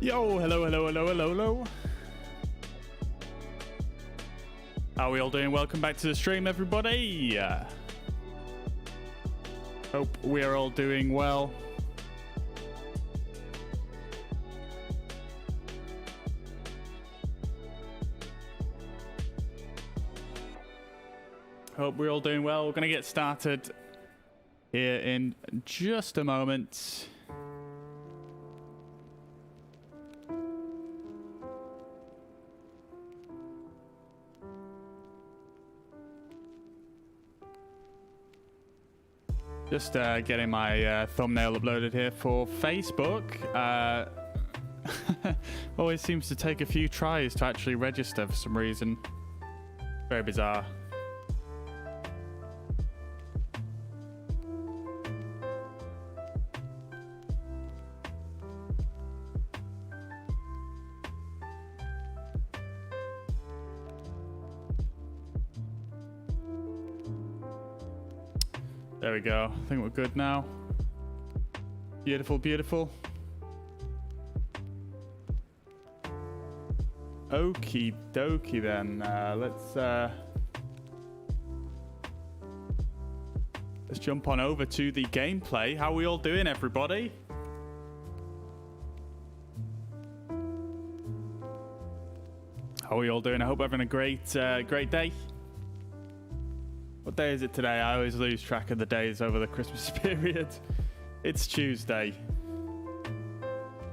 Yo, hello. How are we all doing? Welcome back to the stream, everybody. Hope we are all doing well. Hope we're all doing well. We're going to get started here in just a moment. Just getting my thumbnail uploaded here for Facebook. Always seems to take a few tries to actually register for some reason. Very bizarre. There we go. I think we're good now. Beautiful, beautiful. Okie dokie then. Let's jump on over to the gameplay. How are we all doing, everybody? How are we all doing? I hope we're having a great day. What day is it today? I always lose track of the days over the Christmas period. It's Tuesday.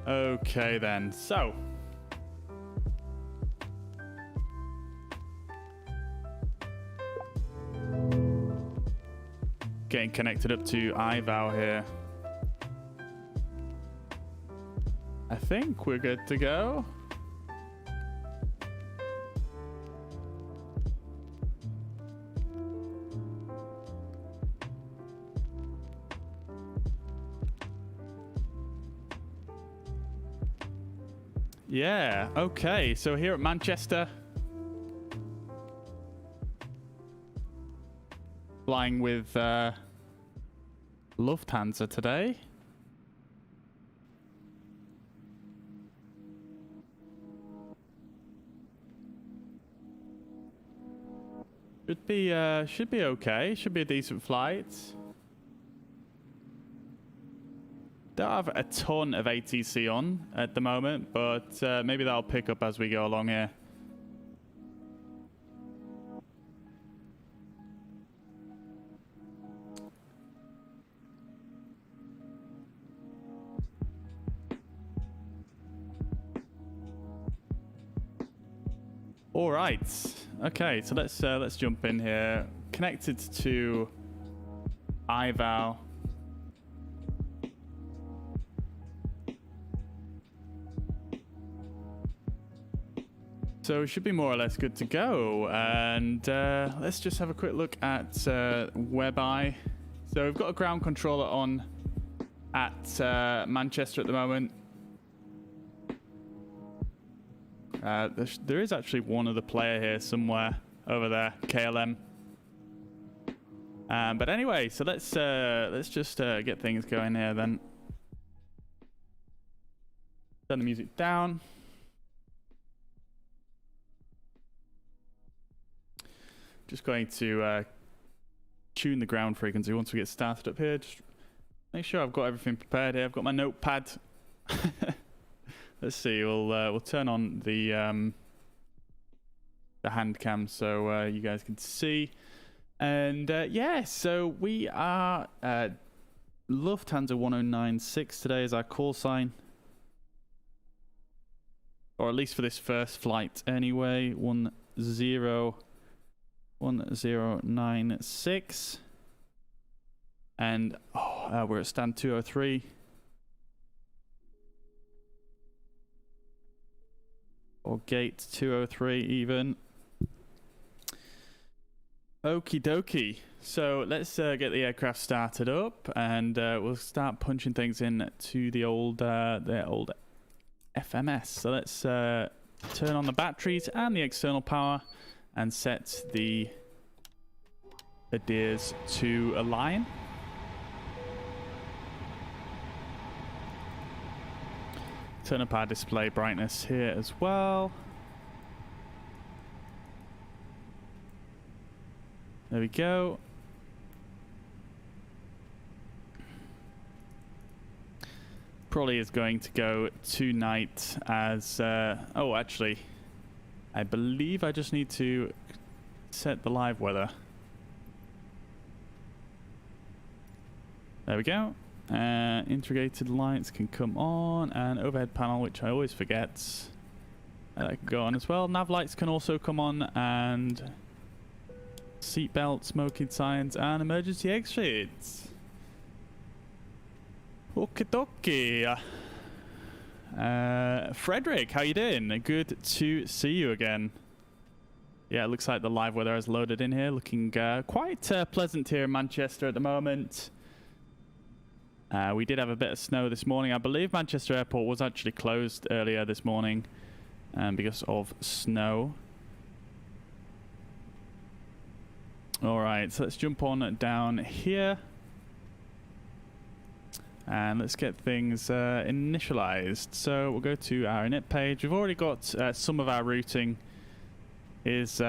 Okay then, so. Getting connected up to IVAO here. I think we're good to go. Yeah, okay, so here at Manchester, flying with Lufthansa today. Should be okay, should be a decent flight. Don't have a ton of ATC on at the moment, but maybe that'll pick up as we go along here. All right. Okay, so let's jump in here. Connected to IVAO. So we should be more or less good to go, and let's just have a quick look at WebEye. So we've got a ground controller on at Manchester at the moment. There is actually one other player here somewhere over there, KLM. But anyway, so let's just get things going here then. Turn the music down. Just going to tune the ground frequency once we get started up here. Just make sure I've got everything prepared here. I've got my notepad. Let's see. We'll turn on the hand cam so you guys can see. And yeah, so we are Lufthansa 1096 today is our call sign, or at least for this first flight anyway. 1096, and we're at stand 203, or gate 203 even. Okie dokie. So let's get the aircraft started up, and we'll start punching things in to the old FMS. So let's turn on the batteries and the external power and set the adheres to align. Turn up our display brightness here as well. There we go. Probably is going to go tonight as... oh, actually, I believe I just need to set the live weather. There we go. Integrated lights can come on, and overhead panel, which I always forget, that can go on as well. Nav lights can also come on, and seatbelt, smoking signs, and emergency exits. Okie dokie. Frederick, how you doing? Good to see you again. Yeah, it looks like the live weather is loaded in here, looking quite pleasant here in Manchester at the moment. We did have a bit of snow this morning. I believe Manchester Airport was actually closed earlier this morning because of snow. Alright, so let's jump on down here. And let's get things initialized. So we'll go to our init page. We've already got some of our routing is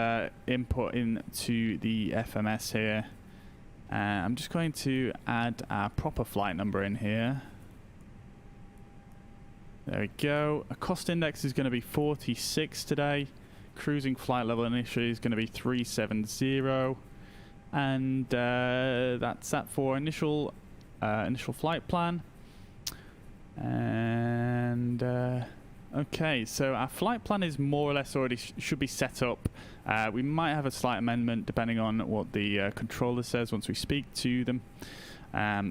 input into the FMS here. I'm just going to add our proper flight number in here. There we go. A cost index is going to be 46 today. Cruising flight level initially is going to be 370. And that's that for initial flight plan. And okay, so our flight plan is more or less already should be set up. We might have a slight amendment depending on what the controller says once we speak to them.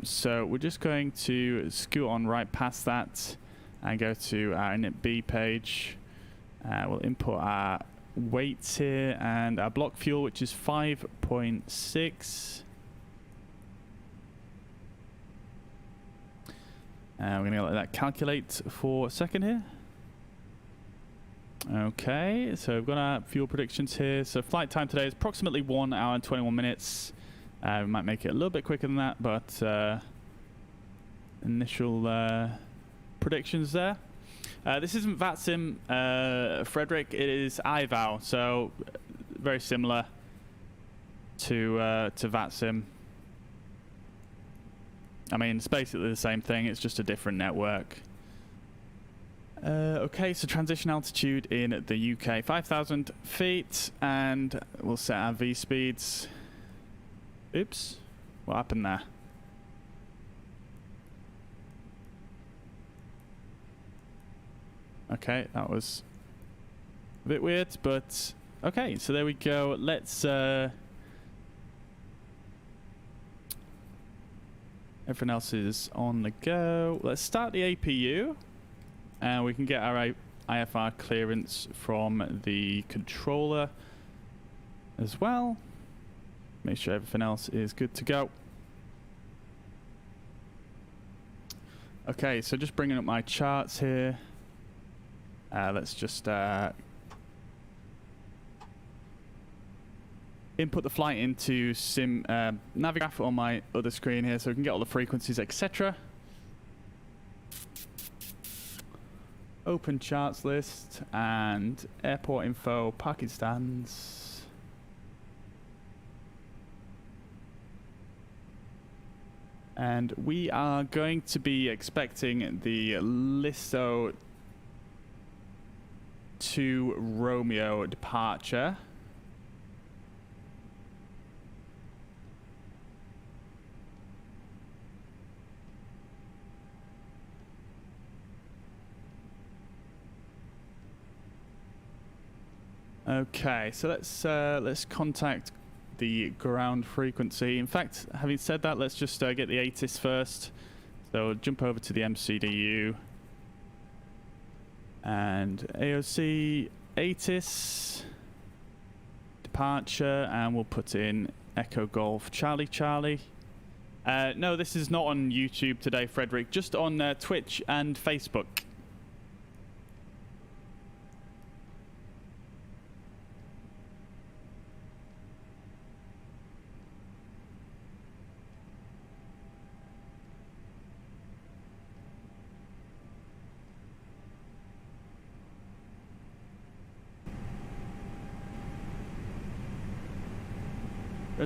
So we're just going to scoot on right past that and go to our init B page. We'll input our weights here and our block fuel, which is 5.6. We're going to let that calculate for a second here. Okay, so we've got our fuel predictions here. So flight time today is approximately 1 hour and 21 minutes. We might make it a little bit quicker than that, but initial predictions there. This isn't VATSIM, Frederick. It is IVAO, so very similar to VATSIM. I mean, it's basically the same thing. It's just a different network. Okay, so transition altitude in the UK, 5,000 feet, and we'll set our V speeds. Oops, what happened there? Okay, that was a bit weird, but okay, so there we go. Let's everything else is on the go. Let's start the APU. And we can get our IFR clearance from the controller as well. Make sure everything else is good to go. Okay, so just bringing up my charts here. Let's just input the flight into Navigraph on my other screen here so we can get all the frequencies, etc. Open charts list and airport info, parking stands. And we are going to be expecting the Lisso to Romeo departure. Okay, so let's contact the ground frequency. In fact, having said that, let's just get the ATIS first. So we'll jump over to the MCDU and AOC ATIS departure, and we'll put in Echo Golf Charlie Charlie. No, this is not on YouTube today, Frederick. Just on Twitch and Facebook.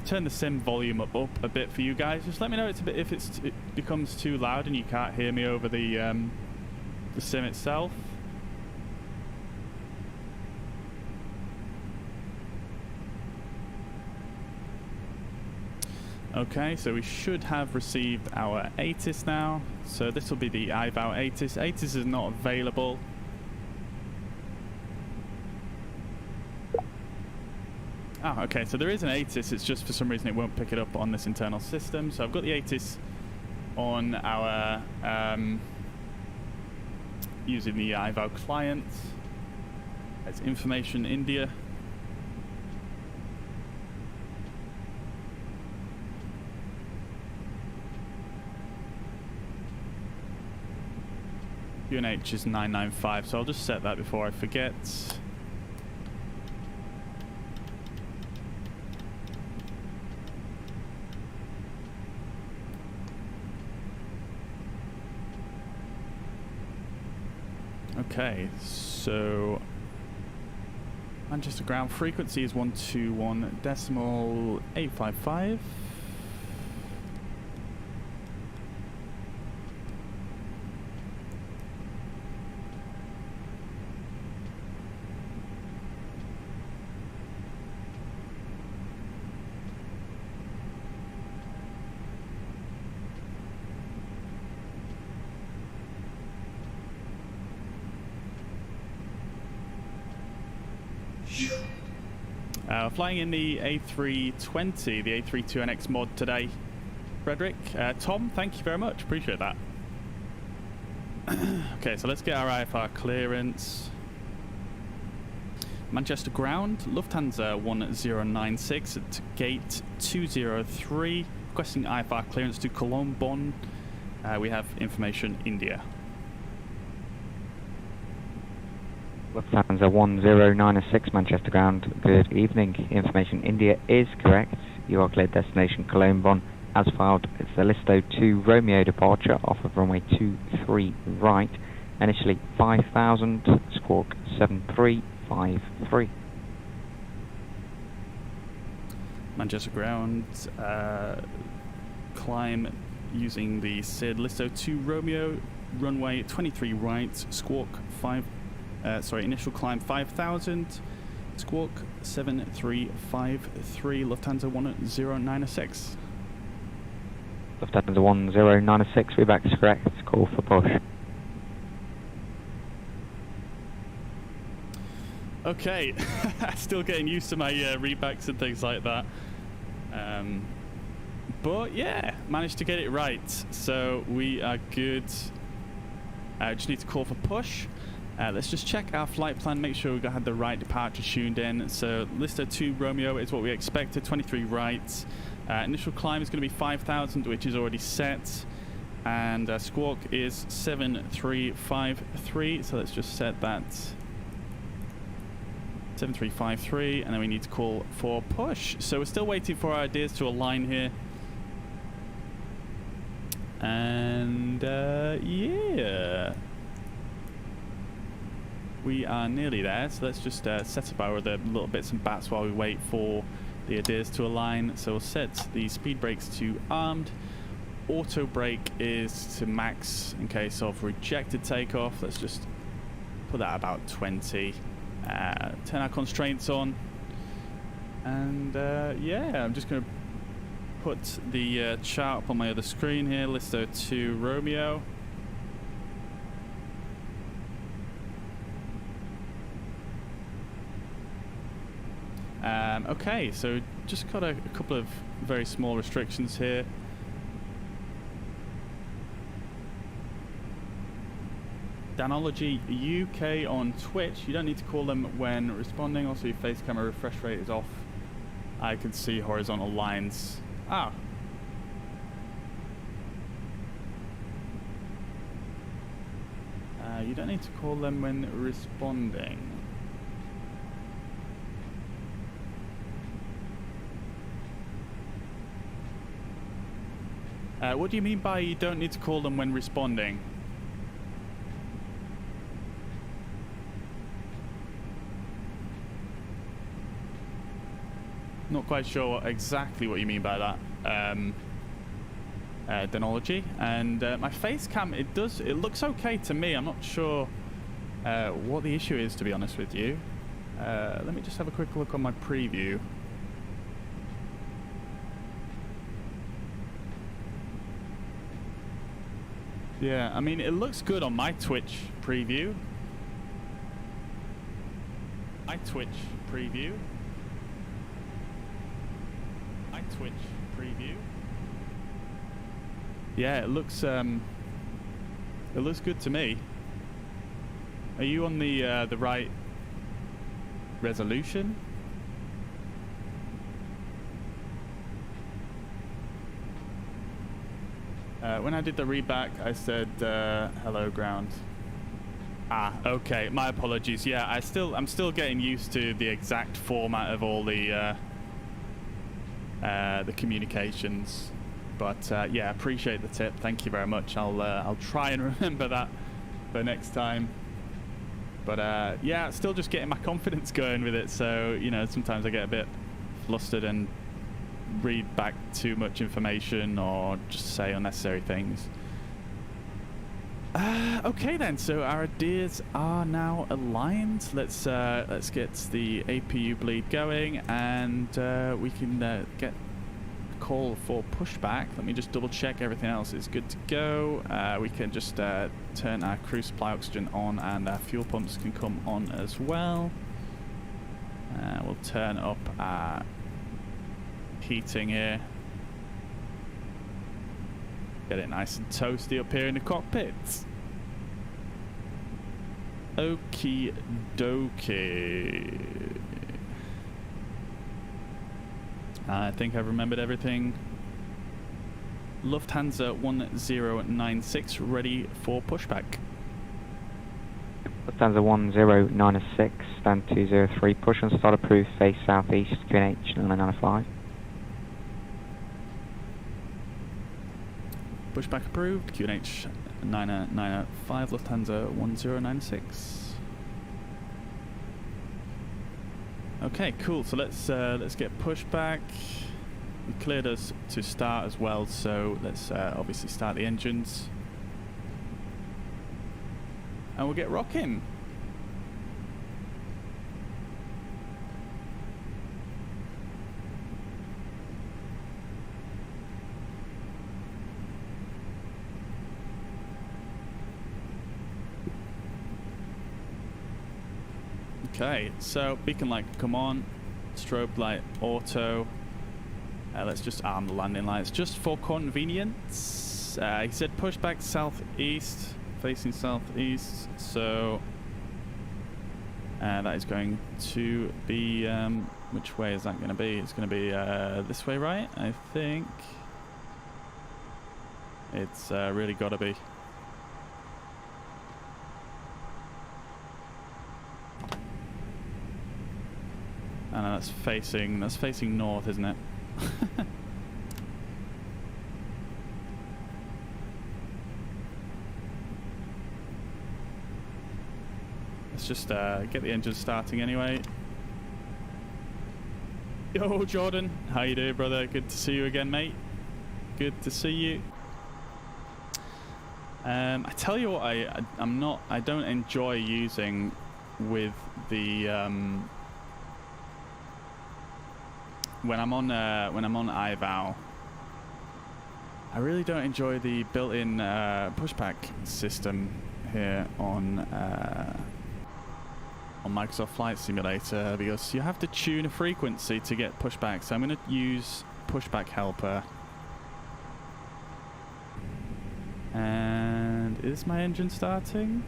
turn the sim volume up a bit for you guys. Just let me know if it becomes too loud and you can't hear me over the sim itself. Okay, so we should have received our ATIS now. So this will be the IVAO ATIS. ATIS is not available. Ah, okay, so there is an ATIS, it's just for some reason it won't pick it up on this internal system. So I've got the ATIS on our, using the IVAO client. It's information India. UNH is 995, so I'll just set that before I forget. Okay, so Manchester ground frequency is 121.855. Flying in the A320, the A32NX mod today. Frederick, Tom, thank you very much. Appreciate that. Okay, so let's get our IFR clearance. Manchester ground, Lufthansa 1096 at gate 203, requesting IFR clearance to Cologne, Bonn. We have information India. Lufthansa 1096 Manchester ground, good evening. Information India is correct. You are cleared destination Cologne, Bonn. As filed, it's the Listo 2 Romeo departure off of runway 23 right. Initially 5000, squawk 7353. Manchester ground, climb using the SID Listo 2 Romeo, runway 23 right, squawk 5. Initial climb 5000, squawk 7353, Lufthansa 1096. Lufthansa 1096, feedback is correct, call for push. Okay, still getting used to my rebacks and things like that. But yeah, managed to get it right, so we are good. Just need to call for push. Let's just check our flight plan, make sure we had the right departure tuned in. So Listo 2 Romeo is what we expected, 23 right. Initial climb is going to be 5000, which is already set. And squawk is 7353, so let's just set that. 7353, and then we need to call for push. So we're still waiting for our ideas to align here. And yeah. We are nearly there, so let's just set up our other little bits and bats while we wait for the ideas to align. So we'll set the speed brakes to armed. Auto brake is to max in case of rejected takeoff. Let's just put that about 20. Turn our constraints on. And yeah, I'm just going to put the chart up on my other screen here. Listo 2 Romeo. Okay, so just got a couple of very small restrictions here. Danology UK on Twitch. You don't need to call them when responding. Also, your face camera refresh rate is off. I can see horizontal lines. Ah. You don't need to call them when responding. What do you mean by you don't need to call them when responding? Not quite sure exactly what you mean by that denology. And my face cam, it looks okay to me. I'm not sure what the issue is, to be honest with you. Let me just have a quick look on my preview. Yeah, I mean, it looks good on my Twitch preview. My Twitch preview. My Twitch preview. Yeah, it looks good to me. Are you on the right resolution? When I did the readback, I said hello ground. Ah, okay. My apologies. Yeah, I'm still getting used to the exact format of all the communications. But yeah, appreciate the tip. Thank you very much. I'll try and remember that for next time. But yeah, still just getting my confidence going with it. So, you know, sometimes I get a bit flustered and read back too much information or just say unnecessary things. Okay then, so our ideas are now aligned. Let's get the APU bleed going, and we can get a call for pushback. Let me just double check everything else is good to go. We can just turn our crew supply oxygen on, and our fuel pumps can come on as well. We'll turn up our heating here. Get it nice and toasty up here in the cockpit. Okie dokie. I think I've remembered everything. Lufthansa 1096 ready for pushback. Lufthansa 1096, stand 203, push and start approved, face southeast, QNH 995. Pushback approved, QNH 995, Lufthansa 1096. Okay, cool. So let's get pushback. We cleared us to start as well, so let's obviously start the engines, and we'll get rocking. Okay, so beacon light come on, strobe light auto. Let's just arm the landing lights just for convenience. He said push back southeast, facing southeast, so that is going to be, which way is that going to be? It's going to be this way, right? I think it's really got to be. And that's facing north, isn't it? Let's just get the engine starting anyway. Yo, Jordan, how you doing, brother? Good to see you again, mate. Good to see you. I tell you what, I don't enjoy using with the when I'm on IVAO. I really don't enjoy the built-in pushback system here on Microsoft Flight Simulator, because you have to tune a frequency to get pushback. So I'm going to use pushback helper. And is my engine starting?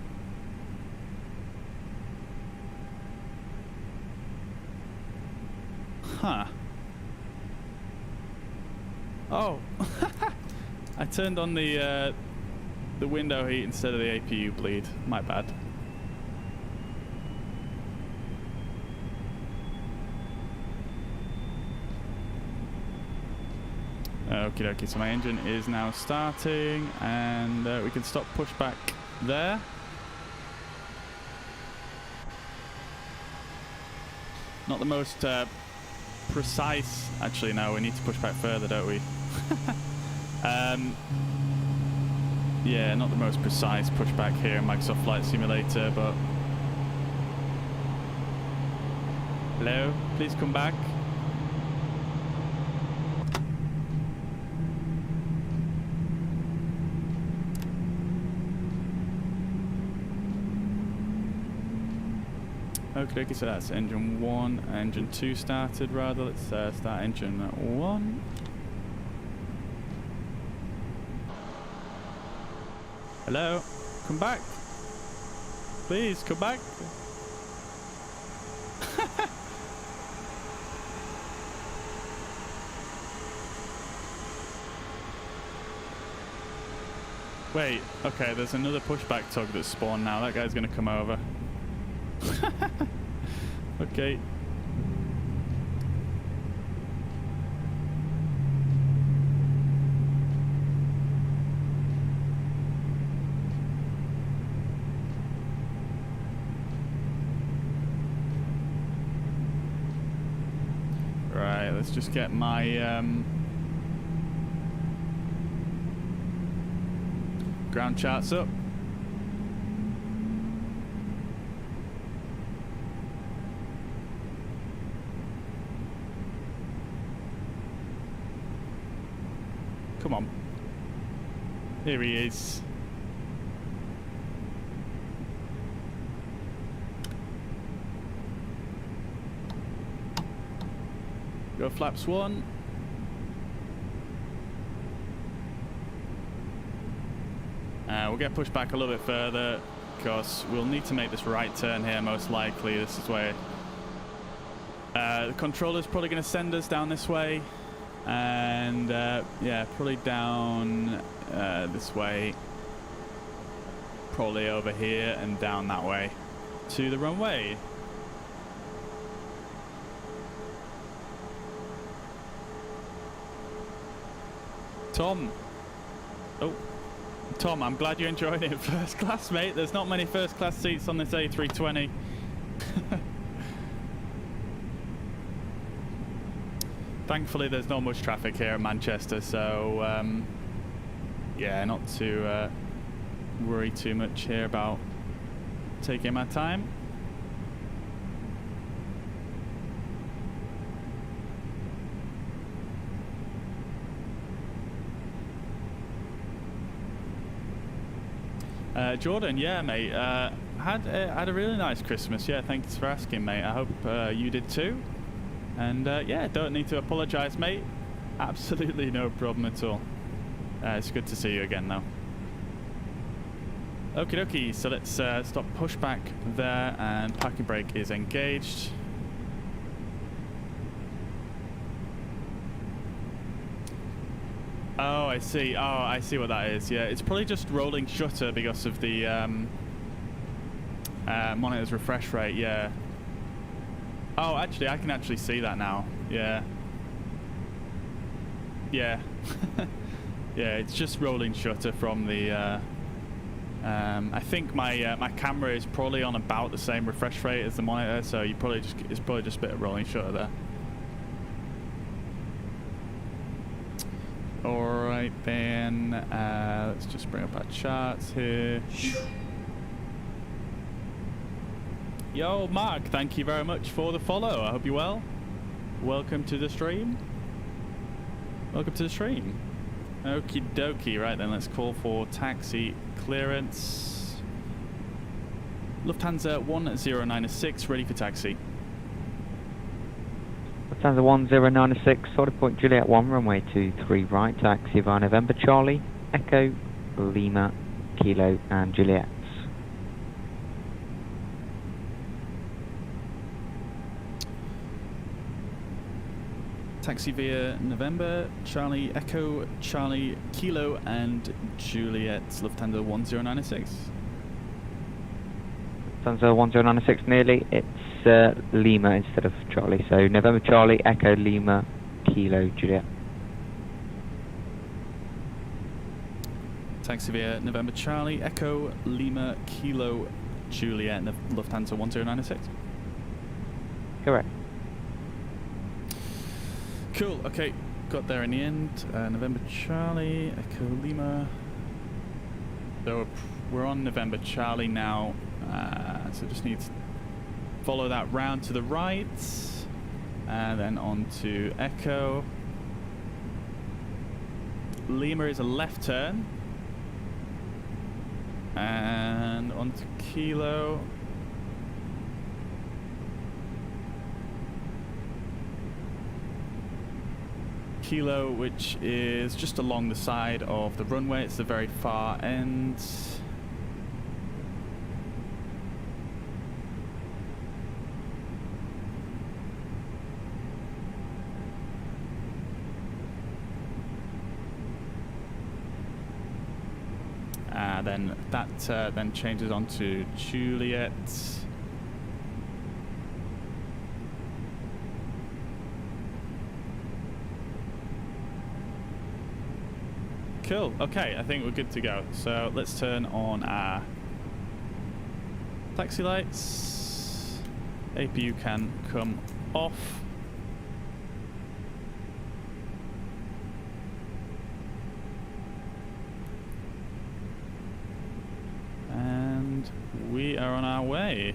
Huh. Oh, I turned on the window heat instead of the APU bleed. My bad. Okie dokie, so my engine is now starting, and we can stop pushback there. Not the most precise. Actually, no, we need to push back further, don't we? Yeah, not the most precise pushback here in Microsoft Flight Simulator, but... Hello? Please come back. Okay, so that's engine 1, engine 2 started rather. Let's start engine 1. Hello? Come back. Please, come back. Wait, okay, there's another pushback tug that's spawned now. That guy's gonna come over. Okay. Right, let's just get my ground charts up. Come on. Here he is. Go flaps 1. We'll get pushed back a little bit further because we'll need to make this right turn here most likely. This is where the controller's probably going to send us down this way. And yeah, probably down this way, probably over here and down that way to the runway. Tom. Oh, Tom, I'm glad you're enjoying it first class, mate. There's not many first class seats on this A320. Thankfully, there's not much traffic here in Manchester, so yeah, not to worry too much here about taking my time. Jordan, yeah, mate, had a really nice Christmas. Yeah, thanks for asking, mate. I hope you did too. And yeah, don't need to apologise, mate. Absolutely no problem at all. It's good to see you again, though. Okie dokie, so let's stop pushback there, and parking brake is engaged. Oh, I see. Oh, I see what that is. Yeah, it's probably just rolling shutter because of the monitor's refresh rate. Yeah. Oh, actually, I can actually see that now. Yeah. Yeah. Yeah, it's just rolling shutter from the... I think my camera is probably on about the same refresh rate as the monitor, so it's probably just a bit of rolling shutter there. Alright then, let's just bring up our charts here. Yo, Mark, thank you very much for the follow. I hope you're well. Welcome to the stream. Welcome to the stream. Okie dokie. Right then, let's call for taxi clearance. Lufthansa 1096, ready for taxi. Lufthansa 1096, order point Juliet 1, runway 23 right, taxi via November Charlie, Echo, Lima, Kilo and Juliet. Taxi via November, Charlie, Echo, Charlie, Kilo and Juliet, Lufthansa 1096. Lufthansa 1096 nearly, it's Lima instead of Charlie, so November Charlie, Echo, Lima, Kilo, Juliet. Taxi via November Charlie, Echo, Lima, Kilo, Juliet, Lufthansa 1096. Correct. Cool, okay, got there in the end. November Charlie, Echo Lima. So we're on November Charlie now, so just need to follow that round to the right, and then on to Echo. Lima is a left turn, and on to Kilo. Kilo, which is just along the side of the runway. It's the very far end. Then that then changes on to Juliet. Cool, okay, I think we're good to go. So let's turn on our taxi lights. APU can come off. And we are on our way.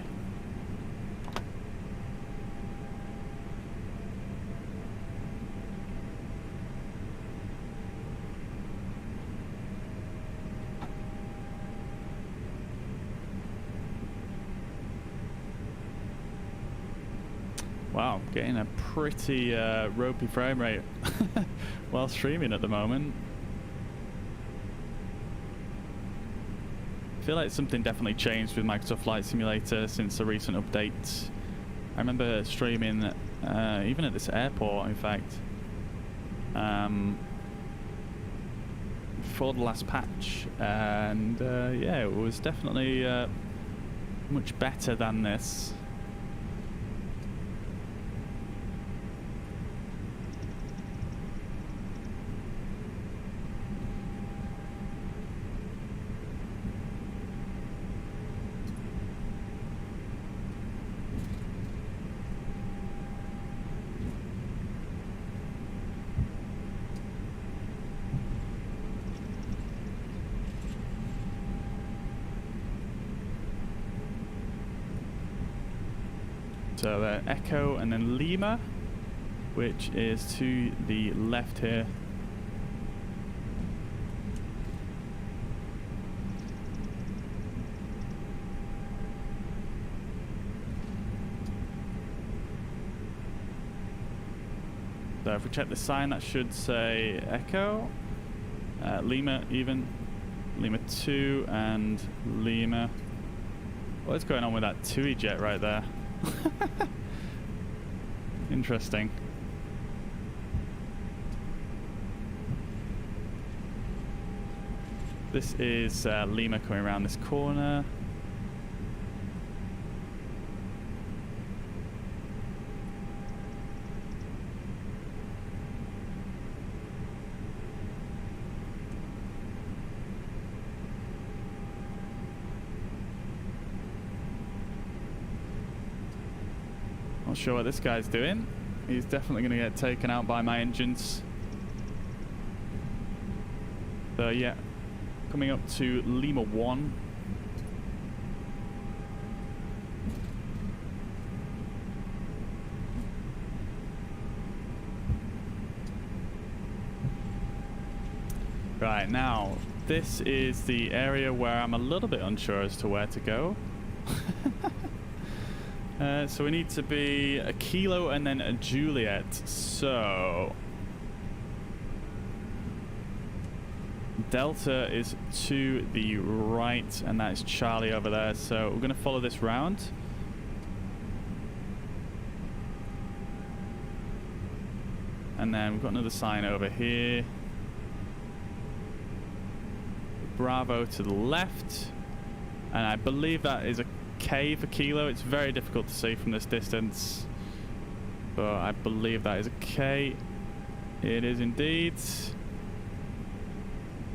Wow, getting a pretty ropey frame rate while streaming at the moment. I feel like something definitely changed with Microsoft Flight Simulator since the recent update. I remember streaming even at this airport, in fact, before the last patch, and yeah, it was definitely much better than this. So Echo and then Lima, which is to the left here. So if we check the sign, that should say Echo, Lima even, Lima 2 and Lima. What's going on with that TUI jet right there? Interesting. This is Lima coming around this corner. Not sure what this guy's doing. He's definitely going to get taken out by my engines. So yeah, coming up to Lima 1. Right, now this is the area where I'm a little bit unsure as to where to go. So we need to be a Kilo and then a Juliet. So Delta is to the right, and that is Charlie over there. So we're going to follow this round. And then we've got another sign over here. Bravo to the left. And I believe that is a K for Kilo. It's very difficult to see from this distance, but I believe that is a K. It is indeed.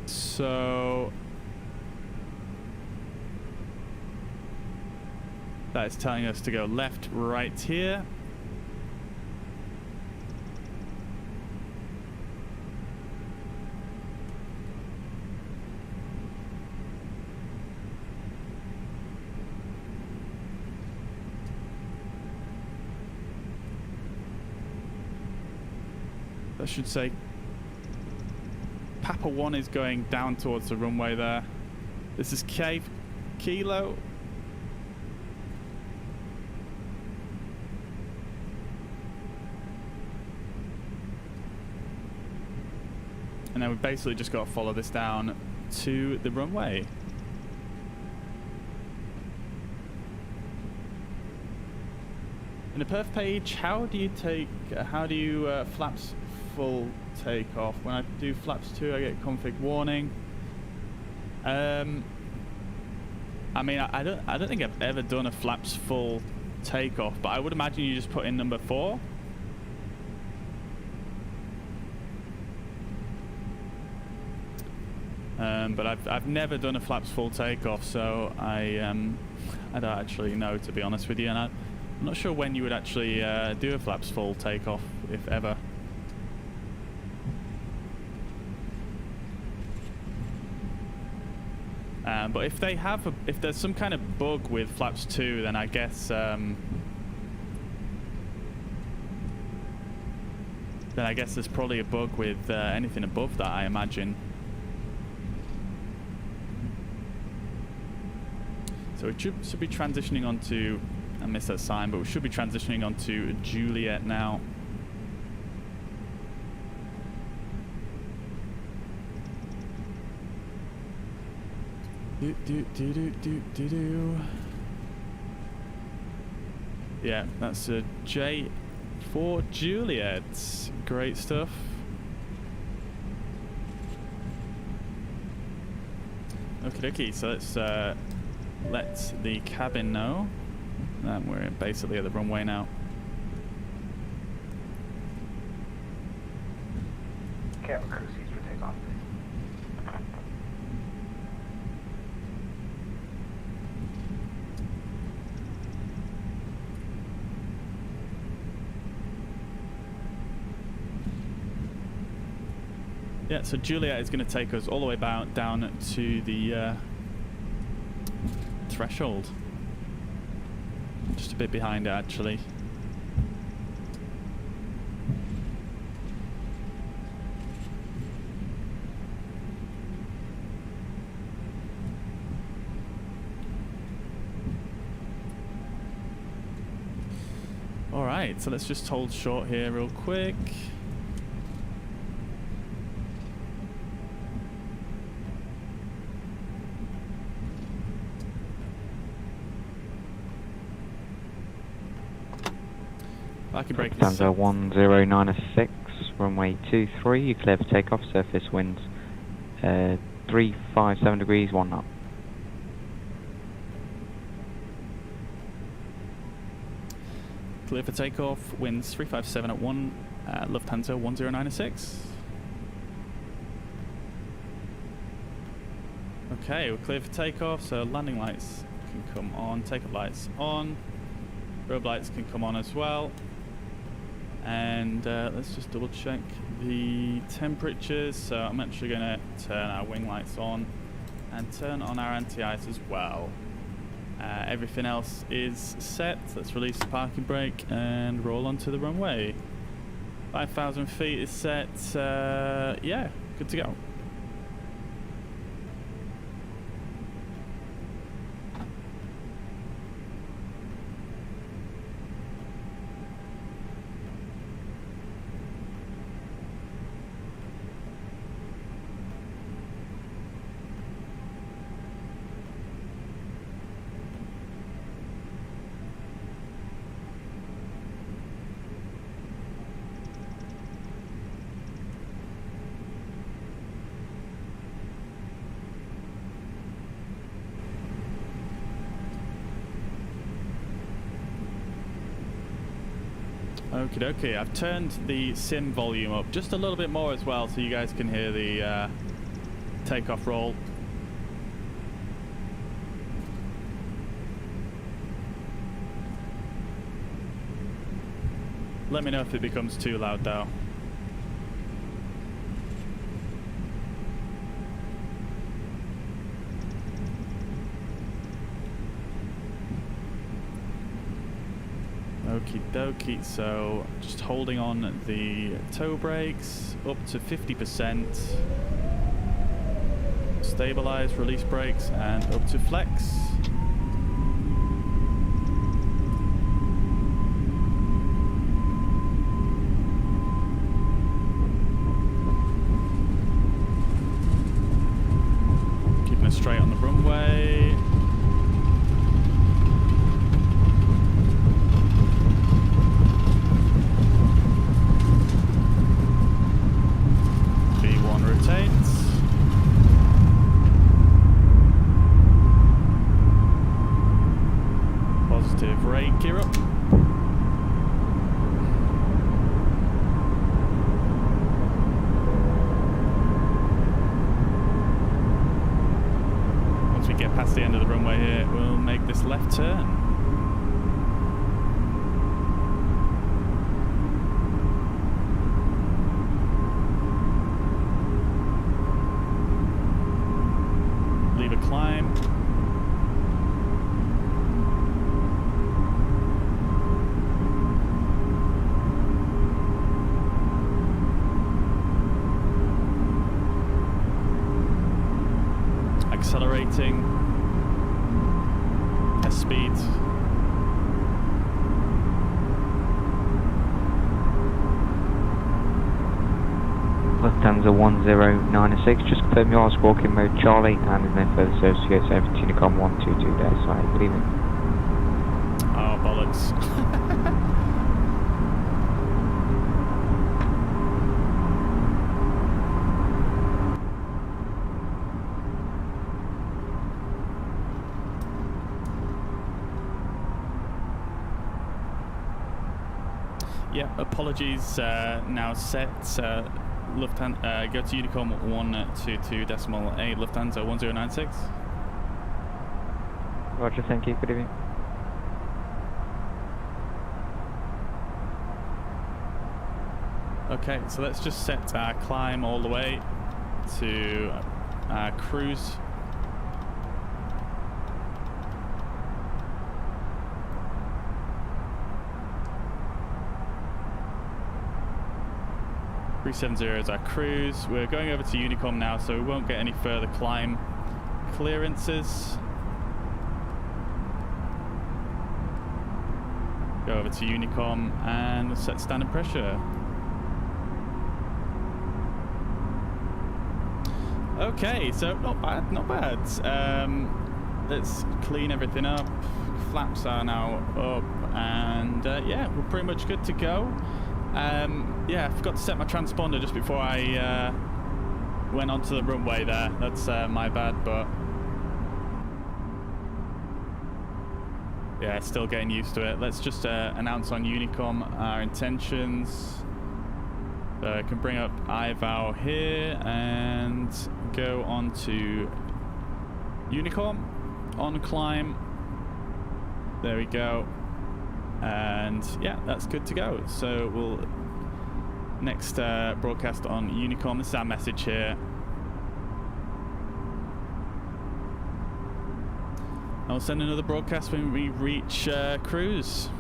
So that is telling us to go left, right here. That should say Papa 1 is going down towards the runway there. This is Kilo. And then we've basically just got to follow this down to the runway. In a perf page, how do you flaps full takeoff? When I do flaps 2, I get config warning. I mean, I don't think I've ever done a flaps full takeoff, but I would imagine you just put in number 4. But I've never done a flaps full takeoff, so I don't actually know, to be honest with you, and I'm not sure when you would actually do a flaps full takeoff, if ever. But if there's some kind of bug with flaps 2, then I guess there's probably a bug with anything above that, I imagine. So we should be transitioning onto, I missed that sign, but we should be transitioning onto Juliet now. Yeah, that's a J for Juliet. Great stuff. Okie dokie, so let's let the cabin know that we're basically at the runway now. Cabin crew seats for takeoff, please. Yeah, so Juliet is going to take us all the way down to the threshold. Just a bit behind it, actually. Alright, so let's just hold short here real quick. I can break this. Lufthansa 1096, runway 23, you clear for takeoff, surface winds 357 degrees, 1 knot. Clear for takeoff, winds 357 at 1, Lufthansa 1096. Okay, we're clear for takeoff, so landing lights can come on, takeoff lights on, strobe lights can come on as well. And let's just double check the temperatures. So I'm actually going to turn our wing lights on and turn on our anti-ice as well. Everything else is set. Let's release the parking brake and roll onto the runway. 5,000 feet is set. Yeah, good to go. Okie dokie, I've turned the sim volume up just a little bit more as well so you guys can hear the takeoff roll. Let me know if it becomes too loud though. Okie dokie, so just holding on the toe brakes up to 50%. Stabilize, release brakes, and up to flex. Keeping it straight on the runway. V1 rotates. Positive rate, gear up. Once we get past the end of the runway here, we'll make this left turn. Leave a climb. Accelerating, test speed. Lufthansa 1096, just confirm you are squawking mode Charlie and there's no further service to go over to Unicom 122 there, sorry, good evening. Oh, bollocks. Yeah, apologies, now set. Lufthansa, go to Unicom 122.8, Lufthansa 1096. Roger, thank you, good evening. Okay, so let's just set our climb all the way to cruise. .370 is our cruise. We're going over to Unicom now, so we won't get any further climb clearances. Go over to Unicom and set standard pressure. Okay, so not bad, not bad. Let's clean everything up. Flaps are now up, and yeah, we're pretty much good to go. Yeah, I forgot to set my transponder just before I went onto the runway there. That's my bad, but yeah, still getting used to it. Let's just announce on Unicom our intentions. So I can bring up IVAO here and go on to Unicom on climb. There we go. And yeah, that's good to go. So we'll next broadcast on Unicom. This is our message here. I'll send another broadcast when we reach cruise.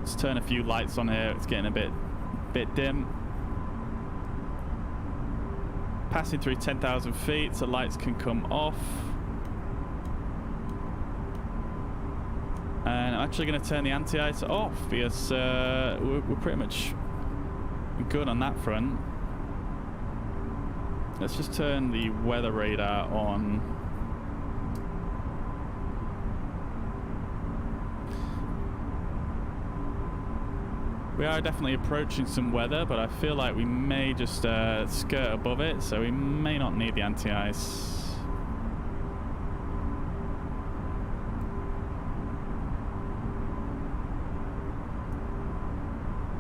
Let's turn a few lights on here. It's getting a bit dim. Passing through 10,000 feet, so lights can come off. And I'm actually going to turn the anti-ice off because we're pretty much good on that front. Let's just turn the weather radar on. We are definitely approaching some weather, but I feel like we may just skirt above it, so we may not need the anti-ice.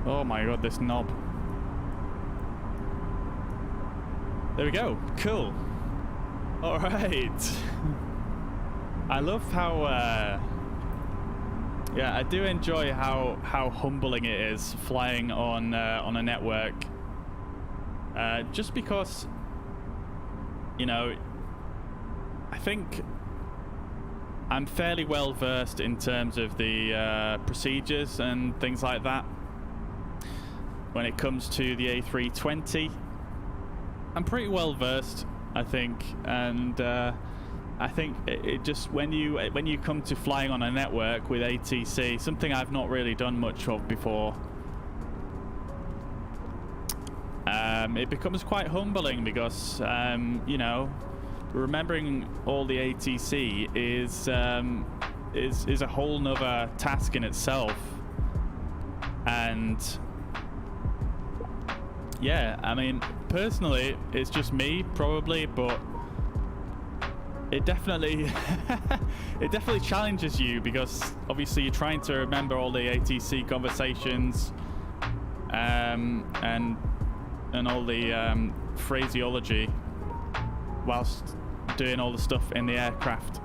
Oh my god, this knob. There we go. Cool. Alright. I love how... yeah, I do enjoy how humbling it is flying on a network. Just because, you know, I think I'm fairly well versed in terms of the procedures and things like that. When it comes to the A320, I'm pretty well versed, I think, and I think it just when you come to flying on a network with ATC, something I've not really done much of before, it becomes quite humbling because you know, remembering all the ATC is a whole nother task in itself. And yeah, I mean, personally, it's just me probably, but it definitely it definitely challenges you because obviously you're trying to remember all the ATC conversations and all the phraseology whilst doing all the stuff in the aircraft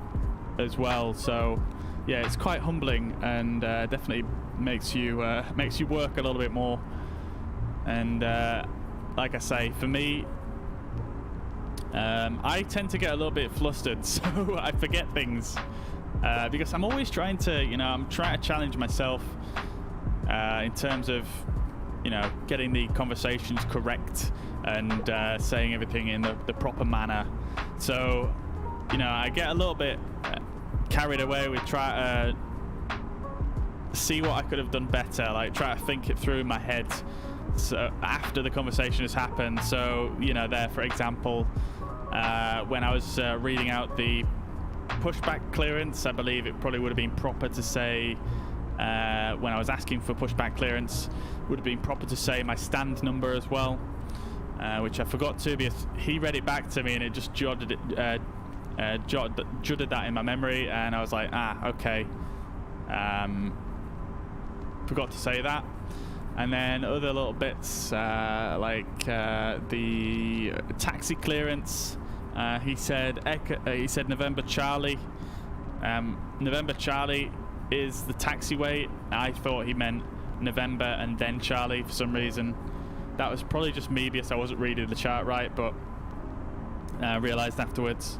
as well. So yeah, it's quite humbling and definitely makes you work a little bit more. And like I say, for me, I tend to get a little bit flustered, so I forget things because I'm always trying to, you know, I'm trying to challenge myself in terms of, you know, getting the conversations correct and saying everything in the proper manner. So, you know, I get a little bit carried away with trying to see what I could have done better, like try to think it through in my head. So after the conversation has happened, so you know, there for example, when I was reading out the pushback clearance, I believe it probably would have been proper to say when I was asking for pushback clearance, would have been proper to say my stand number as well, which I forgot to because he read it back to me and it just jotted that in my memory, and I was like, okay, forgot to say that. And then other little bits like the taxi clearance. He said November Charlie. November Charlie is the taxiway. I thought he meant November and then Charlie for some reason. That was probably just me because I wasn't reading the chart right, but I realised afterwards.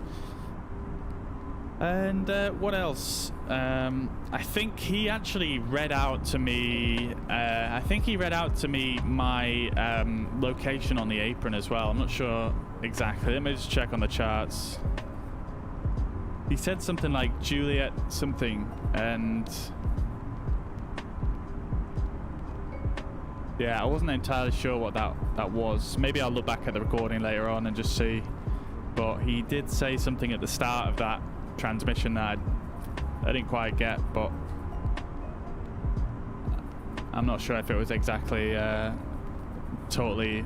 And what else? I think he actually read out to me. My location on the apron as well. I'm not sure exactly. Let me just check on the charts. He said something like Juliet something, and yeah, I wasn't entirely sure what that was. Maybe I'll look back at the recording later on and just see. But he did say something at the start of that transmission that I didn't quite get, but I'm not sure if it was exactly totally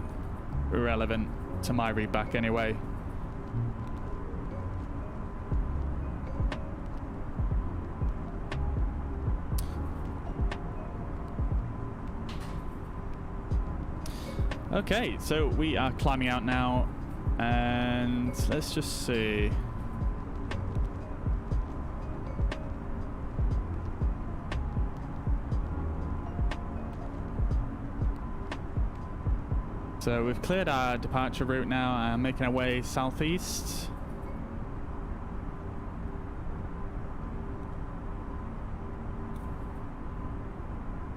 irrelevant to my readback anyway. Okay, so we are climbing out now, and let's just see. So we've cleared our departure route now and making our way southeast.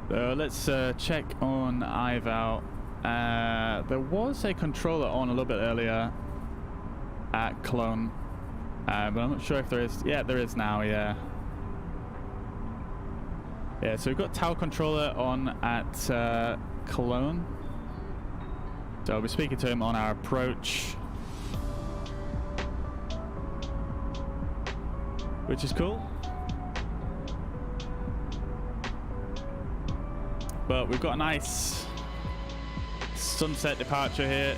So let's check on IVAO. There was a controller on a little bit earlier at Cologne, but I'm not sure if there is. Yeah, there is now, yeah. Yeah, so we've got tower controller on at Cologne. So I'll be speaking to him on our approach, which is cool. But we've got a nice sunset departure here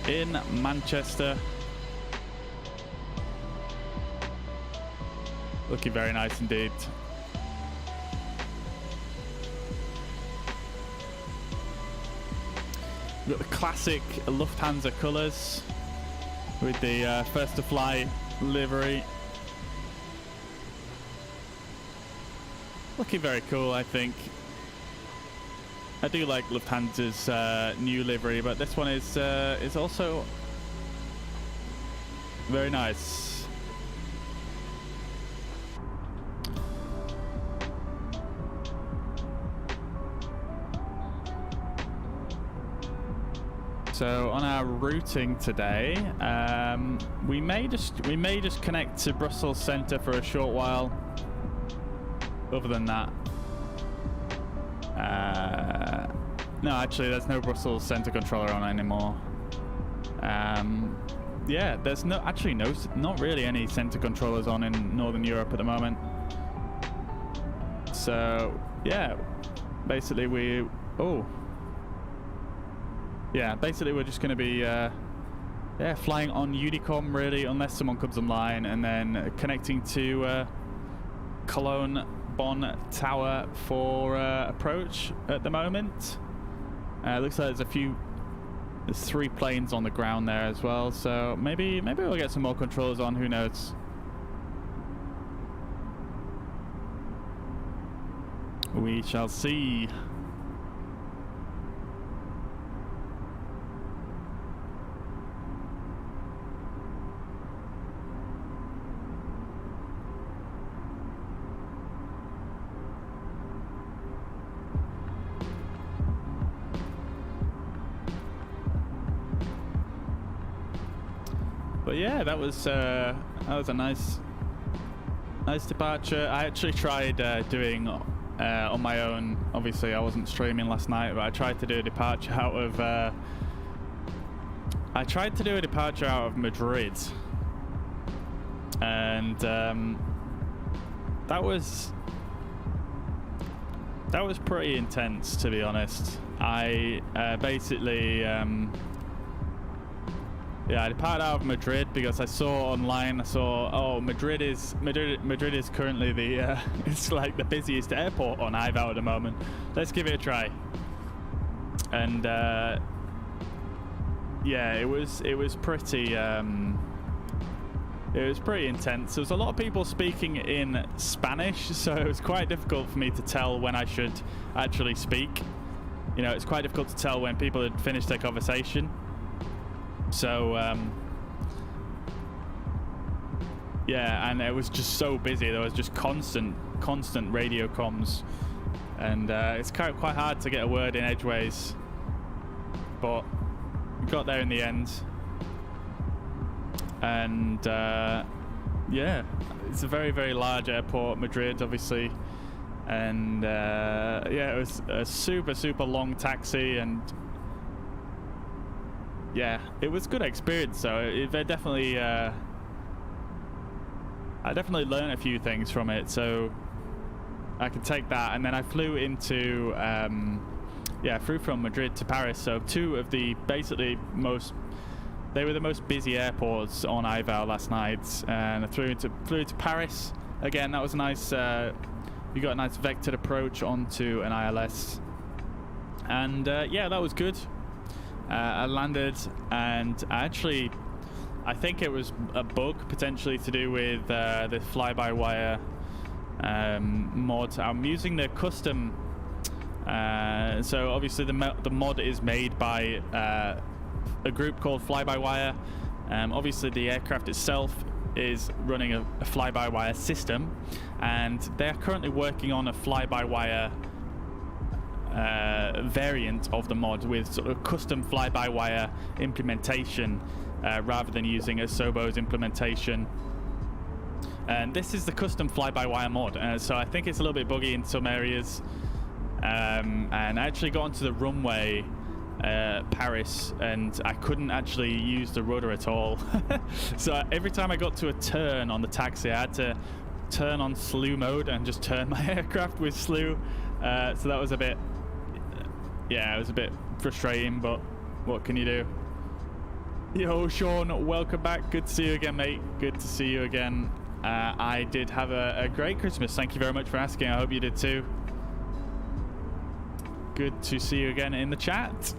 in Manchester. Looking very nice indeed. We've got the classic Lufthansa colours with the first to fly livery. Looking very cool, I think. I do like Lufthansa's new livery, but this one is also very nice. So on our routing today, we may just connect to Brussels Centre for a short while. Other than that, no, actually, there's no Brussels Centre controller on anymore. Yeah, there's not really any centre controllers on in Northern Europe at the moment. So yeah, basically we're just going to be flying on Unicom really, unless someone comes online, and then connecting to Cologne Bonn Tower for approach at the moment. Looks like there's 3 planes on the ground there as well, so maybe we'll get some more controllers on, who knows. We shall see. But yeah, that was a nice departure. I actually tried doing on my own. Obviously, I wasn't streaming last night, but I tried to do a departure out of Madrid, and that was pretty intense, to be honest. I basically. Yeah, I departed out of Madrid because I saw online. Madrid is currently the it's like the busiest airport on IVAO at the moment. Let's give it a try. And yeah, it was pretty intense. There was a lot of people speaking in Spanish, so it was quite difficult for me to tell when I should actually speak. You know, it's quite difficult to tell when people had finished their conversation. So yeah, and it was just so busy. There was just constant radio comms, and it's quite hard to get a word in edgeways, but we got there in the end. And yeah, it's a very, very large airport, Madrid, obviously, and yeah, it was a super long taxi, and yeah, it was a good experience. So I definitely learned a few things from it, so I could take that. And then I flew into flew from Madrid to Paris, so two of the basically they were the most busy airports on IVAO last night, and I flew to Paris again. That was a nice you got a nice vectored approach onto an ILS, and yeah, that was good. I landed, and I think it was a bug potentially to do with the fly-by-wire mod. I'm using the custom, so obviously the mod is made by a group called Fly-by-Wire. Obviously the aircraft itself is running a fly-by-wire system, and they're currently working on a fly-by-wire variant of the mod with sort of custom fly-by-wire implementation rather than using a Sobo's implementation. And this is the custom fly-by-wire mod, so I think it's a little bit buggy in some areas. And I actually got onto the runway Paris, and I couldn't actually use the rudder at all. So every time I got to a turn on the taxi, I had to turn on slew mode and just turn my aircraft with slew. So that was a bit, yeah, it was a bit frustrating, but what can you do? Yo, Sean, welcome back. Good to see you again, mate. Good to see you again. I did have a great Christmas. Thank you very much for asking. I hope you did too. Good to see you again in the chat.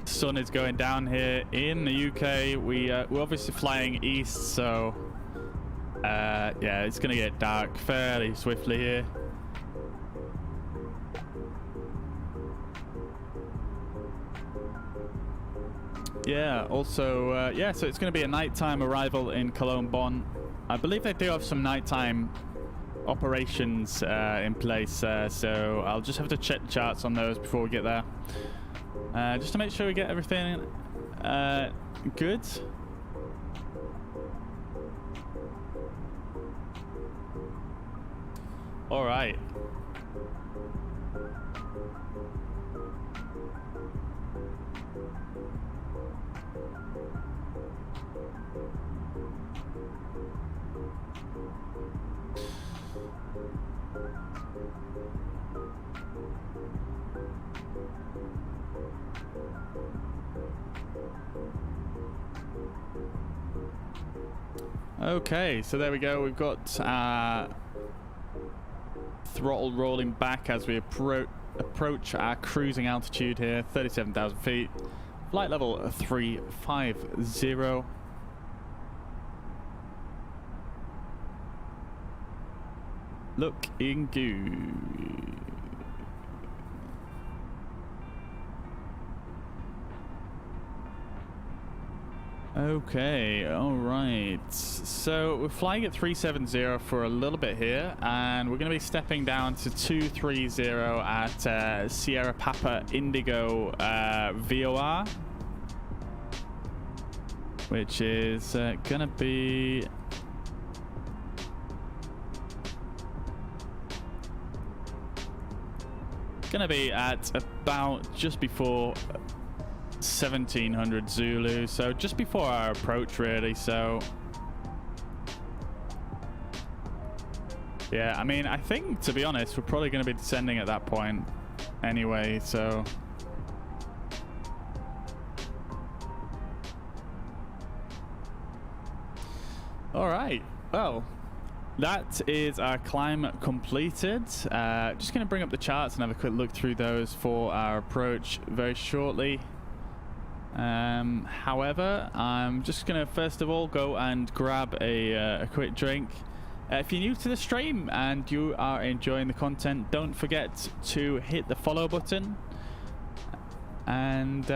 Sun is going down here in the UK. We're obviously flying east, so yeah, it's gonna get dark fairly swiftly here. Yeah, also, yeah, so it's gonna be a nighttime arrival in Cologne, Bonn. I believe they do have some nighttime operations in place, so I'll just have to check the charts on those before we get there. Just to make sure we get everything good. All right. Okay, so there we go. We've got throttle rolling back as we approach our cruising altitude here, 37,000 feet. Flight level 350. Looking good. Okay, all right. So we're flying at 370 for a little bit here, and we're going to be stepping down to 230 at Sierra Papa Indigo VOR, which is going to be at about just before 1700 Zulu, so just before our approach really. So yeah, I mean, I think, to be honest, we're probably going to be descending at that point anyway, so all right, well, that is our climb completed. Just going to bring up the charts and have a quick look through those for our approach very shortly. However, I'm just gonna first of all go and grab a quick drink. If you're new to the stream and you are enjoying the content, don't forget to hit the follow button, and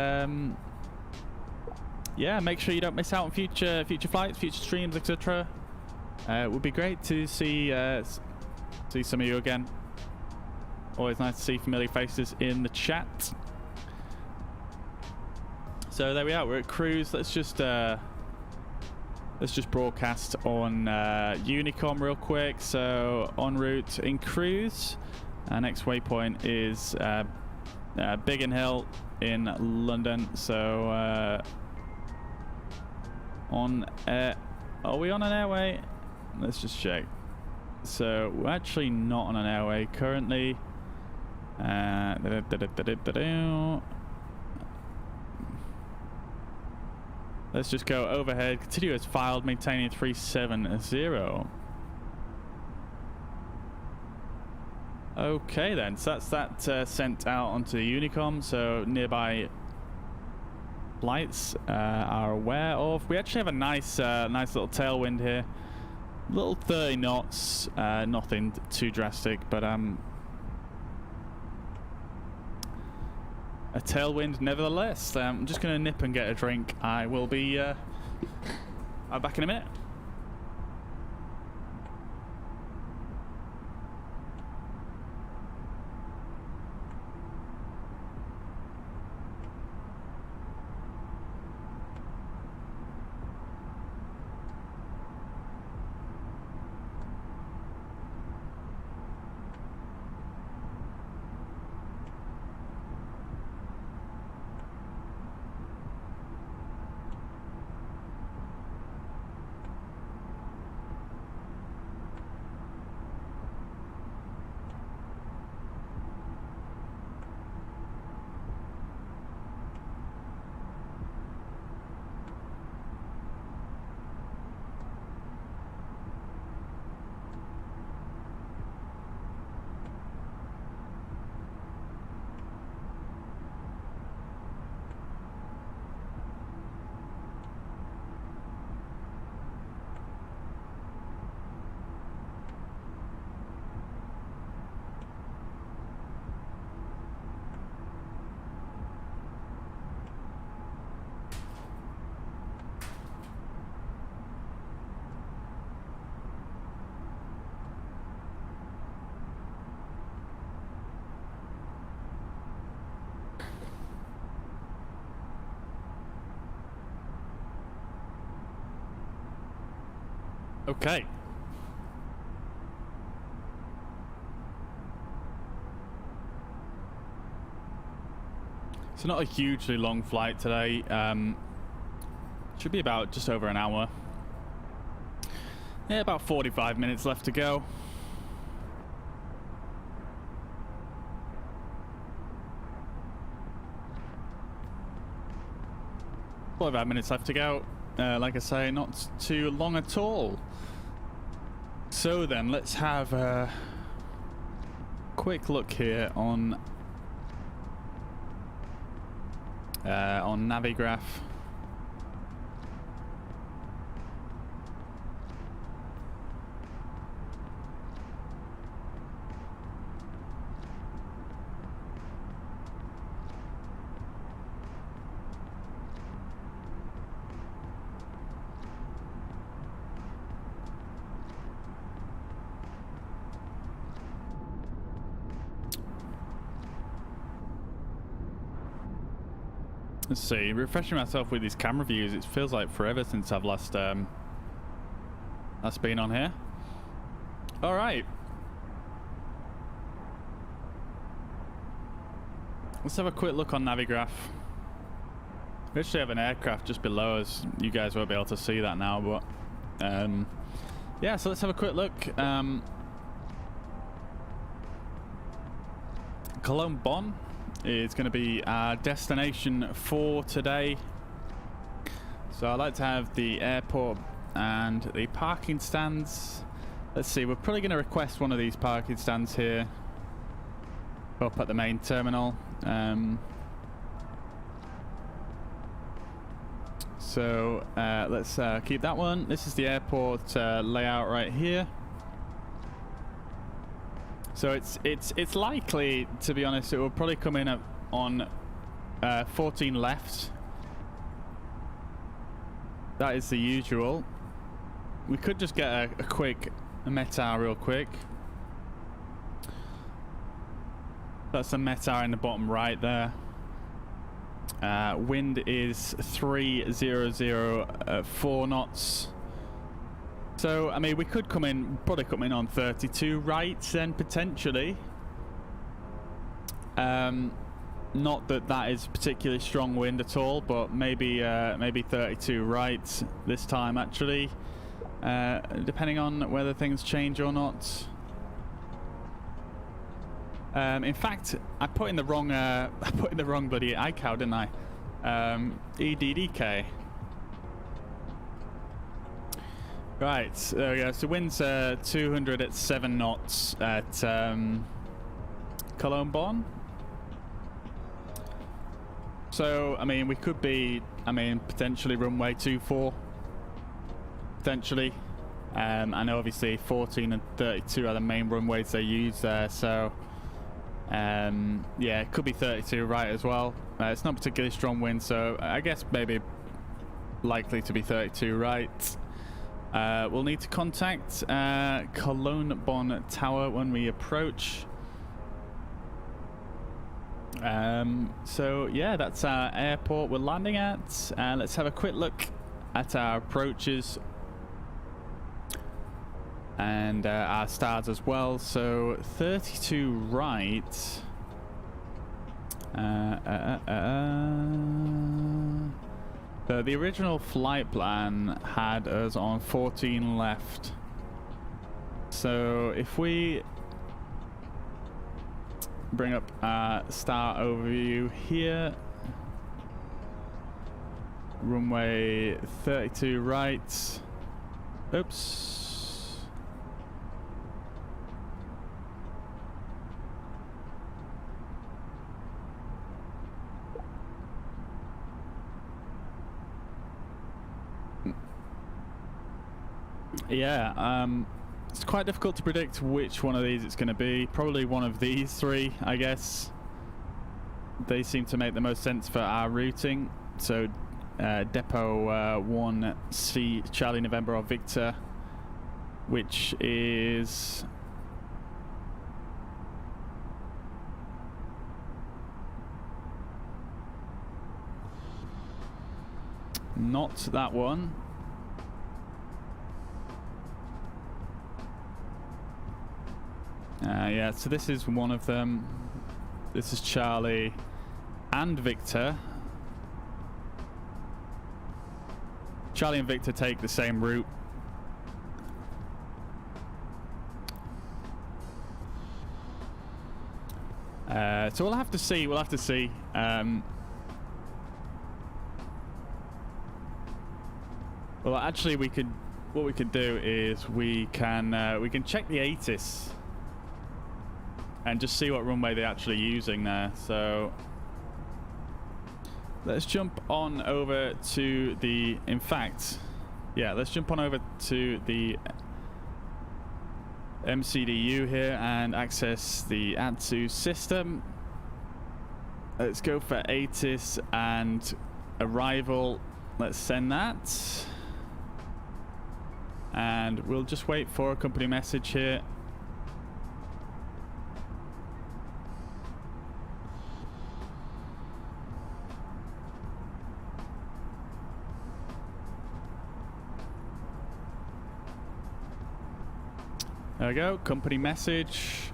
yeah, make sure you don't miss out on future flights, future streams, etc. It would be great to see some of you again. Always nice to see familiar faces in the chat. So there we are. We're at cruise. Let's just broadcast on Unicom real quick. So en route in cruise. Our next waypoint is Biggin Hill in London. So are we on an airway? Let's just check. So we're actually not on an airway currently. Let's just go overhead, continue as filed, maintaining 370. Okay then, so that's that sent out onto the Unicom, so nearby flights are aware of. We actually have a nice little tailwind here. Little 30 knots, nothing too drastic, but a tailwind nevertheless. I'm just going to nip and get a drink. I will be I'm back in a minute. Okay. It's not a hugely long flight today. Should be about just over an hour. Yeah, about 45 minutes left to go. Minutes left to go. Like I say, not too long at all. So then, let's have a quick look here on Navigraph. Let's see, refreshing myself with these camera views, it feels like forever since I've last been on here. Alright. Let's have a quick look on Navigraph. We actually have an aircraft just below us. You guys won't be able to see that now, but yeah, so let's have a quick look. Cologne Bonn is going to be our destination for today. So I like to have the airport and the parking stands. Let's see, we're probably going to request one of these parking stands here up at the main terminal. So let's keep that one. This is the airport layout right here. So it's likely, to be honest, it will probably come in on 14 left. That is the usual. We could just get a quick METAR real quick. That's the METAR in the bottom right there. Wind is 3,004 knots. So, I mean, we could probably come in on 32 right then, potentially. Not that that is particularly strong wind at all, but maybe 32 right this time, actually. Depending on whether things change or not. In fact, I put in the wrong bloody ICAO, didn't I? EDDK. Right, there we go. So wind's 200 at 7 knots at Cologne Bonn. So, I mean, we could be, potentially runway 24. Potentially. And obviously 14 and 32 are the main runways they use there, so yeah, it could be 32 right as well. It's not particularly strong wind, so I guess maybe likely to be 32 right. We'll need to contact Cologne Bonn Tower when we approach. So yeah, that's our airport we're landing at. Let's have a quick look at our approaches and our stars as well. So 32 right. So the original flight plan had us on 14 left. So if we bring up our star overview here, runway 32 right. Oops. Yeah, it's quite difficult to predict which one of these it's going to be. Probably one of these three, I guess. They seem to make the most sense for our routing. So, Depot 1C, Charlie November or Victor, which is... not that one. Yeah, so this is one of them. This is Charlie and Victor. Charlie and Victor take the same route. So we'll have to see. We'll have to see. Well, actually, we could. What we could do is we can check the ATIS and just see what runway they're actually using there. So let's jump on over to the. In fact, yeah, let's jump on over to the MCDU here and access the ATSU system. Let's go for ATIS and arrival. Let's send that. And we'll just wait for a company message here. There we go, company message.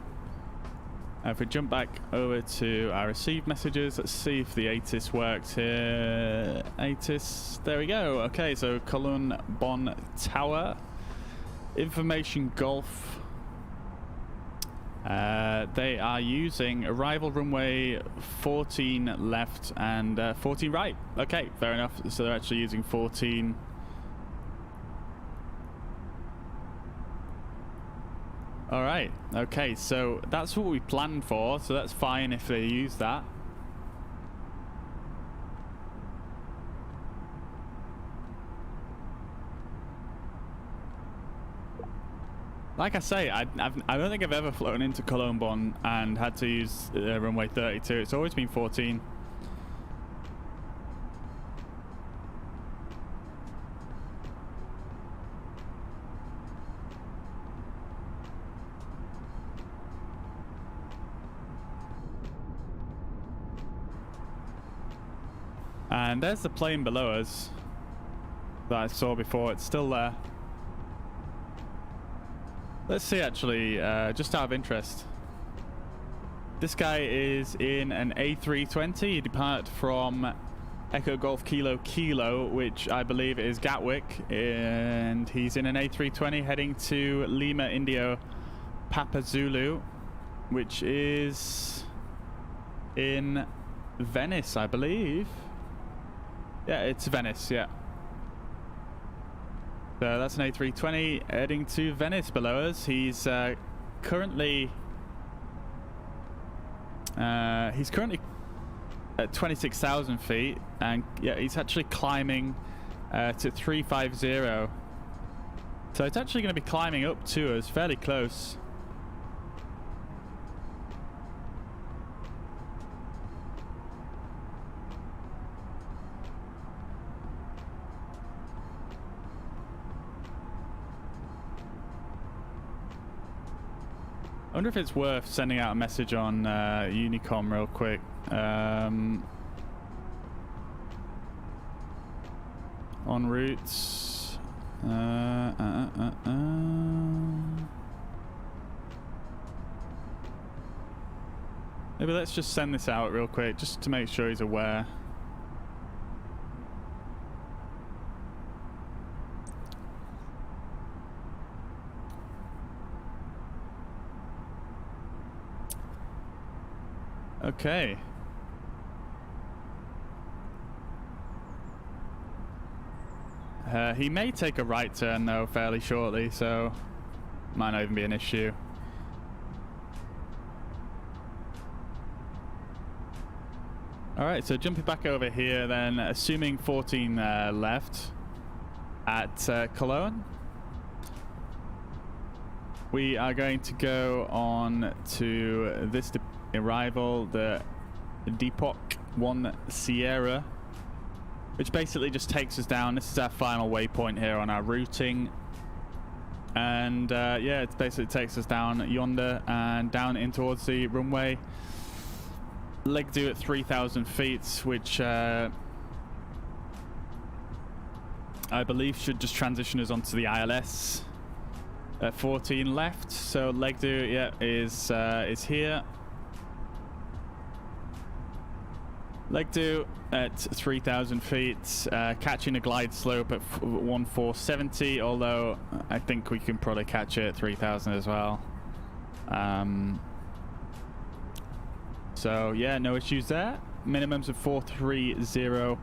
If we jump back over to our received messages, let's see if the ATIS works here. ATIS, there we go. Okay, so Cologne Bonn Tower. Information Golf. They are using arrival runway 14 left and 14 right. Okay, fair enough. So they're actually using 14. All right. Okay, so that's what we planned for. So that's fine if they use that. Like I say, I don't think I've ever flown into Cologne Bonn and had to use runway 32. It's always been 14. And there's the plane below us that I saw before. It's still there. Let's see, actually, just out of interest. This guy is in an A320. He departed from Echo Golf Kilo Kilo, which I believe is Gatwick. And he's in an A320 heading to Lima Indio Papa Zulu, which is in Venice, I believe. Yeah, it's Venice, yeah. So that's an A320 heading to Venice below us. He's currently at 26,000 feet, and yeah, he's actually climbing to 350. So it's actually going to be climbing up to us fairly close. I wonder if it's worth sending out a message on Unicom real quick. On routes. Maybe let's just send this out real quick, just to make sure he's aware. Okay. He may take a right turn though fairly shortly, so might not even be an issue. Alright, so jumping back over here then, assuming 14 left at Cologne. We are going to go on to this arrival, the Depot 1 Sierra, which basically just takes us down. This is our final waypoint here on our routing, and yeah, it basically takes us down yonder and down in towards the runway. Leg do at 3,000 feet, which I believe should just transition us onto the ILS. 14 left. So leg do, yeah, is here. Leg do at 3,000 feet, catching a glide slope at 1470, although I think we can probably catch it at 3,000 as well. So yeah, no issues there. Minimums of 430.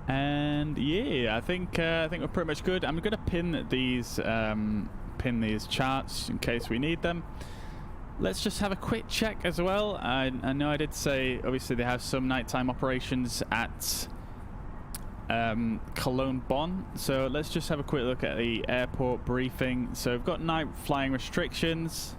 And yeah, I think we're pretty much good. I'm gonna pin these charts in case we need them. Let's just have a quick check as well. I know I did say obviously they have some nighttime operations at Cologne, Bonn. So let's just have a quick look at the airport briefing. So we've got night flying restrictions.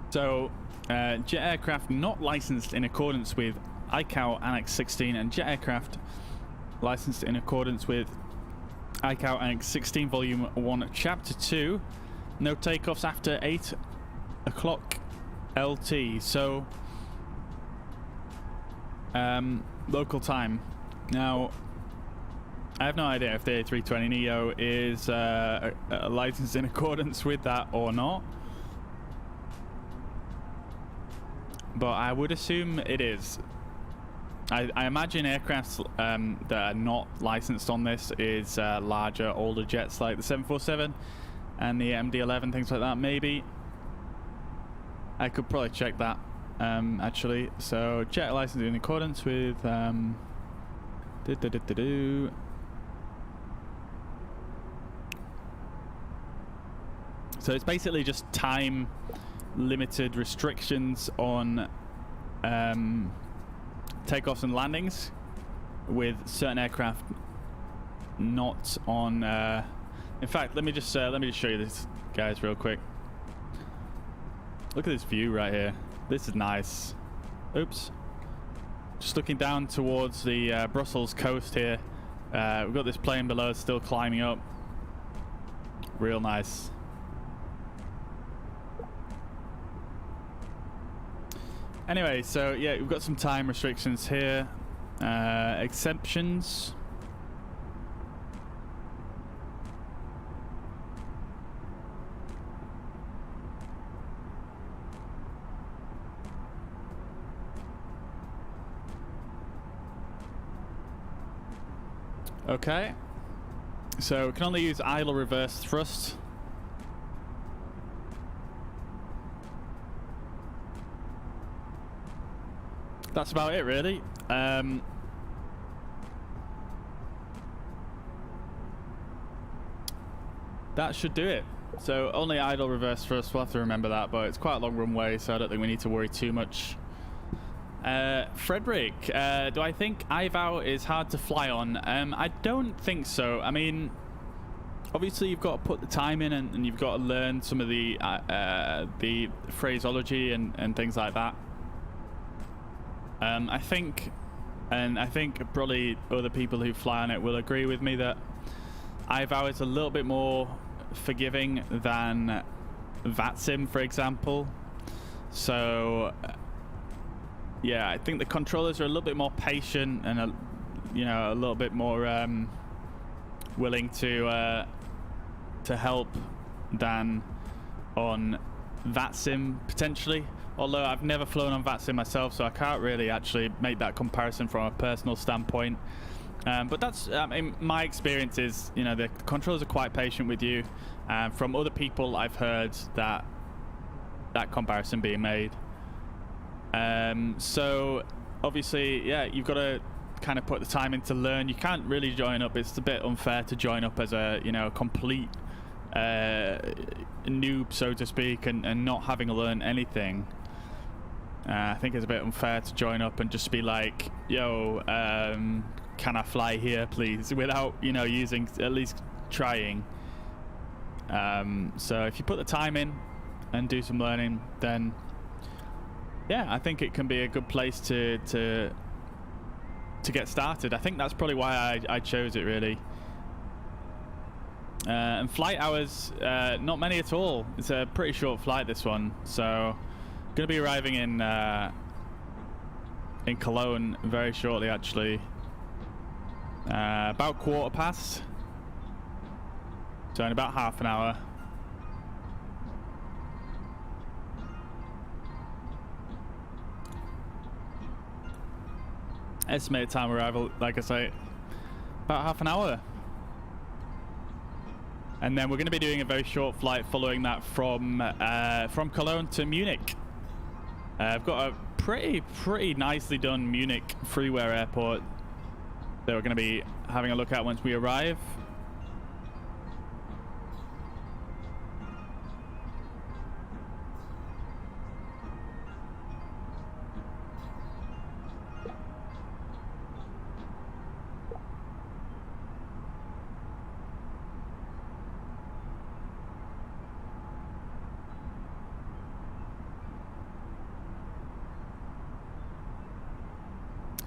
So, jet aircraft not licensed in accordance with IVAO Annex 16 and jet aircraft licensed in accordance with IVAO Annex 16 Volume 1 Chapter 2. No takeoffs after 8 o'clock LT. So, local time. Now, I have no idea if the A32NX is licensed in accordance with that or not. But I would assume it is. I imagine aircrafts that are not licensed on this is larger, older jets like the 747 and the MD-11, things like that, maybe. I could probably check that, actually. So, jet license in accordance with... So it's basically just time limited restrictions on takeoffs and landings with certain aircraft not on in fact, let me just show you this, guys, real quick. Look at this view right here. This is nice. Oops. Just looking down towards the Brussels coast here. We've got this plane below still climbing up. Real nice. Anyway, so yeah, we've got some time restrictions here. Exemptions. Okay. So we can only use idle reverse thrust. That's about it, really. That should do it. So only idle reverse thrust, we'll have to remember that, but it's quite a long runway, so I don't think we need to worry too much. Frederick, do I think IVAO is hard to fly on? I don't think so. I mean, obviously you've got to put the time in and you've got to learn some of the phraseology and things like that. I think probably other people who fly on it will agree with me that IVAO is a little bit more forgiving than VATSIM, for example. So, yeah, I think the controllers are a little bit more patient and a little bit more willing to help than on VATSIM potentially. Although I've never flown on VATSIM myself, so I can't really actually make that comparison from a personal standpoint. But that's, my experience is, the controllers are quite patient with you. From other people, I've heard that comparison being made. So obviously, yeah, you've got to kind of put the time in to learn. You can't really join up. It's a bit unfair to join up as a, complete noob, so to speak, and not having learned anything. I think it's a bit unfair to join up and just be like, yo, can I fly here, please? Without, using, at least trying. So if you put the time in and do some learning, then yeah, I think it can be a good place to to get started. I think that's probably why I chose it, really. And flight hours, not many at all. It's a pretty short flight, this one. So, going to be arriving in Cologne very shortly, actually. About 1/4 past. So in about half an hour. Estimated time of arrival, like I say, about half an hour. And then we're going to be doing a very short flight following that from Cologne to Munich. I've got a pretty nicely done Munich freeware airport that we're going to be having a look at once we arrive.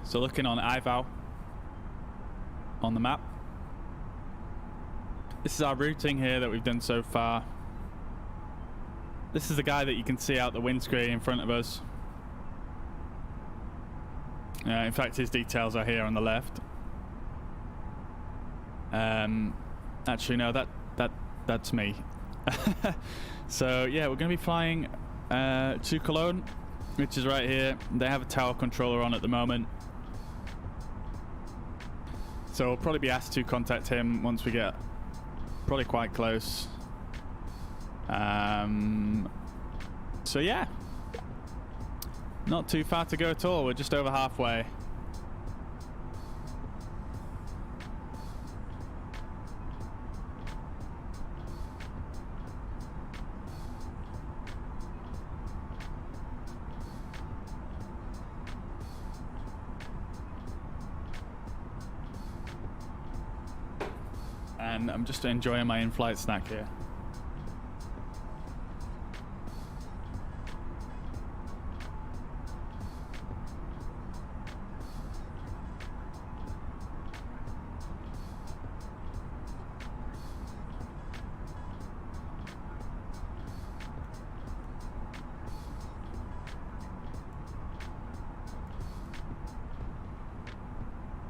So looking on IVAO on the map, this is our routing here that we've done so far. This is the guy that you can see out the windscreen in front of us. In fact, his details are here on the left. Actually, no, that's me. So yeah, we're going to be flying to Cologne, which is right here. They have a tower controller on at the moment. So we'll probably be asked to contact him once we get probably quite close. So yeah, not too far to go at all. We're just over halfway. And I'm just enjoying my in-flight snack here.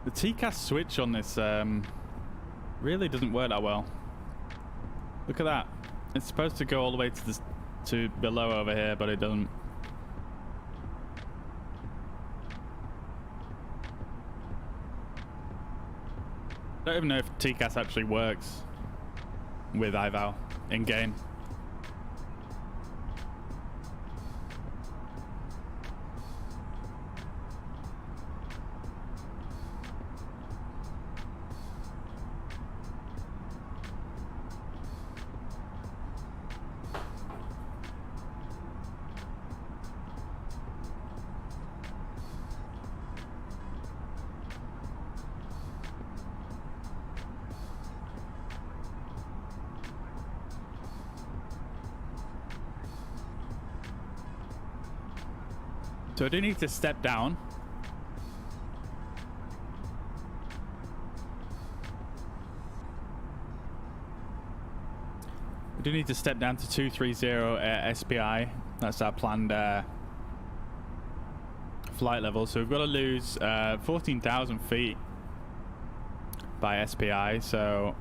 The TCAS switch on this really doesn't work that well. Look at that. It's supposed to go all the way to below over here, but it doesn't. I don't even know if TCAS actually works with IVAO in game. So I do need to step down. I do need to step down to 230 SPI. That's our planned flight level. So we've got to lose 14,000 feet by SPI. So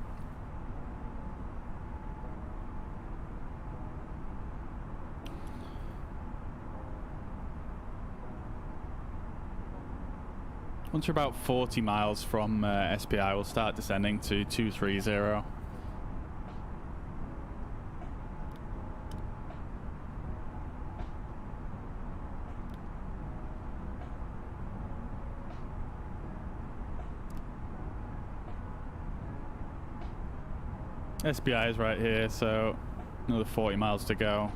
once we're about 40 miles from SPI, we'll start descending to 230. SPI is right here, so another 40 miles to go.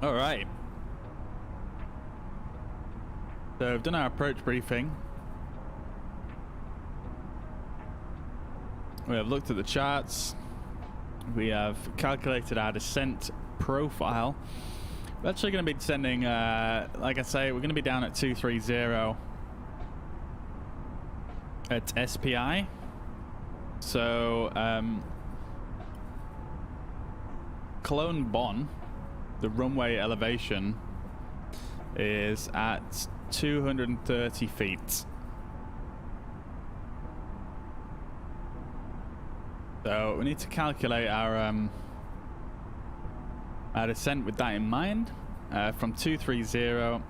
All right. So we've done our approach briefing. We have looked at the charts. We have calculated our descent profile. We're actually going to be descending, like I say, we're going to be down at 230 at SPI. So, Cologne Bonn, the runway elevation is at 230 feet. So we need to calculate our descent with that in mind, from 230. So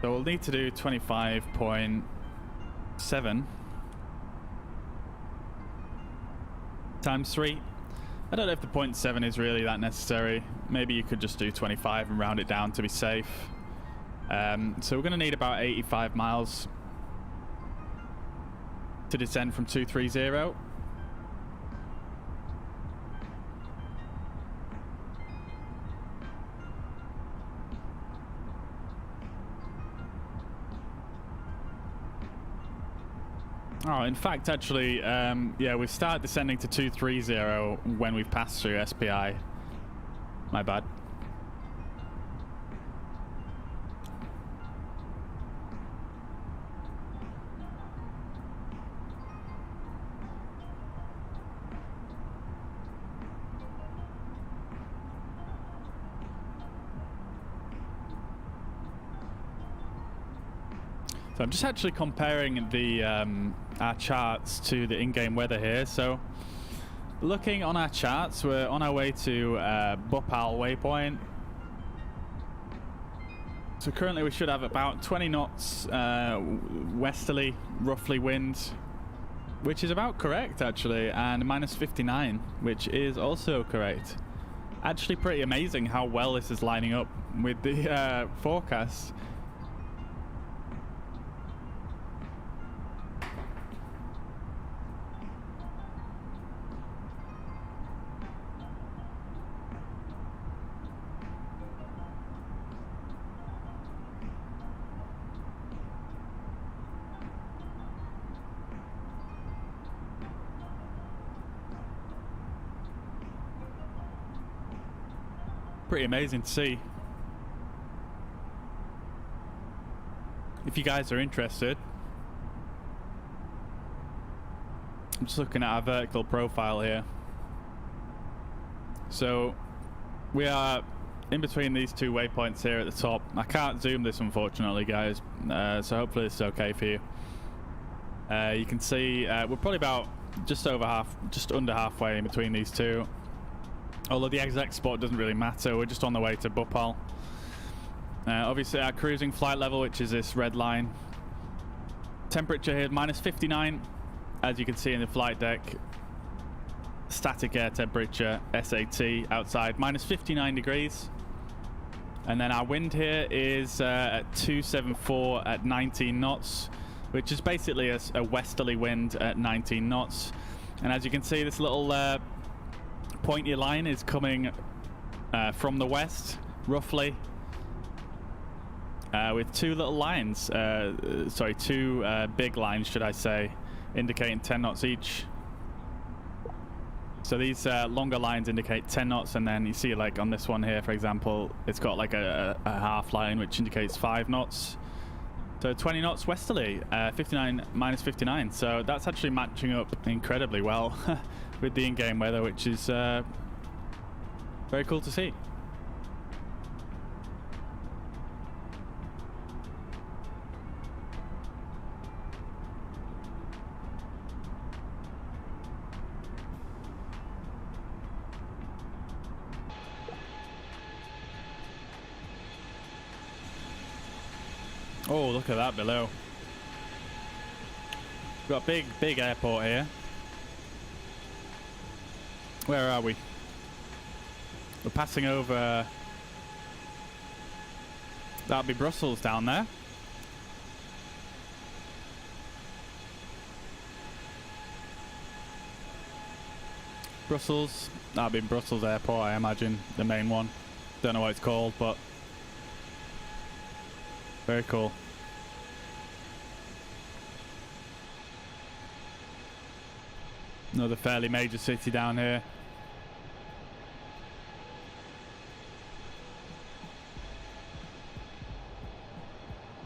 we'll need to do 25.7 times 3. I don't know if the 0.7 is really that necessary. Maybe you could just do 25 and round it down to be safe. So we're going to need about 85 miles to descend from 230. Oh, in fact, actually, yeah, we start descending to 230 when we've passed through SPI. My bad. So I'm just actually comparing the our charts to the in-game weather here. So looking on our charts, we're on our way to Bhopal waypoint. So currently we should have about 20 knots westerly, roughly wind, which is about correct actually, and minus 59, which is also correct. Actually pretty amazing how well this is lining up with the forecast. Pretty amazing to see. If you guys are interested, I'm just looking at our vertical profile here. So we are in between these two waypoints here at the top. I can't zoom this unfortunately, guys, so hopefully this is okay for you. You can see we're probably about just under halfway in between these two. Although the exact spot doesn't really matter, we're just on the way to Bhopal. Obviously our cruising flight level, which is this red line. Temperature here, minus 59, as you can see in the flight deck. Static air temperature, SAT, outside, minus 59 degrees. And then our wind here is at 274 at 19 knots, which is basically a westerly wind at 19 knots. And as you can see, this little pointy line is coming from the west, roughly, with two little lines, sorry, two big lines, should I say, indicating 10 knots each. So these longer lines indicate 10 knots, and then you see, like on this one here, for example, it's got like a half line which indicates 5 knots. So 20 knots westerly, 59 minus 59. So that's actually matching up incredibly well with the in-game weather, which is very cool to see. Oh, look at that below. We've got a big airport here. Where are we? We're passing over... That'll be Brussels down there. Brussels. That'd be Brussels Airport, I imagine, the main one. Don't know what it's called, but very cool. Another fairly major city down here.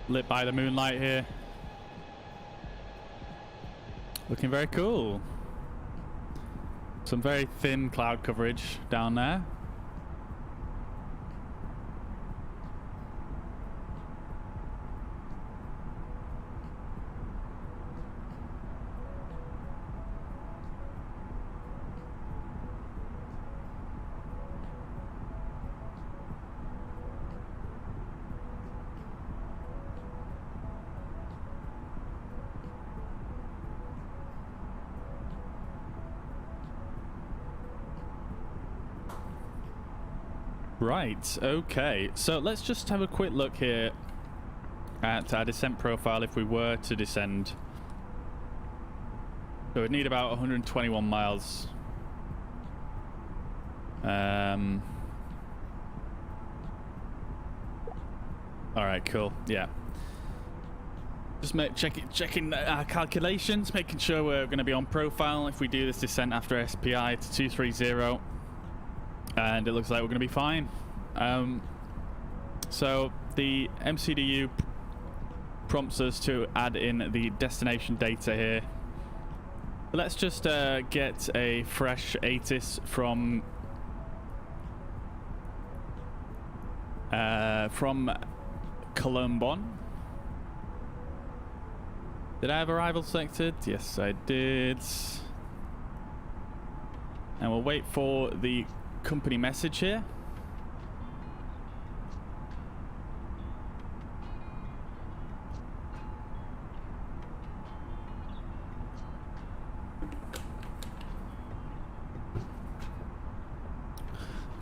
Lit by the moonlight here. Looking very cool. Some very thin cloud coverage down there. Right, okay, so let's just have a quick look here at our descent profile if we were to descend. So we'd need about 121 miles. Alright, cool, yeah. Just checking our calculations, making sure we're going to be on profile if we do this descent after SPI to 230. And it looks like we're going to be fine. So the MCDU prompts us to add in the destination data here. Let's just get a fresh ATIS from Cologne. Did I have arrival selected? Yes, I did. And we'll wait for the company message here.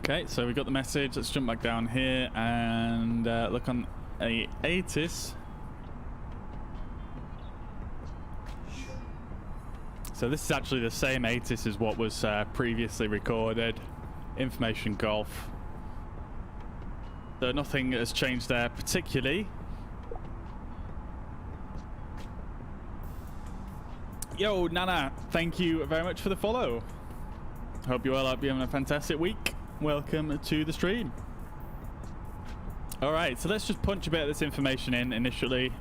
Okay, so we got the message. Let's jump back down here and look on a ATIS. So this is actually the same ATIS as what was previously recorded. Information Golf. So nothing has changed there particularly. Yo, Nana, thank you very much for the follow. Hope you all are having a fantastic week. Welcome to the stream. Alright, so let's just punch a bit of this information in initially.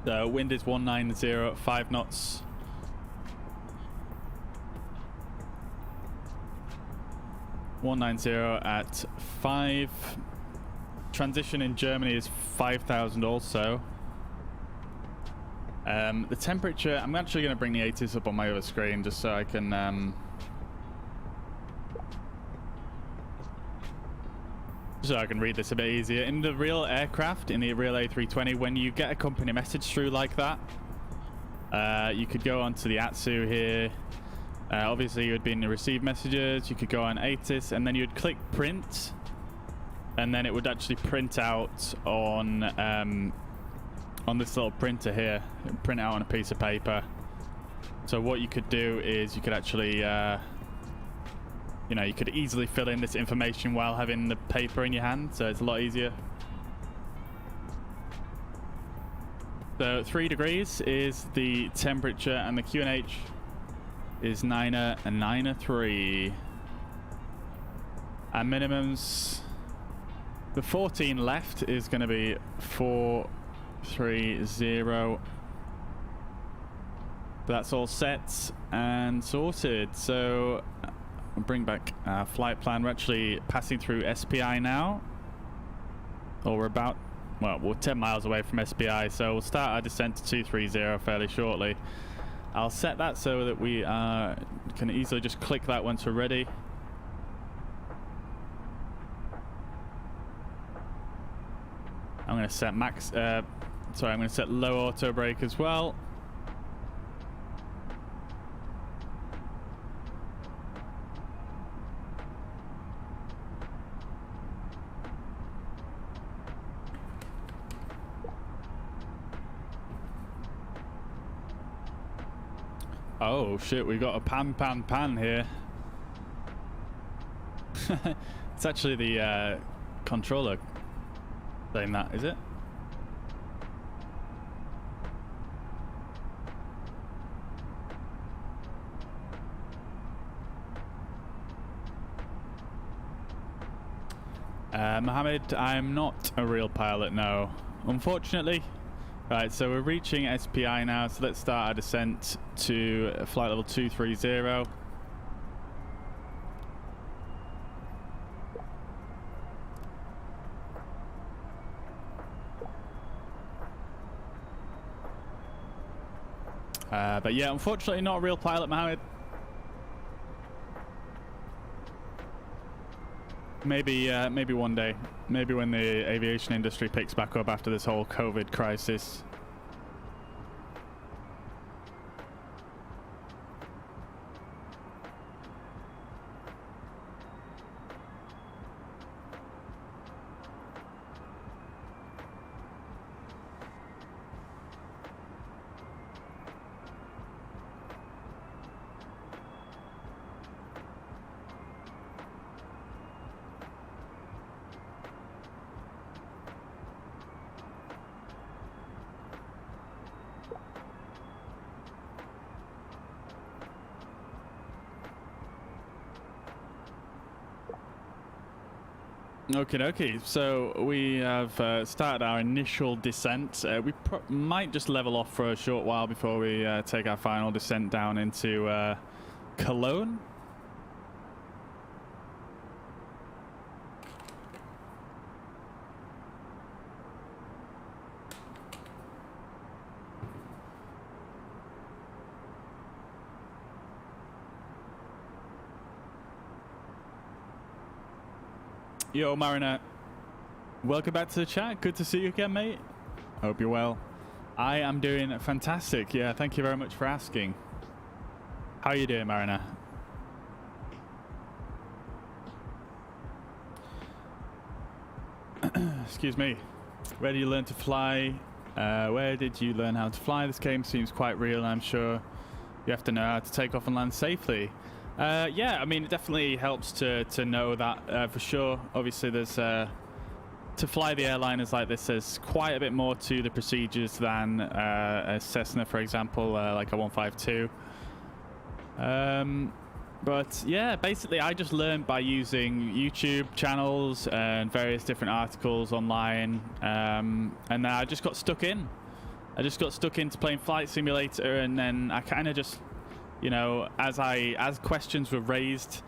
The wind is 190 at 5 knots. At 5. Transition in Germany is 5,000 also. The temperature, I'm actually going to bring the ATIS up on my other screen just so I can read this a bit easier. In the real aircraft, in the real A320, when you get a company message through like that, you could go onto the ATSU here. Obviously, you would be in the receive messages. You could go on ATIS, and then you'd click print, and then it would actually print out on this little printer here. It would print out on a piece of paper. So what you could do is you could actually, you know, you could easily fill in this information while having the paper in your hand. So it's a lot easier. So 3 degrees is the temperature, and the QNH is 993. Our minimums, the 14 left is going to be 430. That's all set and sorted. So I'll bring back our flight plan. We're actually passing through SPI now, or we're about, well, we're 10 miles away from SPI, so we'll start our descent to 230 fairly shortly. I'll set that so that we can easily just click that once we're ready. I'm going to set I'm going to set low auto brake as well. Oh shit, we got a pan here. It's actually the controller saying that, is it? Mohammed, I'm not a real pilot, no. Unfortunately. Right, so we're reaching SPI now, so let's start our descent to flight level 230. But yeah, unfortunately not a real pilot, Mohammed. Maybe one day. Maybe when the aviation industry picks back up after this whole COVID crisis. Okay, so we have started our initial descent. We might just level off for a short while before we take our final descent down into Cologne. Yo, Mariner. Welcome back to the chat. Good to see you again, mate. Hope you're well. I am doing fantastic. Yeah, thank you very much for asking. How are you doing, Mariner? Excuse me. Where did you learn to fly? Where did you learn how to fly? This game seems quite real, and I'm sure you have to know how to take off and land safely. Yeah, I mean, it definitely helps to know that for sure. Obviously, there's to fly the airliners like this, there's quite a bit more to the procedures than a Cessna, for example, like a 152. But yeah, basically, I just learned by using YouTube channels and various different articles online, and then I just got stuck in. I just got stuck into playing Flight Simulator, and then I kind of just, you know, as questions were raised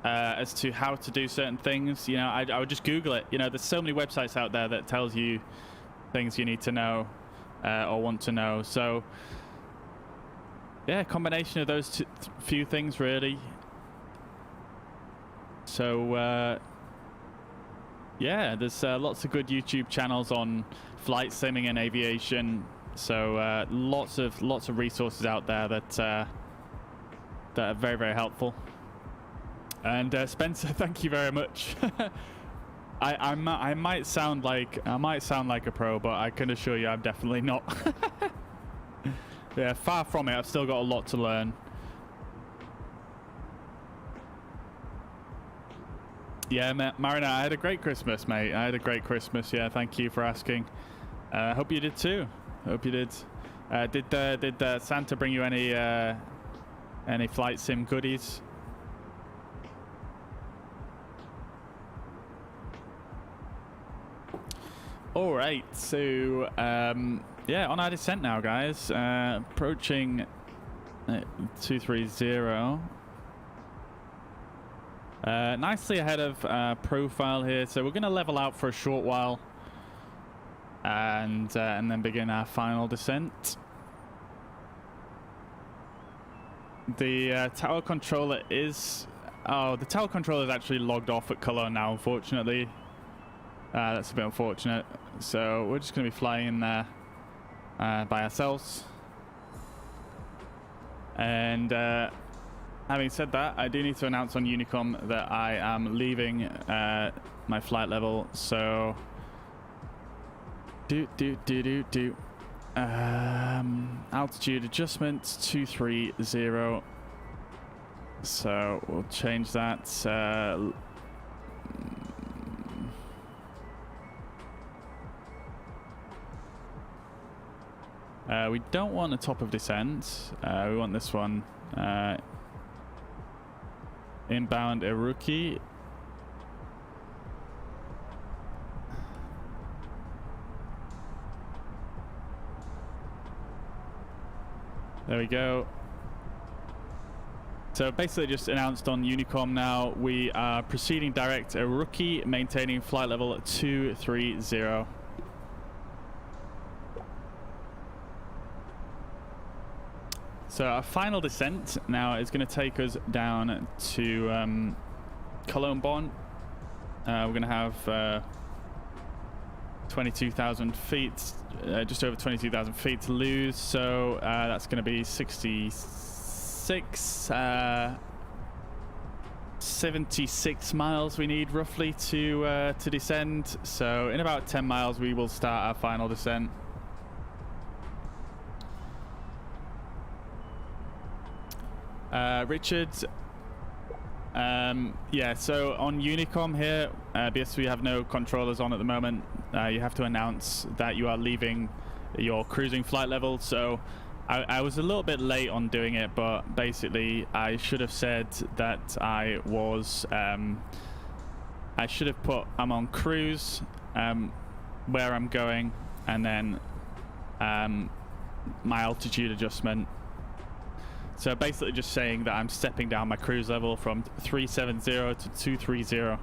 as to how to do certain things, you know, I would just Google it. You know, there's so many websites out there that tells you things you need to know or want to know. So yeah, combination of those few things really. So yeah, there's lots of good YouTube channels on flight simming and aviation. So lots of resources out there that are very, very helpful. And Spencer, thank you very much. I might sound like a pro, but I can assure you I'm definitely not. Yeah, far from it. I've still got a lot to learn. Yeah, Marina, I had a great Christmas, mate. I had a great Christmas. Yeah, thank you for asking. Hope you did too. Hope you did. Did Santa bring you any flight sim goodies? All right, so yeah, on our descent now, guys. Approaching 230. Nicely ahead of profile here, so we're going to level out for a short while, and then begin our final descent. The tower controller is... Oh, the tower controller is actually logged off at Cologne now, unfortunately. That's a bit unfortunate. So we're just going to be flying in there by ourselves. And having said that, I do need to announce on Unicom that I am leaving my flight level. So... Altitude adjustment 230. So we'll change that. We don't want the top of descent. We want this one. Inbound Iruki. There we go. So basically just announced on Unicom now, we are proceeding direct Iruki, maintaining flight level 230. So our final descent now is going to take us down to Cologne Bonn. We're going to have 22,000 feet, just over 22,000 feet to lose. So that's going to be 76 miles we need roughly to descend. So in about 10 miles we will start our final descent. Richard, yeah, so on Unicom here, because we have no controllers on at the moment, you have to announce that you are leaving your cruising flight level. So I was a little bit late on doing it, but basically I should have said that I was, I should have put I'm on cruise, where I'm going, and then my altitude adjustment. So basically just saying that I'm stepping down my cruise level from 370 to 230.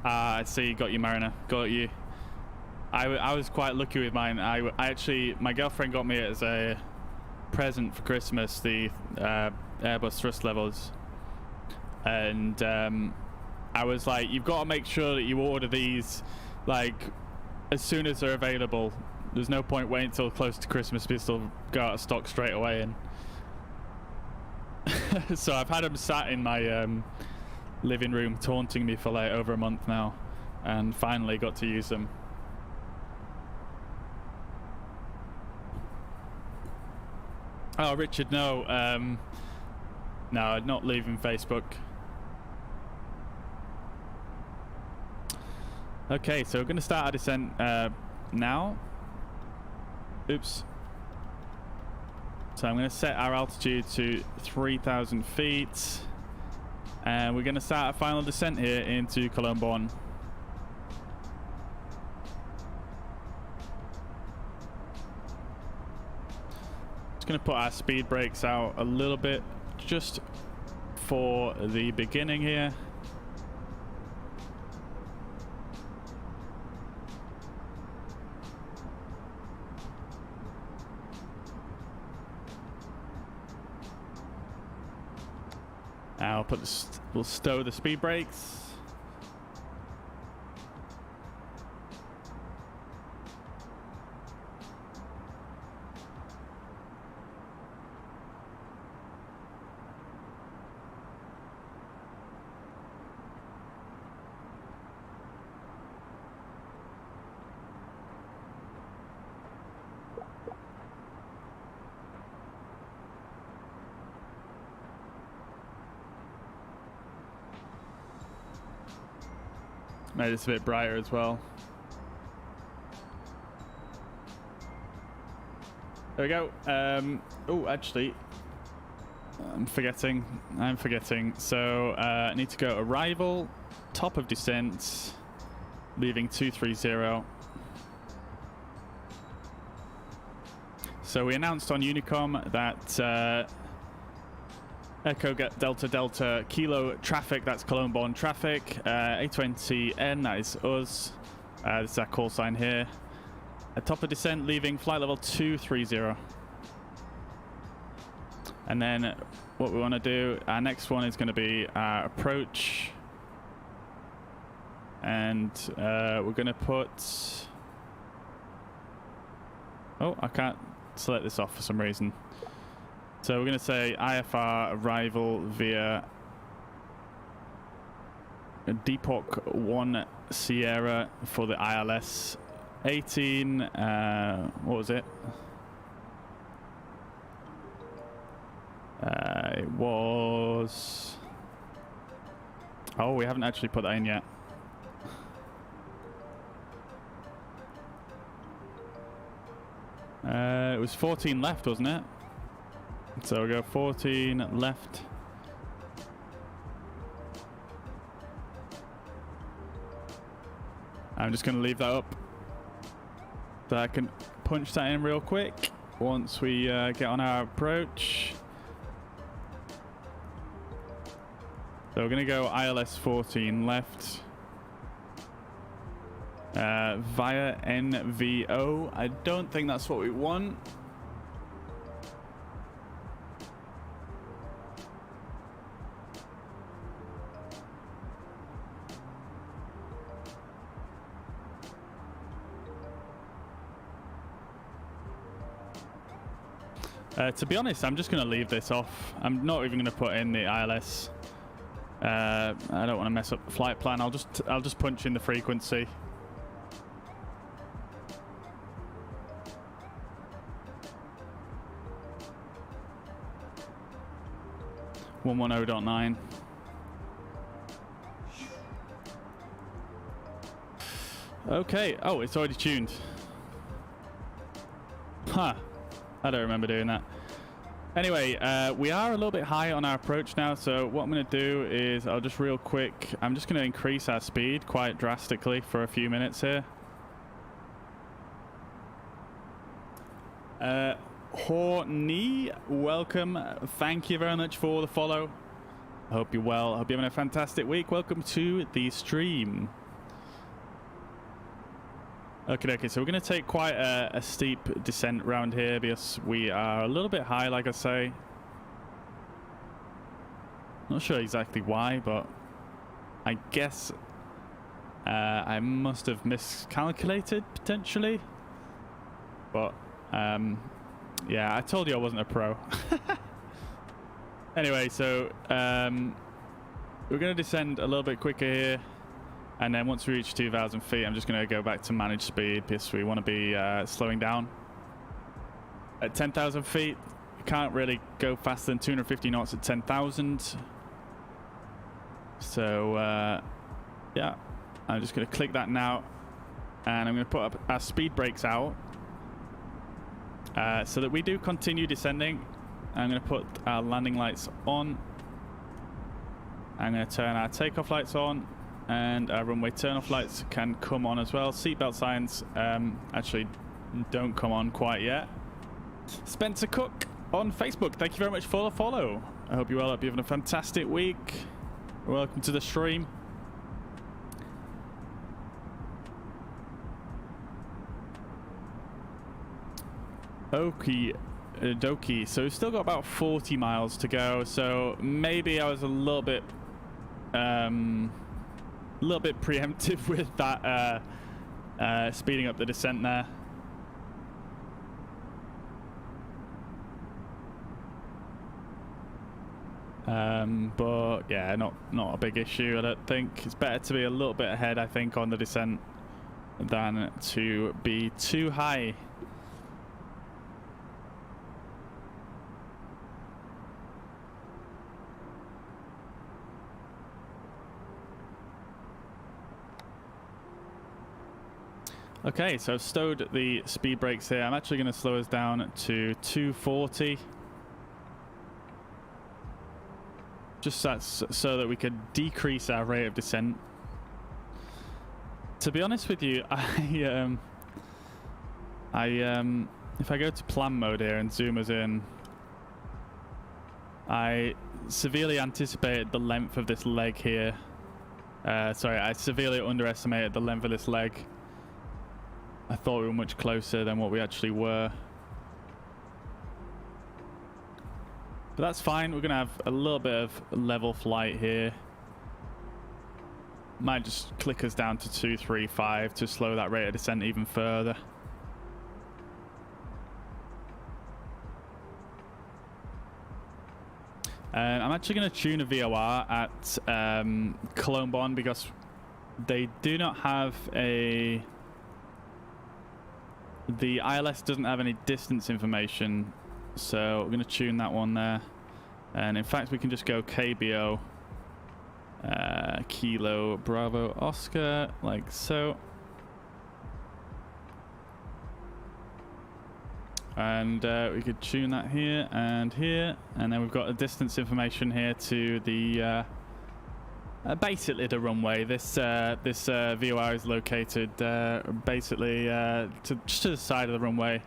I see, got you, Mariner, got you. I was quite lucky with mine. I actually, my girlfriend got me as a present for Christmas the Airbus thrust levels. And I was like, you've got to make sure that you order these like as soon as they're available. There's no point waiting until close to Christmas because they'll go out of stock straight away. And so I've had them sat in my living room taunting me for like over a month now, and finally got to use them. Oh, Richard, no, no, not leaving Facebook. Okay, so we're going to start our descent now. Oops. So I'm going to set our altitude to 3,000 feet. And we're going to start our final descent here into Cologne Bonn. Just going to put our speed brakes out a little bit just for the beginning here. I'll put we'll stow the speed brakes. Made this a bit brighter as well. There we go. Oh, actually, I'm forgetting. So I need to go arrival, top of descent, leaving 230. So we announced on Unicom that Echo Delta Delta Kilo traffic, that's Cologne Bonn traffic, A32N, that is us. This is our call sign here. At top of descent, leaving flight level 230. And then what we want to do, our next one is going to be our approach. And we're going to put... Oh, I can't select this off for some reason. So we're going to say IFR arrival via Depok 1 Sierra for the ILS 18. What was it? It was... Oh, we haven't actually put that in yet. It was 14 left, wasn't it? So we'll go 14 left. I'm just going to leave that up so I can punch that in real quick once we get on our approach. So we're going to go ILS 14 left via NVO. I don't think that's what we want. To be honest, I'm just going to leave this off. I'm not even going to put in the ILS. I don't want to mess up the flight plan. I'll just punch in the frequency. (110.9). Okay. Oh, it's already tuned. Huh. I don't remember doing that. Anyway, we are a little bit high on our approach now, so what I'm going to do is I'm just going to increase our speed quite drastically for a few minutes here. Horny, welcome. Thank you very much for the follow. I hope you're well. I hope you're having a fantastic week. Welcome to the stream. Okay, so we're going to take quite a steep descent round here because we are a little bit high, like I say. Not sure exactly why, but I guess I must have miscalculated, potentially. But, yeah, I told you I wasn't a pro. Anyway, so we're going to descend a little bit quicker here. And then once we reach 2,000 feet, I'm just going to go back to manage speed because we want to be slowing down. At 10,000 feet, you can't really go faster than 250 knots at 10,000. So, yeah, I'm just going to click that now. And I'm going to put up our speed brakes out so that we do continue descending. I'm going to put our landing lights on. I'm going to turn our takeoff lights on. And our runway turn-off lights can come on as well. Seatbelt signs actually don't come on quite yet. Spencer Cook on Facebook, thank you very much for the follow. I hope you're well. I hope you're having a fantastic week. Welcome to the stream. Okie dokie. So we've still got about 40 miles to go. So maybe I was a little bit preemptive with that speeding up the descent there. But yeah, not a big issue, I don't think. It's better to be a little bit ahead, I think, on the descent than to be too high. Okay, so I've stowed the speed brakes here. I'm actually going to slow us down to 240. Just so that we could decrease our rate of descent. To be honest with you, if I go to plan mode here and zoom us in, I severely anticipated the length of this leg here. Sorry, I severely underestimated the length of this leg. I thought we were much closer than what we actually were. But that's fine. We're going to have a little bit of level flight here. Might just click us down to 235 to slow that rate of descent even further. I'm actually going to tune a VOR at Cologne Bonn because they do not have a... The ILS doesn't have any distance information, so we're going to tune that one there. And in fact, we can just go KBO, Kilo Bravo Oscar, like so. And we could tune that here, and then we've got a distance information here to the basically the runway. This VOR is located basically just to the side of the runway,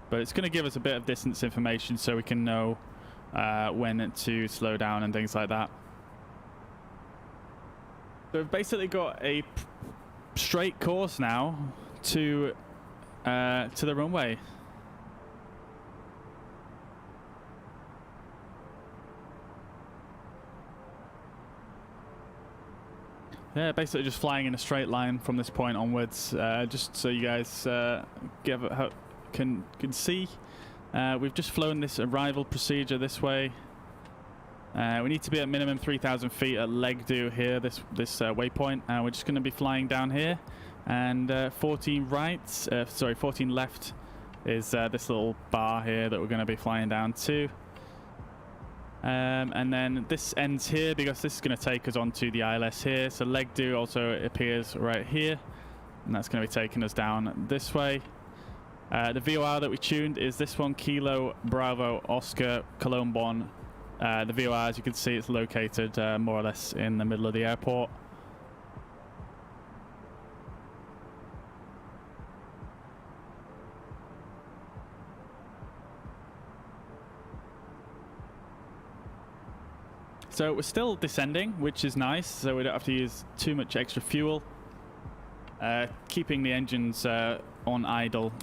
but it's going to give us a bit of distance information so we can know when to slow down and things like that. So we've basically got a straight course now to the runway. Yeah, basically just flying in a straight line from this point onwards, just so you guys can see. We've just flown this arrival procedure this way. We need to be at minimum 3,000 feet at leg do here, this waypoint. We're just going to be flying down here, and 14 left is this little bar here that we're going to be flying down to. And then this ends here because this is going to take us onto the ILS here. So leg do also appears right here, and that's going to be taking us down this way. The VOR that we tuned is this one, Kilo Bravo Oscar Cologne Bonn. The VOR, as you can see, it's located more or less in the middle of the airport. So we're still descending, which is nice, so we don't have to use too much extra fuel. Keeping the engines on idle.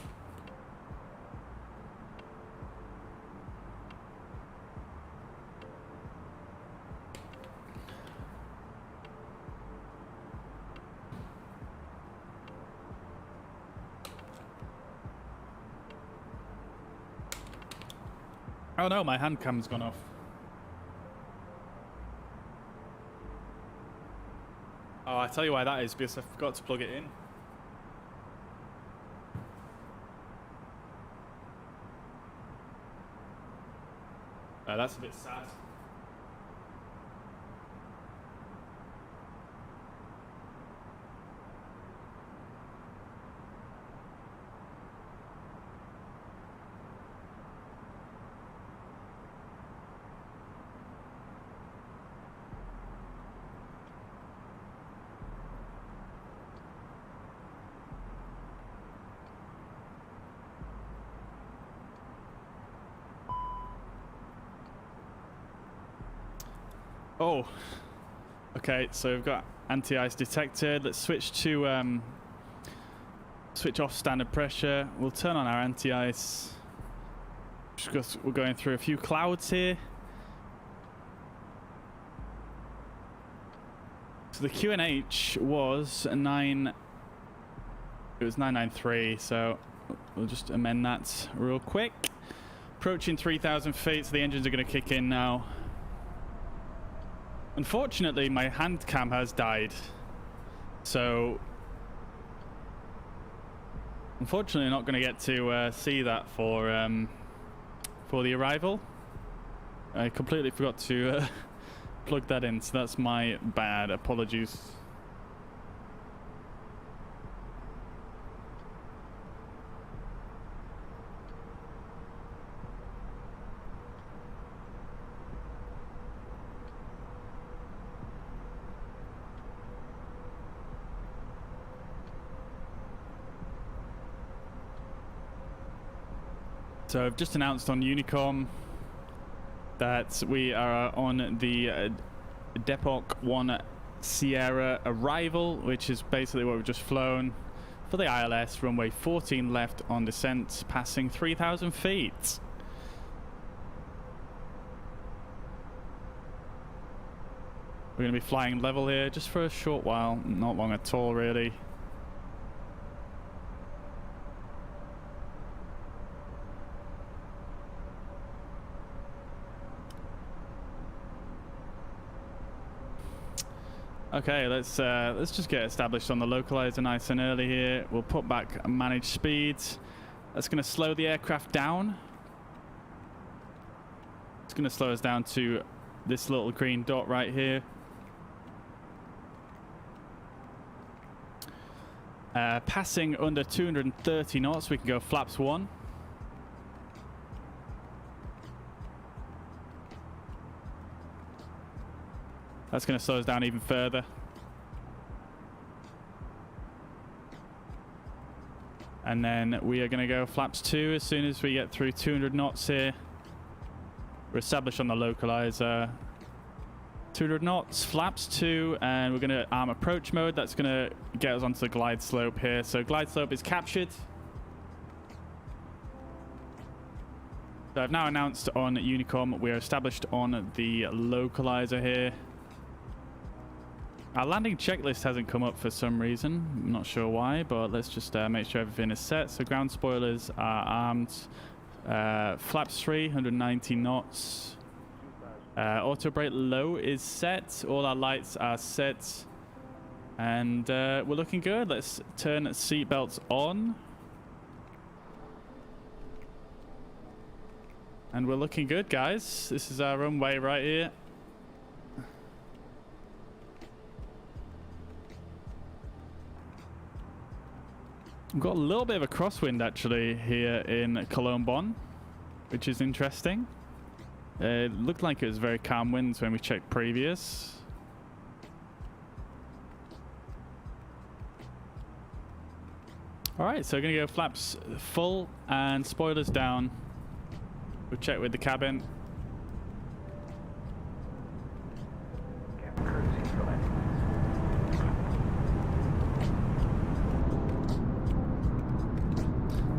Oh no, my hand cam's gone off. Oh, I tell you why that is, because I forgot to plug it in. That's a bit sad. Oh, okay, so we've got anti-ice detected. Let's switch to switch off standard pressure. We'll turn on our anti-ice because we're going through a few clouds here. So the QNH was 993, so we'll just amend that real quick. Approaching 3,000 feet, so the engines are going to kick in now. Unfortunately, my hand cam has died, so unfortunately not going to get to see that for the arrival. I completely forgot to plug that in, so that's my bad. Apologies. So I've just announced on Unicom that we are on the Depot 1 Sierra arrival, which is basically what we've just flown for the ILS, runway 14 left on descent, passing 3,000 feet. We're going to be flying level here just for a short while, not long at all really. Okay, let's just get established on the localizer nice and early here. We'll put back manage speeds. That's going to slow the aircraft down. It's going to slow us down to this little green dot right here. Passing under 230 knots, we can go flaps 1. That's going to slow us down even further. And then we are going to go flaps 2 as soon as we get through 200 knots here. We're established on the localizer. 200 knots, flaps 2, and we're going to arm approach mode. That's going to get us onto the glide slope here. So glide slope is captured. So I've now announced on Unicom we are established on the localizer here. Our landing checklist hasn't come up for some reason. I'm not sure why, but let's just make sure everything is set. So ground spoilers are armed. Flaps 3, 190 knots. Auto brake low is set. All our lights are set. And we're looking good. Let's turn seatbelts on. And we're looking good, guys. This is our runway right here. We've got a little bit of a crosswind actually here in Cologne, Bonn, which is interesting. It looked like it was very calm winds when we checked previous. Alright, so we're going to go flaps full and spoilers down. We'll check with the cabin.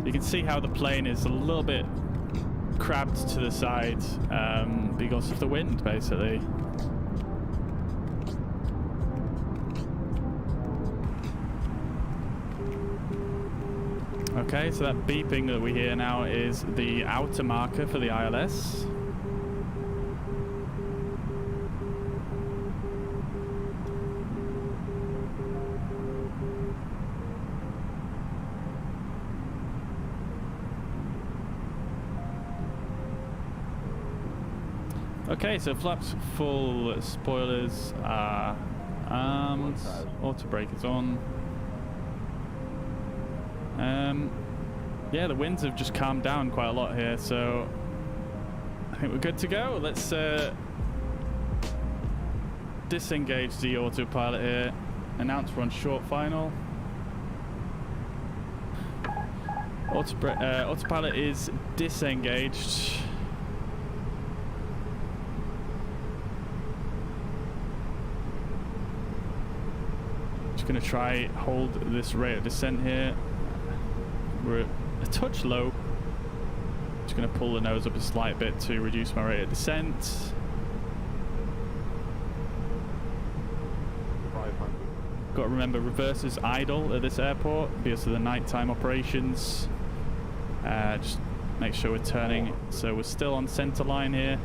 You can see how the plane is a little bit crabbed to the side because of the wind, basically. Okay, so that beeping that we hear now is the outer marker for the ILS. Okay, so flaps full, spoilers are armed, auto brake is on. Yeah, the winds have just calmed down quite a lot here, so I think we're good to go. Let's disengage the autopilot here. Announce we're on short final. Autopilot is disengaged. Just gonna try hold this rate of descent here. We're a touch low. Just gonna pull the nose up a slight bit to reduce my rate of descent. 500. Got to remember, reverse is idle at this airport because of the nighttime operations. Just make sure we're turning. So we're still on center line here.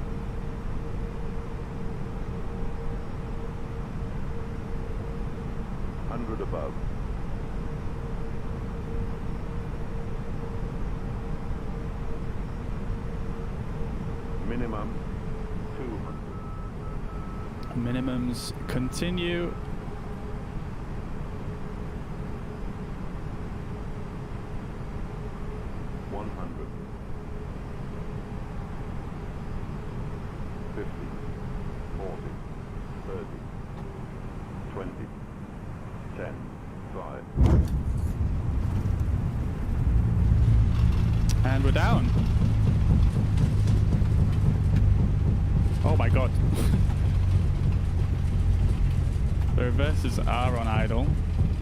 Above. Minimum 200. Minimums continue. And we're down. Oh my god. The reverses are on idle.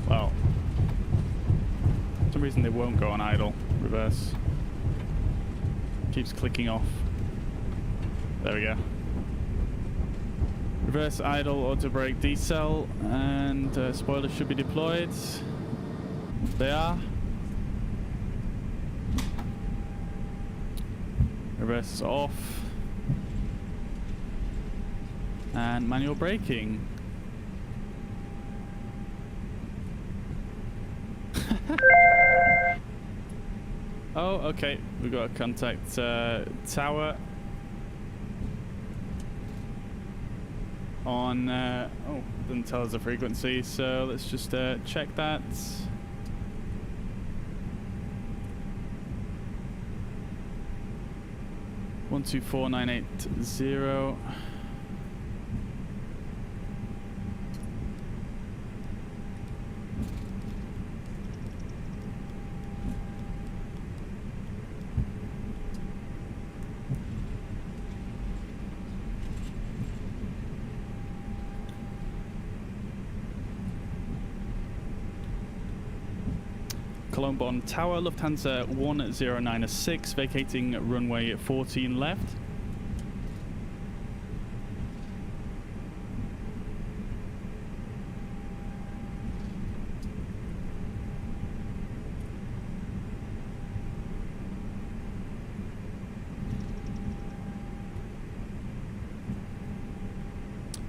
Well, for some reason they won't go on idle. Reverse. Keeps clicking off. There we go. Reverse idle, auto brake decel, and spoilers should be deployed. They are. Reverse is off. And manual braking. Oh, okay. We've got a contact tower on. Oh, doesn't tell us the frequency, so let's just check that. One two four 980. Cologne Bonn Tower, Lufthansa 10906, vacating runway 14 left.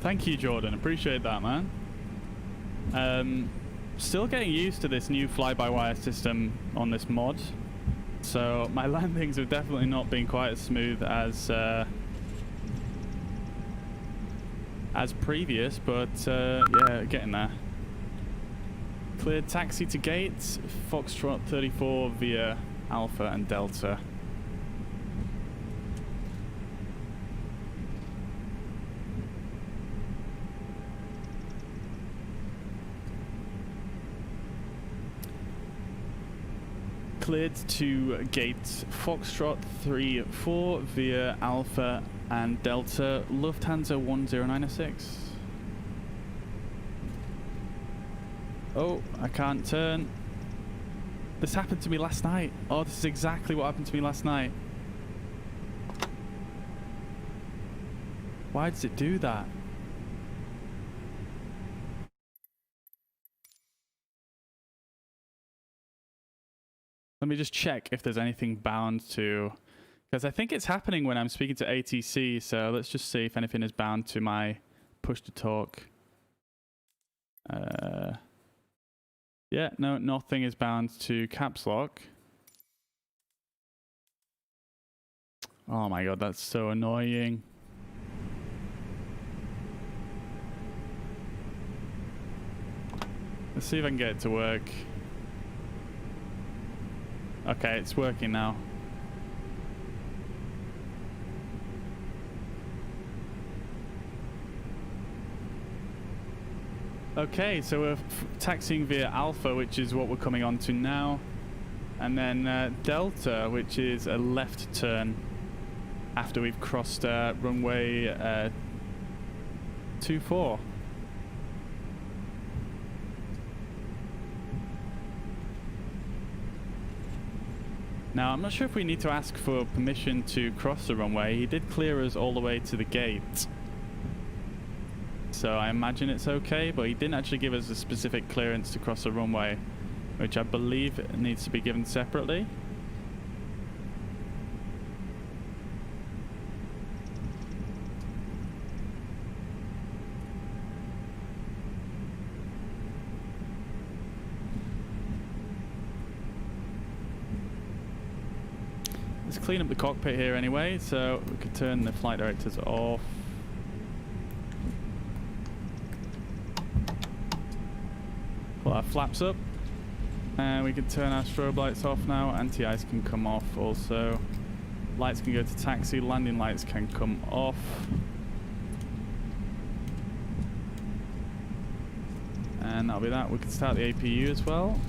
Thank you, Jordan. Appreciate that, man. Still getting used to this new fly-by-wire system on this mod, so my landings have definitely not been quite as smooth as previous, but yeah, getting there. Cleared taxi to gate, Foxtrot 34 via Alpha and Delta. Cleared to gate Foxtrot 34 via Alpha and Delta, Lufthansa 10906. Oh, I can't turn. This happened to me last night. Oh, this is exactly what happened to me last night. Why does it do that? Let me just check if there's anything bound to, because I think it's happening when I'm speaking to ATC, so let's just see if anything is bound to my push to talk. Yeah, no, nothing is bound to caps lock. Oh my god, that's so annoying. Let's see if I can get it to work. Okay, it's working now. Okay, so we're taxiing via Alpha, which is what we're coming on to now. And then Delta, which is a left turn after we've crossed runway 24. Now, I'm not sure if we need to ask for permission to cross the runway. He did clear us all the way to the gate, so I imagine it's okay, but he didn't actually give us a specific clearance to cross the runway, which I believe needs to be given separately. Let's clean up the cockpit here anyway, so we could turn the flight directors off. Pull our flaps up, and we can turn our strobe lights off now. Anti-ice can come off also. Lights can go to taxi, landing lights can come off. And that'll be that. We can start the APU as well.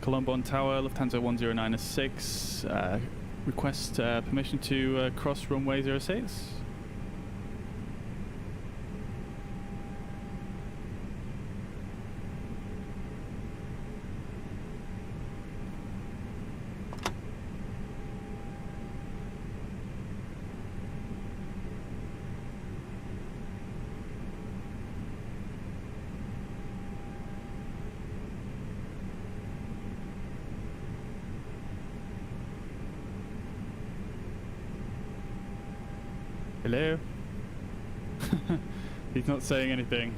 Cologne Bonn Tower, Lufthansa 10906, request permission to cross runway 06. Hello? He's not saying anything.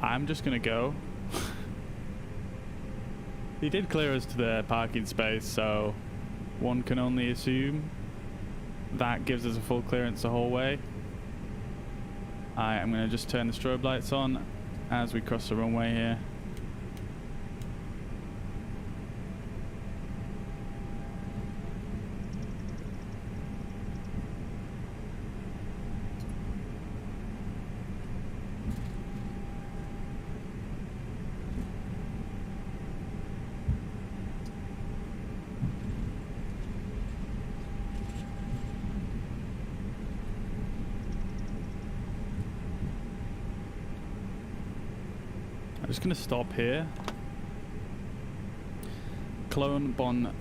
I'm just gonna go. He did clear us to the parking space, so one can only assume that gives us a full clearance the whole way. I'm gonna just turn the strobe lights on as we cross the runway here. I'm just going to stop here. Cologne Bonn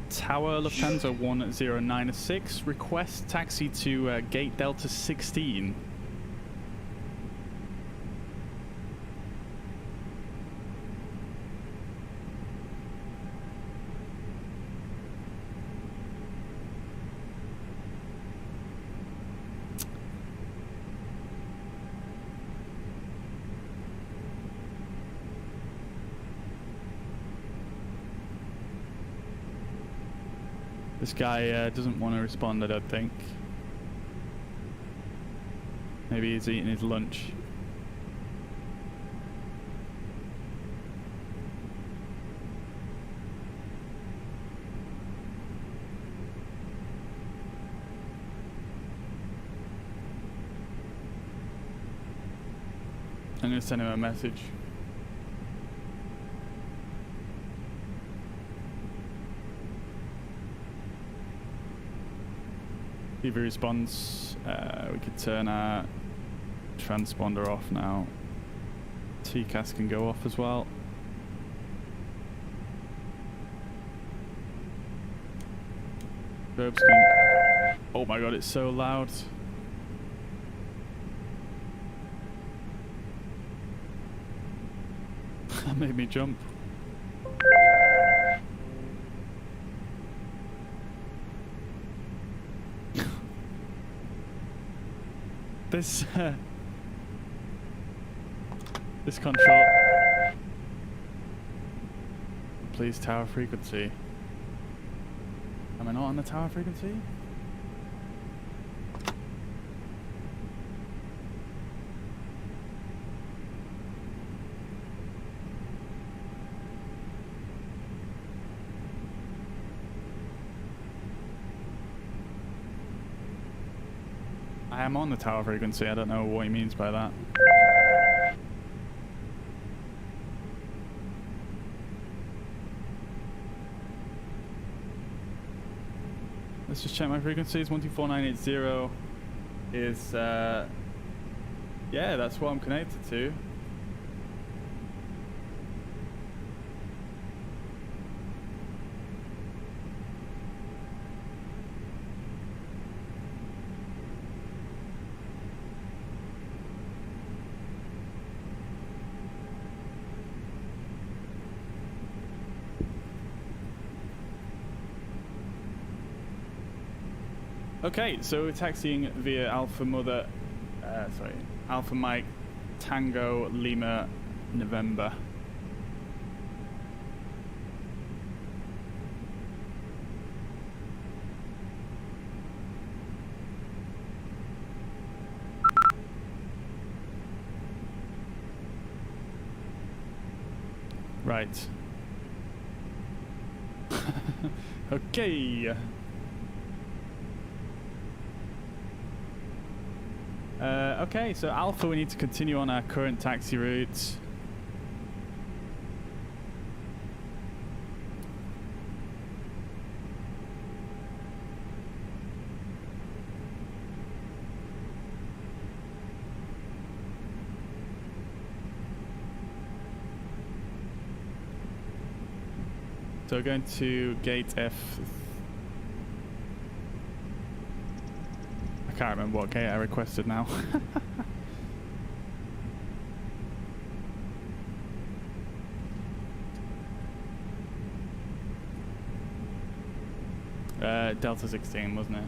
Tower, Lufthansa 1096. Request taxi to gate Delta 16. This guy doesn't want to respond, I don't think. Maybe he's eating his lunch. I'm going to send him a message. If he responds, we could turn our transponder off now. TCAS can go off as well. Verbs can... Oh my god, it's so loud. That made me jump. This control. Please tower frequency. Am I not on the tower frequency? I am on the tower frequency. I don't know what he means by that. Let's just check my frequencies. 124980 is yeah, that's what I'm connected to. Okay, so we're taxiing via Alpha Mike Tango Lima November. Right. Okay. Okay, so Alpha, we need to continue on our current taxi route. So we're going to gate F. can't remember what gate I requested now. Delta 16, wasn't it?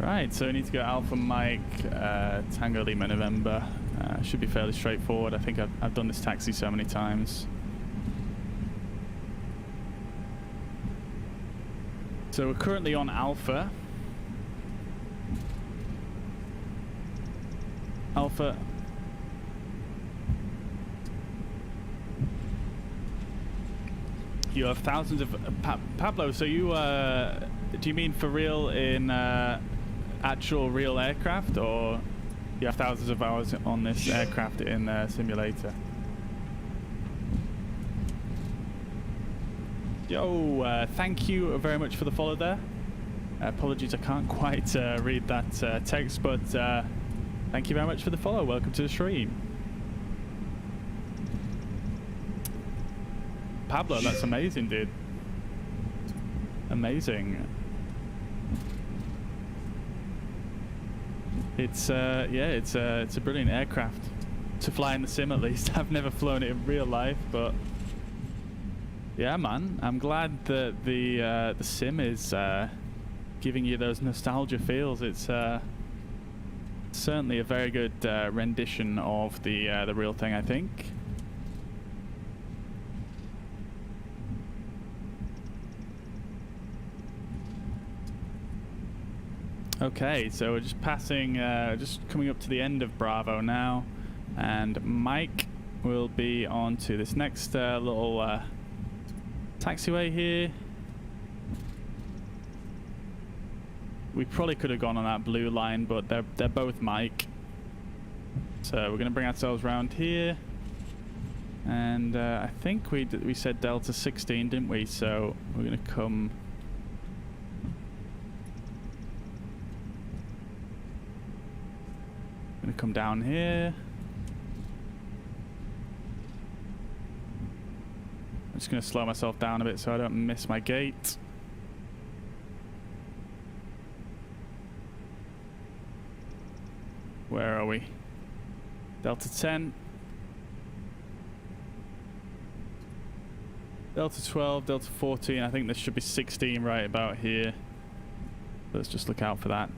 Right, so we need to go Alpha Mike, Tango Lima November. Should be fairly straightforward. I think I've done this taxi so many times. So we're currently on Alpha. Alpha. You have thousands of... Pablo, so you... do you mean for real in... actual real aircraft, or you have thousands of hours on this aircraft in simulator? Yo, thank you very much for the follow there. Apologies, I can't quite read that text, but thank you very much for the follow. Welcome to the stream. Pablo, that's amazing, dude. Amazing. It's yeah, it's a brilliant aircraft to fly in the sim, at least. I've never flown it in real life, but yeah, man, I'm glad that the sim is giving you those nostalgia feels. It's certainly a very good rendition of the real thing, I think. Okay, so we're just passing, just coming up to the end of Bravo now, and Mike will be on to this next little taxiway here. We probably could have gone on that blue line, but they're both Mike. So we're going to bring ourselves around here, and I think we said Delta 16, didn't we? So we're going to come. Gonna come down here. I'm just gonna slow myself down a bit so I don't miss my gate. Where are we? Delta 10. Delta 12, Delta 14. I think there should be 16 right about here. Let's just look out for that.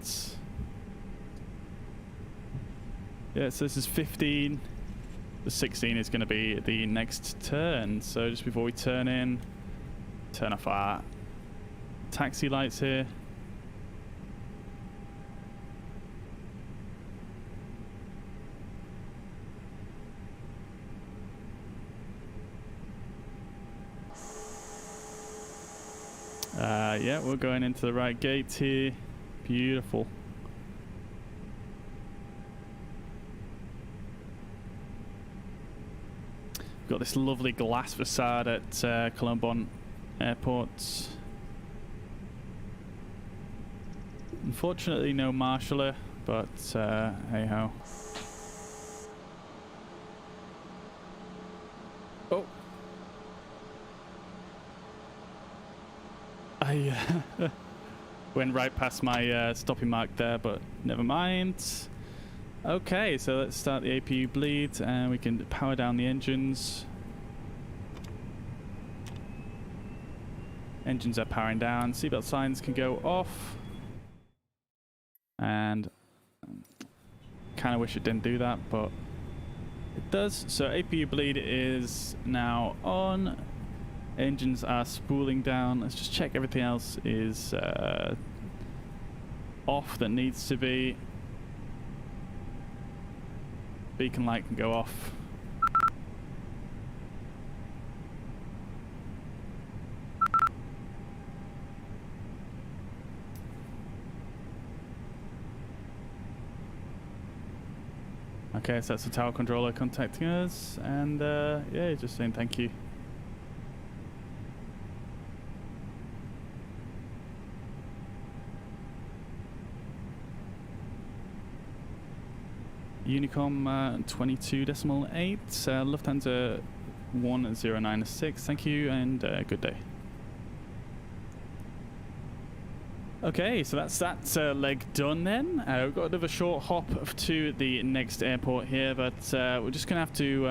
Yeah, so this is 15. The 16 is going to be the next turn. So just before we turn in, turn off our taxi lights here. Yeah, we're going into the right gate here. Beautiful. Got this lovely glass facade at Cologne Airport. Unfortunately, no marshaller, but hey ho. Oh, I went right past my stopping mark there, but never mind. Okay, so let's start the APU bleed, and we can power down the engines. Engines are powering down. Seatbelt signs can go off. And kind of wish it didn't do that, but it does. So APU bleed is now on. Engines are spooling down. Let's just check everything else is off that needs to be. Beacon light can go off. Okay, so that's the tower controller contacting us, and yeah, just saying thank you. Unicom 22.8, Lufthansa 1096, thank you, and good day. Okay, so that's that leg done then. We've got another short hop to the next airport here, but we're just gonna have to,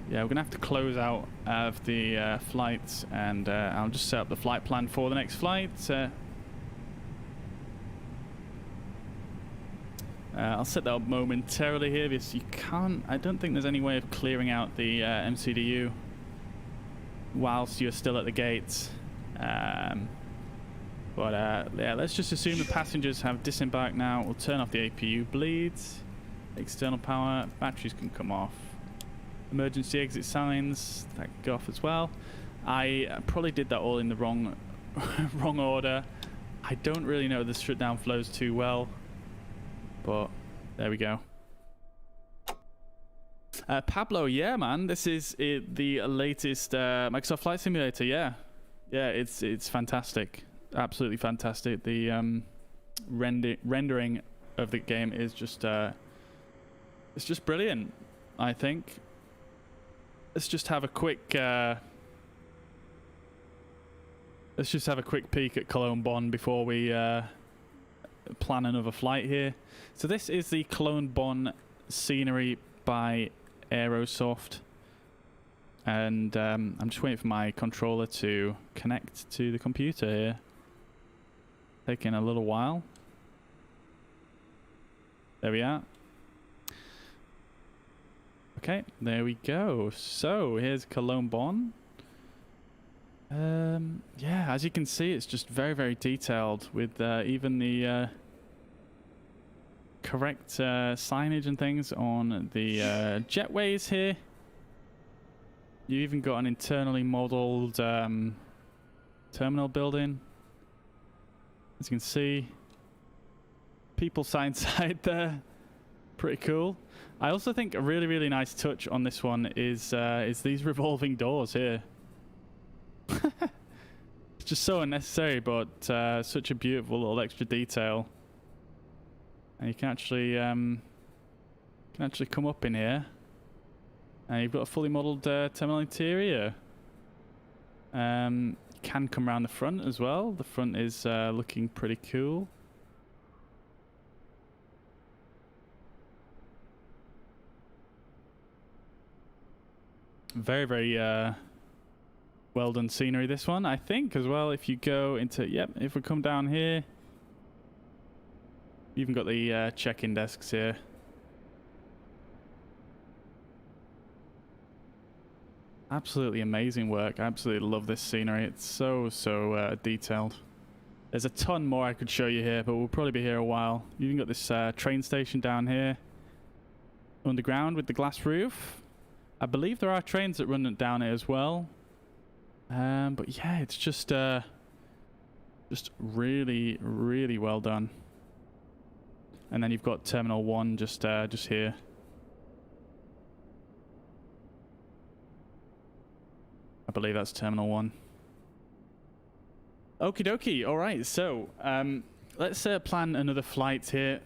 yeah, we're gonna have to close out of the flight, and I'll just set up the flight plan for the next flight. I'll set that up momentarily here because you can't, I don't think there's any way of clearing out the MCDU whilst you're still at the gates. But yeah, let's just assume the passengers have disembarked now. We'll turn off the APU bleeds. External power, batteries can come off. Emergency exit signs, that can go off as well. I probably did that all in the wrong wrong order. I don't really know the shutdown flows too well. But there we go. Pablo, yeah, man, this is the latest Microsoft Flight Simulator. Yeah, it's fantastic, absolutely fantastic. The rendering of the game is just it's just brilliant. I think. Let's just have a quick peek at Cologne Bonn before we plan another flight here. So this is the Cologne Bonn scenery by Aerosoft, and I'm just waiting for my controller to connect to the computer here. Taking a little while. There we are. Okay, there we go. So here's Cologne Bonn. Yeah, as you can see, it's just very, very detailed with even the correct signage and things on the jetways here. You even got an internally modeled terminal building. As you can see, people side there. Pretty cool. I also think a really, really nice touch on this one is these revolving doors here. It's just so unnecessary, but such a beautiful little extra detail. And you can actually come up in here, and you've got a fully modelled terminal interior. You can come around the front as well. The front is looking pretty cool. Very, very well done scenery, this one, I think, as well. If you go into, yep, if we come down here, you've even got the check-in desks here. Absolutely amazing work. I absolutely love this scenery. It's so detailed. There's a ton more I could show you here, but we'll probably be here a while. You've even got this train station down here, underground with the glass roof. I believe there are trains that run down here as well. But yeah, it's just really, really well done. And then you've got Terminal 1 just here. I believe that's Terminal 1. Okie dokie. All right, so let's plan another flight here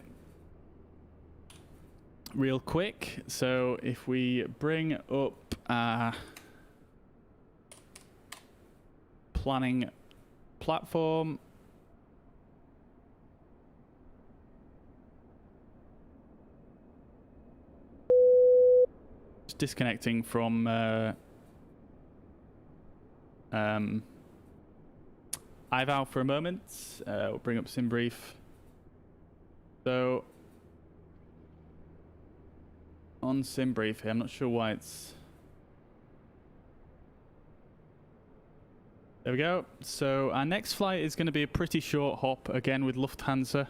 real quick. So if we bring up planning platform, just disconnecting from IVAO for a moment. We'll bring up SimBrief. So on SimBrief here, I'm not sure why it's... There we go. So our next flight is going to be a pretty short hop, again with Lufthansa.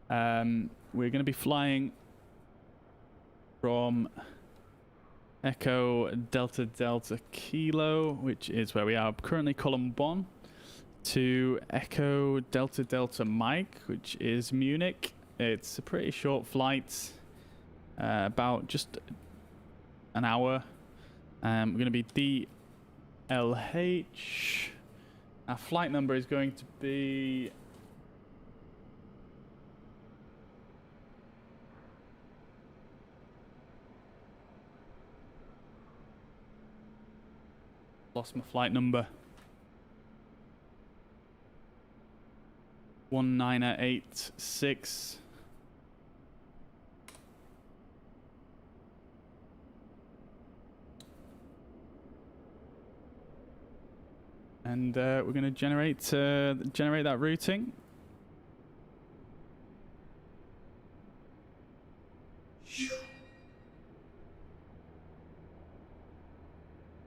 We're going to be flying from Echo Delta Delta Kilo, which is where we are currently, Cologne Bonn, to Echo Delta Delta Mike, which is Munich. It's a pretty short flight. about just an hour. We're going to be DLH. Our flight number is going to be... Lost my flight number. 1986. And we're going to generate that routing.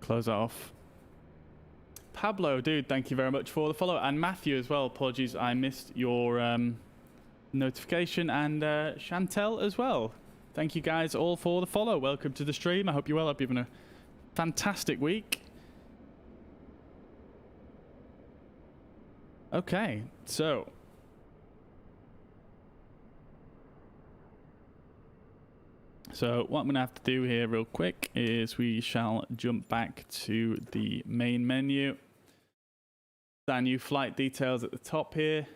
Close that off. Pablo, dude, thank you very much for the follow. And Matthew as well. Apologies, I missed your notification. And Chantel as well. Thank you guys all for the follow. Welcome to the stream. I hope you're well. I hope you're having a fantastic week. Okay, so what I'm going to have to do here real quick is we shall jump back to the main menu. Our new flight details at the top here.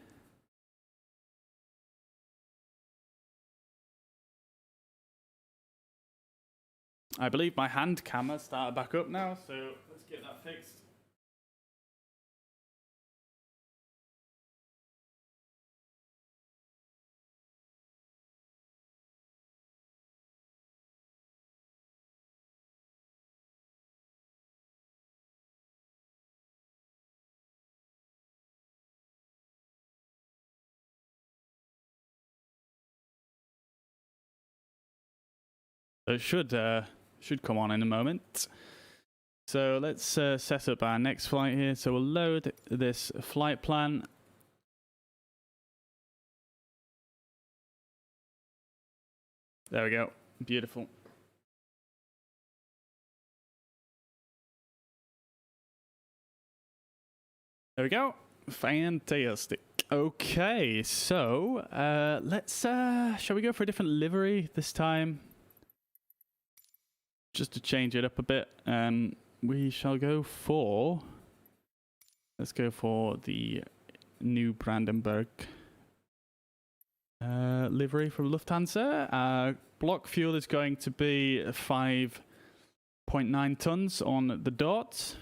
I believe my hand camera started back up now, so let's get that fixed. It should come on in a moment. So let's set up our next flight here. So we'll load this flight plan. There we go. Beautiful. There we go. Fantastic. Okay, so let's shall we go for a different livery this time? Just to change it up a bit, we shall go for... Let's go for the new Brandenburg livery from Lufthansa. Block fuel is going to be 5.9 tons on the dot.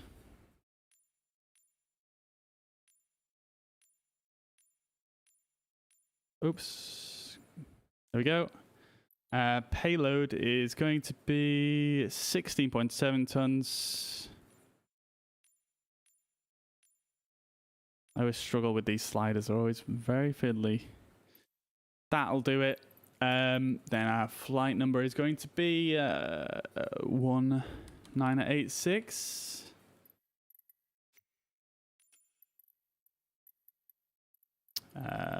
Oops. There we go. Payload is going to be 16.7 tons. I always struggle with these sliders. They're always very fiddly. That'll do it. Then our flight number is going to be 1986.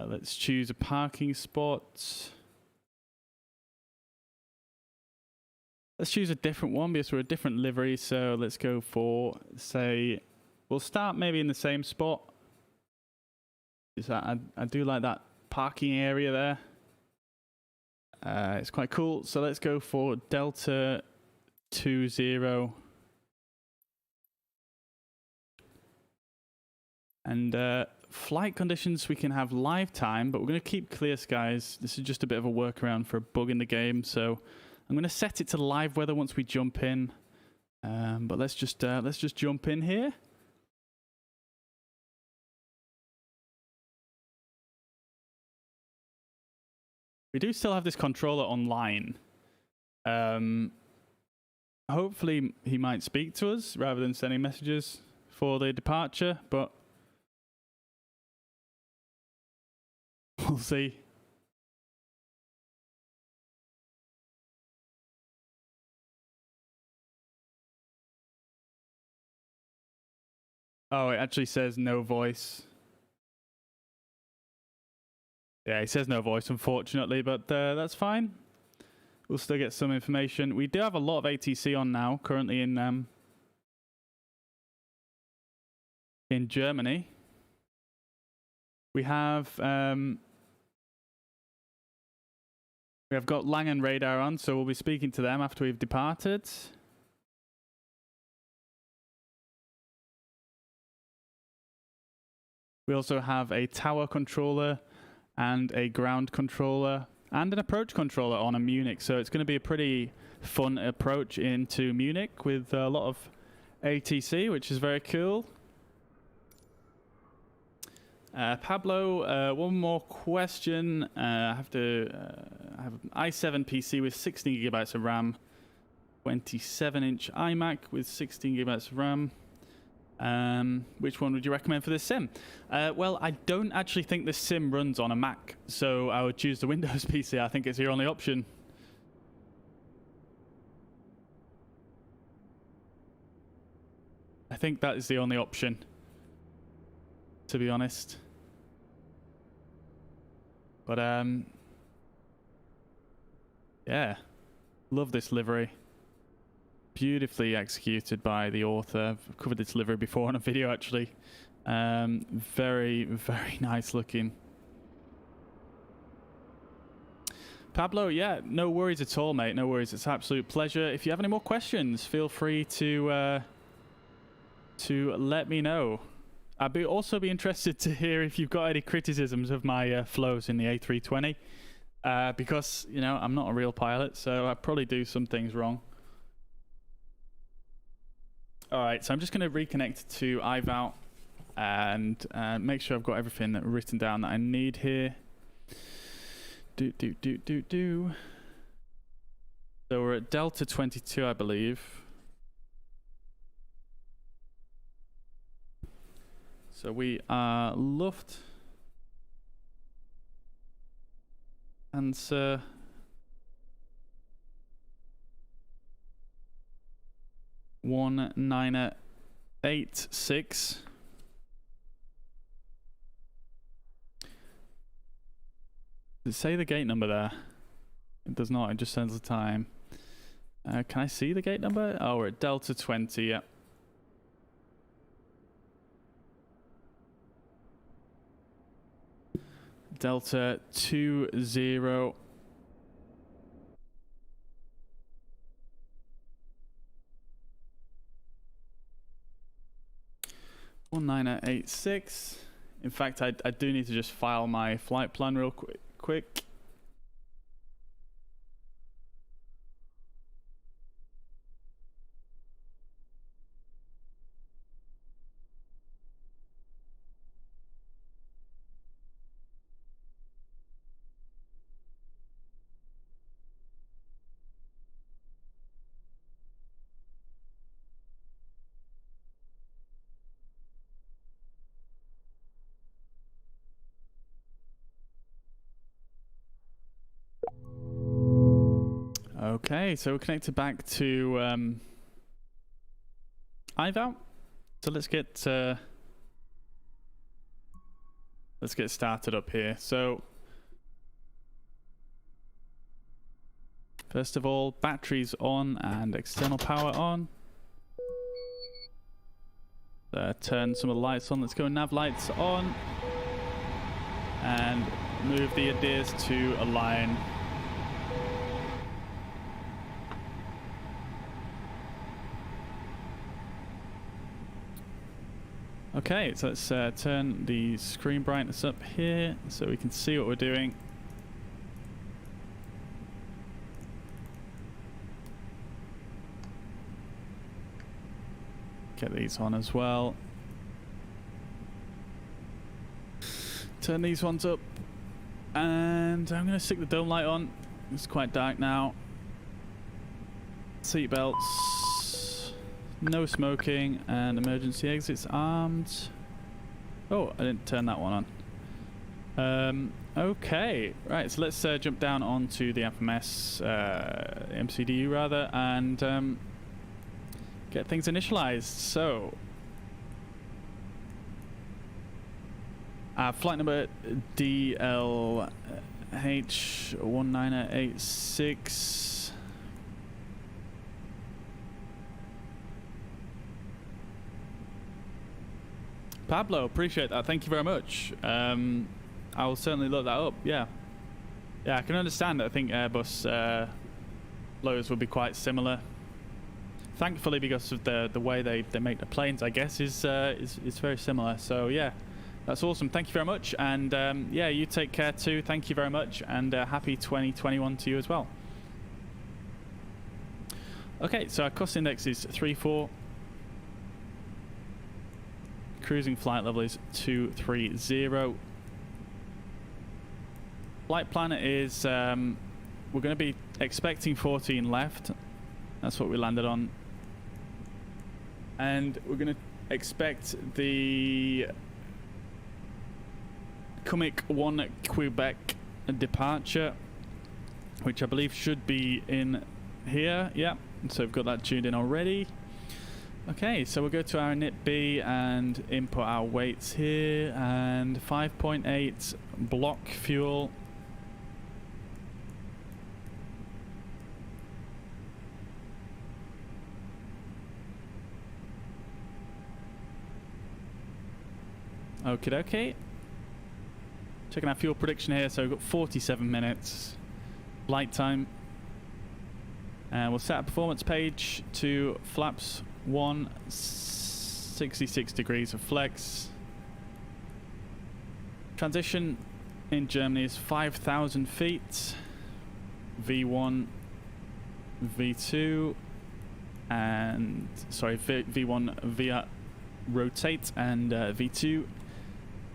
Let's choose a parking spot. Let's choose a different one because we're a different livery. So let's go for, say, we'll start maybe in the same spot. I do like that parking area there. It's quite cool. So let's go for Delta 20. And flight conditions, we can have live time, but we're going to keep clear skies. This is just a bit of a workaround for a bug in the game. So I'm going to set it to live weather once we jump in. But let's just jump in here. We do still have this controller online. Hopefully he might speak to us rather than sending messages for the departure, but we'll see. Oh, it actually says no voice. Yeah, it says no voice, unfortunately, but that's fine. We'll still get some information. We do have a lot of ATC on now, currently in Germany. We have We have got Langen radar on, so we'll be speaking to them after we've departed. We also have a tower controller and a ground controller and an approach controller on a Munich. So it's going to be a pretty fun approach into Munich with a lot of ATC, which is very cool. Pablo, one more question. I have an i7 PC with 16 gigabytes of RAM, 27-inch iMac with 16 gigabytes of RAM. Which one would you recommend for this sim? Well, I don't actually think this sim runs on a Mac, so I would choose the Windows PC. I think it's your only option. I think that is the only option, to be honest. But yeah, love this livery. Beautifully executed by the author. I've covered this livery before on a video, actually. Very, very nice looking. Pablo, yeah, no worries at all, mate. No worries. It's an absolute pleasure. If you have any more questions, feel free to let me know. I'd also be interested to hear if you've got any criticisms of my flows in the A320, because, you know, I'm not a real pilot, so I probably do some things wrong. All right, so I'm just going to reconnect to IVAO and make sure I've got everything written down that I need here. So we're at Delta 22, I believe. So we are Luft Answer 1986. Does it say the gate number there? It does not, it just says the time. Can I see the gate number? Oh, we're at Delta 20, yeah. Delta 20. 1986. In fact, I do need to just file my flight plan real quick. Okay, so we're connected back to IVAO. So let's get started up here. So first of all, batteries on and external power on. Turn some of the lights on. Let's go nav lights on and move the ADIRS to align. Okay, so let's turn the screen brightness up here so we can see what we're doing. Get these on as well. Turn these ones up. And I'm going to stick the dome light on. It's quite dark now. Seat belts. No smoking, and emergency exits armed. Oh, I didn't turn that one on. Okay, right, so let's jump down onto the FMS, MCDU rather, and get things initialized. So, flight number DLH1986. Pablo, appreciate that. Thank you very much. I will certainly look that up. Yeah. Yeah, I can understand that. I think Airbus lows will be quite similar. Thankfully, because of the way they make the planes, I guess is very similar. So yeah, that's awesome. Thank you very much, and yeah, you take care too. Thank you very much, and happy 2021 to you as well. Okay, so our cost index is 3.4. Cruising flight level is 230. Flight plan is we're going to be expecting 14 left. That's what we landed on. And we're going to expect the Comic 1 Quebec departure, which I believe should be in here. Yeah, so we've got that tuned in already. Okay, so we'll go to our init B and input our weights here, and 5.8 block fuel. Okie dokie. Checking our fuel prediction here, so we've got 47 minutes flight time. And we'll set a performance page to flaps 1, 66 degrees of flex. Transition in Germany is 5,000 feet. V1, V2, and sorry, V1 via rotate, and V2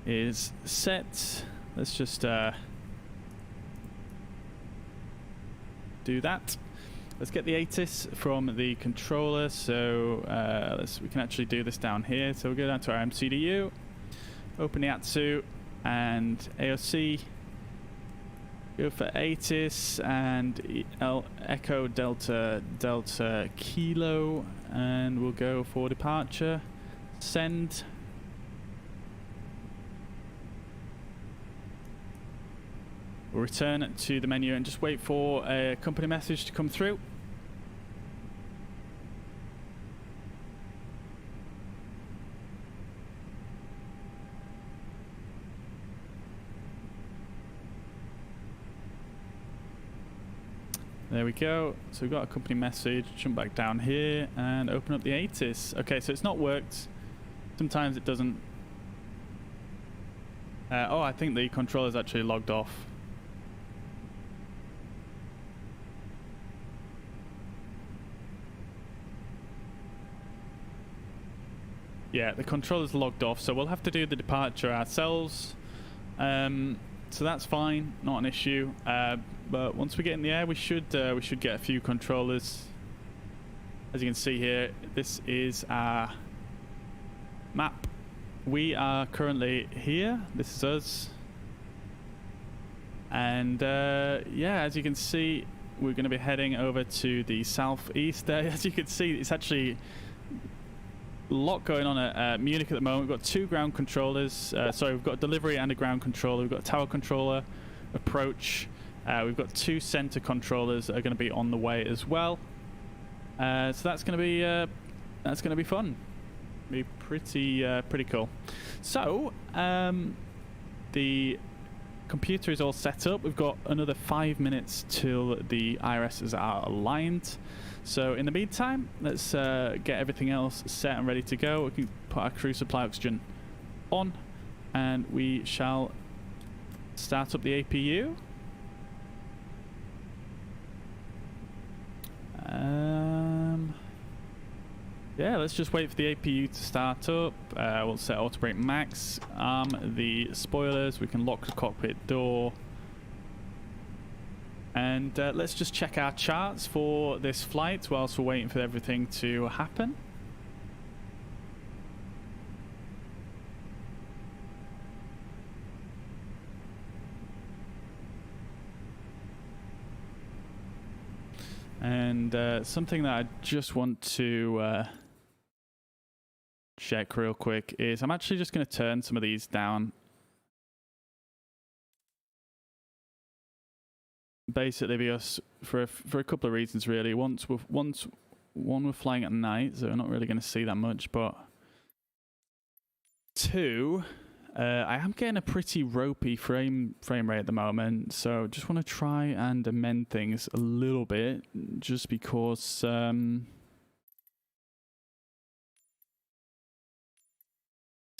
is set. Let's just do that. Let's get the ATIS from the controller. So we can actually do this down here. So we'll go down to our MCDU, open the ATSU and AOC, go for ATIS and Echo Delta Delta Kilo, and we'll go for departure. Send. We'll return to the menu and just wait for a company message to come through. There we go. So we've got a company message. Jump back down here and open up the ATIS. Okay, so it's not worked. Sometimes it doesn't. Oh, I think the controller's actually logged off. Yeah, the controller's logged off, so we'll have to do the departure ourselves. So that's fine, not an issue. But once we get in the air, we should get a few controllers. As you can see here, this is our map. We are currently here. This is us. And yeah, as you can see, we're going to be heading over to the southeast there. As you can see, it's actually a lot going on at Munich at the moment. We've got 2 ground controllers. Sorry, we've got a delivery and a ground controller. We've got a tower controller, approach. We've got 2 center controllers that are going to be on the way as well. So that's going to be fun. Be pretty cool. So the computer is all set up. We've got another 5 minutes till the IRSs are aligned. So in the meantime, let's get everything else set and ready to go. We can put our crew supply oxygen on, and we shall start up the APU. Yeah, let's just wait for the APU to start up. We'll set auto brake max, arm the spoilers, we can lock the cockpit door. And let's just check our charts for this flight whilst we're waiting for everything to happen. And something that I just want to check real quick is I'm actually just going to turn some of these down. Basically, because for a couple of reasons, really. One, we're flying at night, so we're not really going to see that much. But 2, I am getting a pretty ropey frame rate at the moment, so just want to try and amend things a little bit, just because some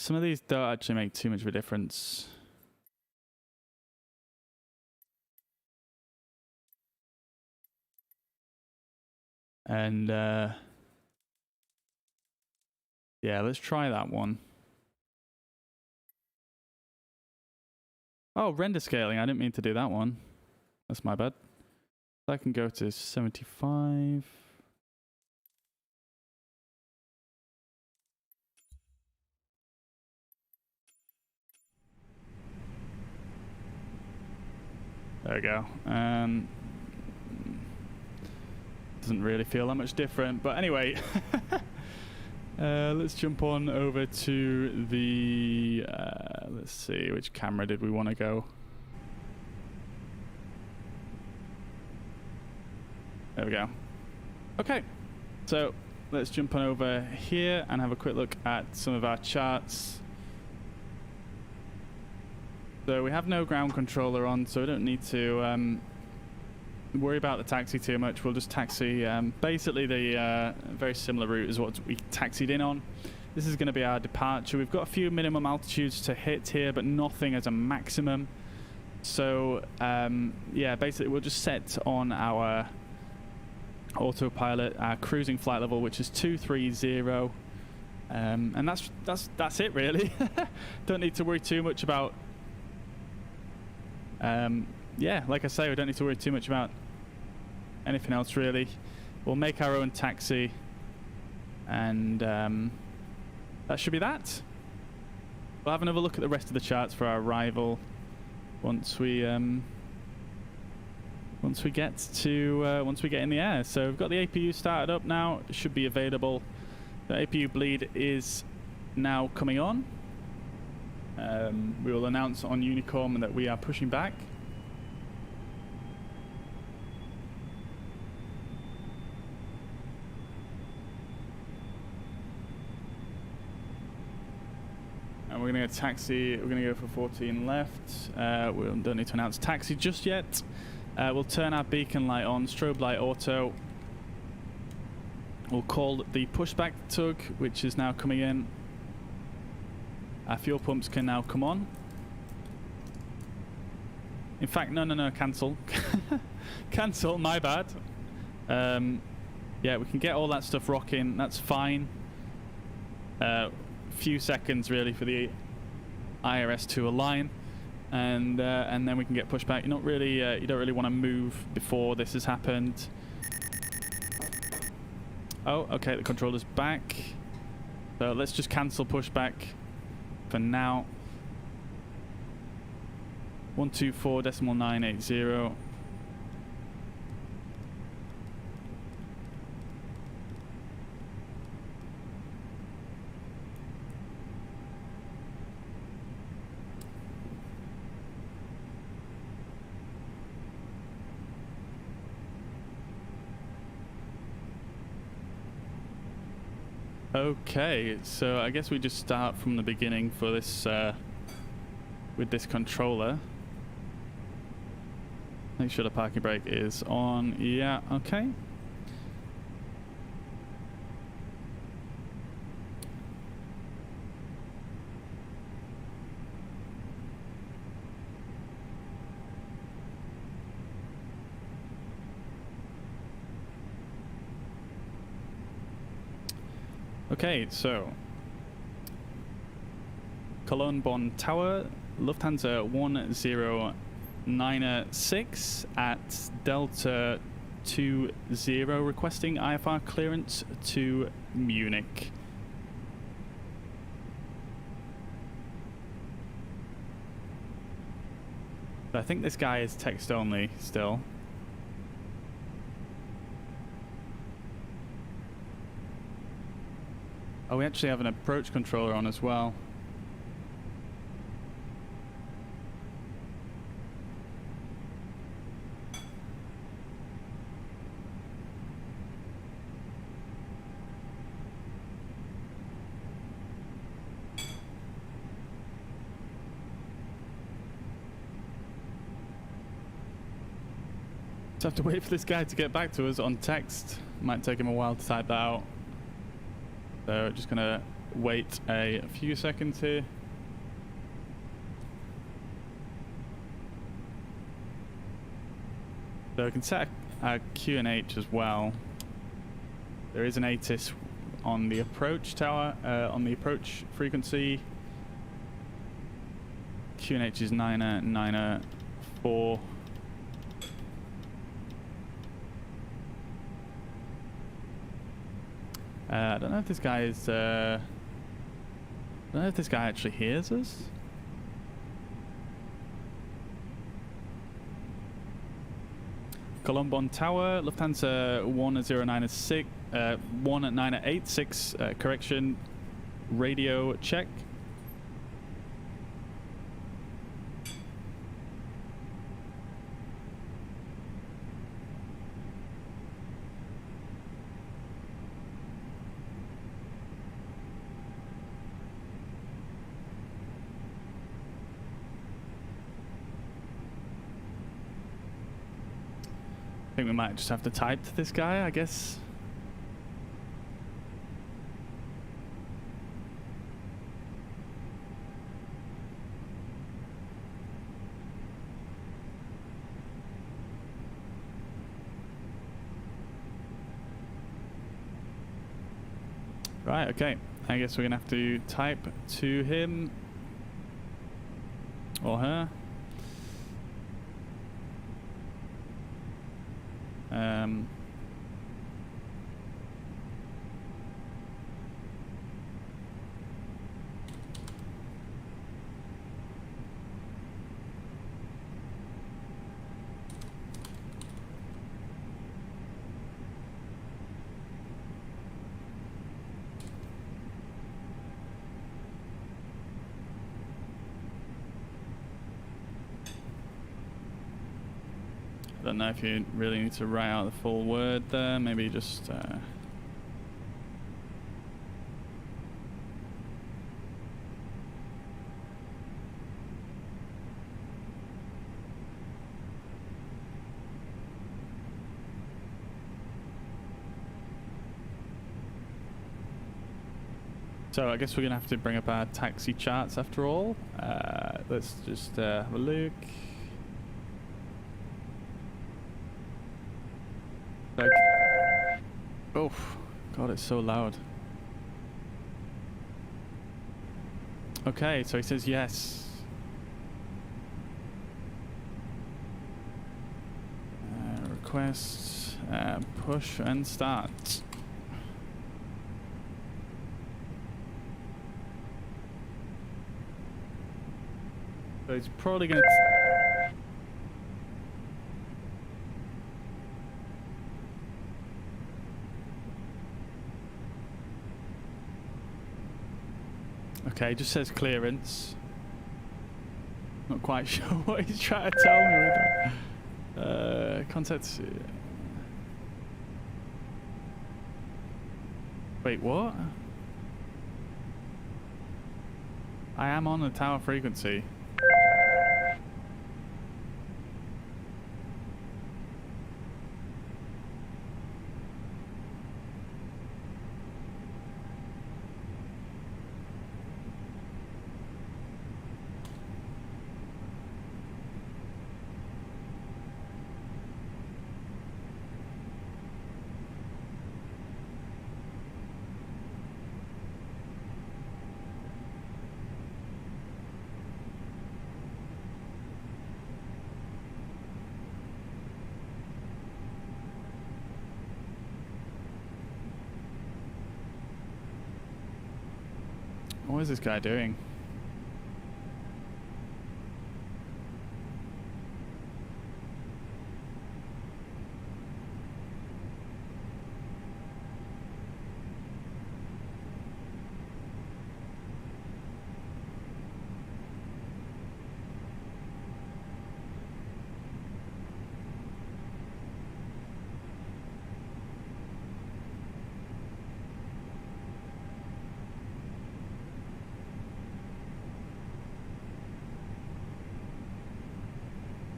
of these don't actually make too much of a difference. And yeah, let's try that one. Oh, render scaling. I didn't mean to do that one. That's my bad. I can go to 75. There we go. Doesn't really feel that much different, but anyway. Let's jump on over to the, let's see, which camera did we want to go? There we go. Okay, so let's jump on over here and have a quick look at some of our charts. So we have no ground controller on, so we don't need to worry about the taxi too much. We'll just taxi basically the very similar route as what we taxied in on. This is going to be our departure. We've got a few minimum altitudes to hit here, but nothing as a maximum. So yeah, basically we'll just set on our autopilot, our cruising flight level, which is 230, and that's it really. Don't need to worry too much about yeah, like I say, we don't need to worry too much about anything else really. We'll make our own taxi, and that should be that. We'll have another look at the rest of the charts for our arrival once we get in the air. So we've got the APU started up now. It should be available. The APU bleed is now coming on. We will announce on Unicom that we are pushing back. And we're going to go taxi. We're going to go for 14 left. We don't need to announce taxi just yet. We'll turn our beacon light on, strobe light auto. We'll call the pushback tug, which is now coming in. Our fuel pumps can now come on. In fact, no, cancel. Cancel, my bad. Yeah, we can get all that stuff rocking, that's fine. Few seconds really for the IRS to align. And then we can get pushed back. You don't really want to move before this has happened. Oh, okay, the controller's back. So let's just cancel pushback for now. 124.980. Okay, so I guess we just start from the beginning for this with this controller. Make sure the parking brake is on. Yeah, okay. Okay, so Cologne Bonn Tower, Lufthansa 1096 at Delta 20, requesting IFR clearance to Munich. I think this guy is text only still. Oh, we actually have an approach controller on as well. Just have to wait for this guy to get back to us on text. Might take him a while to type that out. So just gonna wait a few seconds here. So we can set a QNH as well. There is an ATIS on the approach tower, on the approach frequency. QNH is 904. I don't know if this guy is. I don't know if this guy actually hears us. Cologne Tower, Lufthansa 1096, 1986, correction, radio check. I think we might just have to type to this guy, I guess. Right, okay. I guess we're gonna have to type to him or her. I don't know if you really need to write out the full word there, maybe just so I guess we're gonna have to bring up our taxi charts after all. Let's just have a look. Like, oh god, it's so loud. Okay, so he says yes. Request, push and start. So he's probably gonna okay, just says clearance. Not quite sure what he's trying to tell me with that. Contact. Wait, what? I am on the tower frequency. What is this guy doing?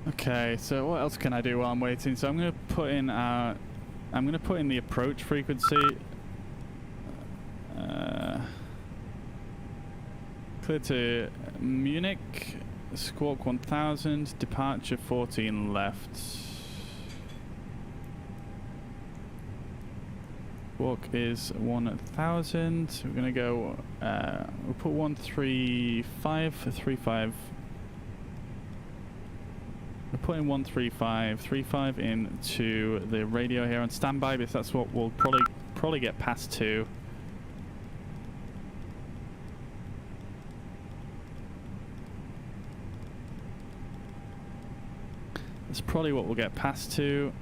Okay, so what else can I do while I'm waiting? So I'm gonna put in the approach frequency. Clear to Munich, squawk 1000, departure 14 left. Squawk is 1000. We're gonna go. We'll put 135 for 35. We're putting 135.35 into the radio here on standby because that's what we'll probably get past to. That's probably what we'll get past to.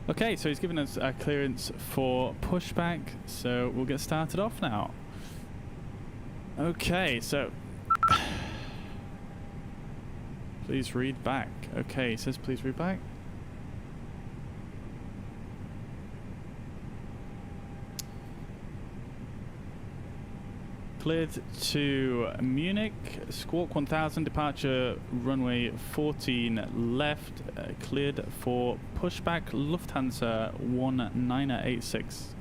Okay, so he's given us a clearance for pushback, so we'll get started off now. Okay, so please read back. Okay, it says please read back. Cleared to Munich, squawk 1000, departure runway 14 left, cleared for pushback, Lufthansa 1986.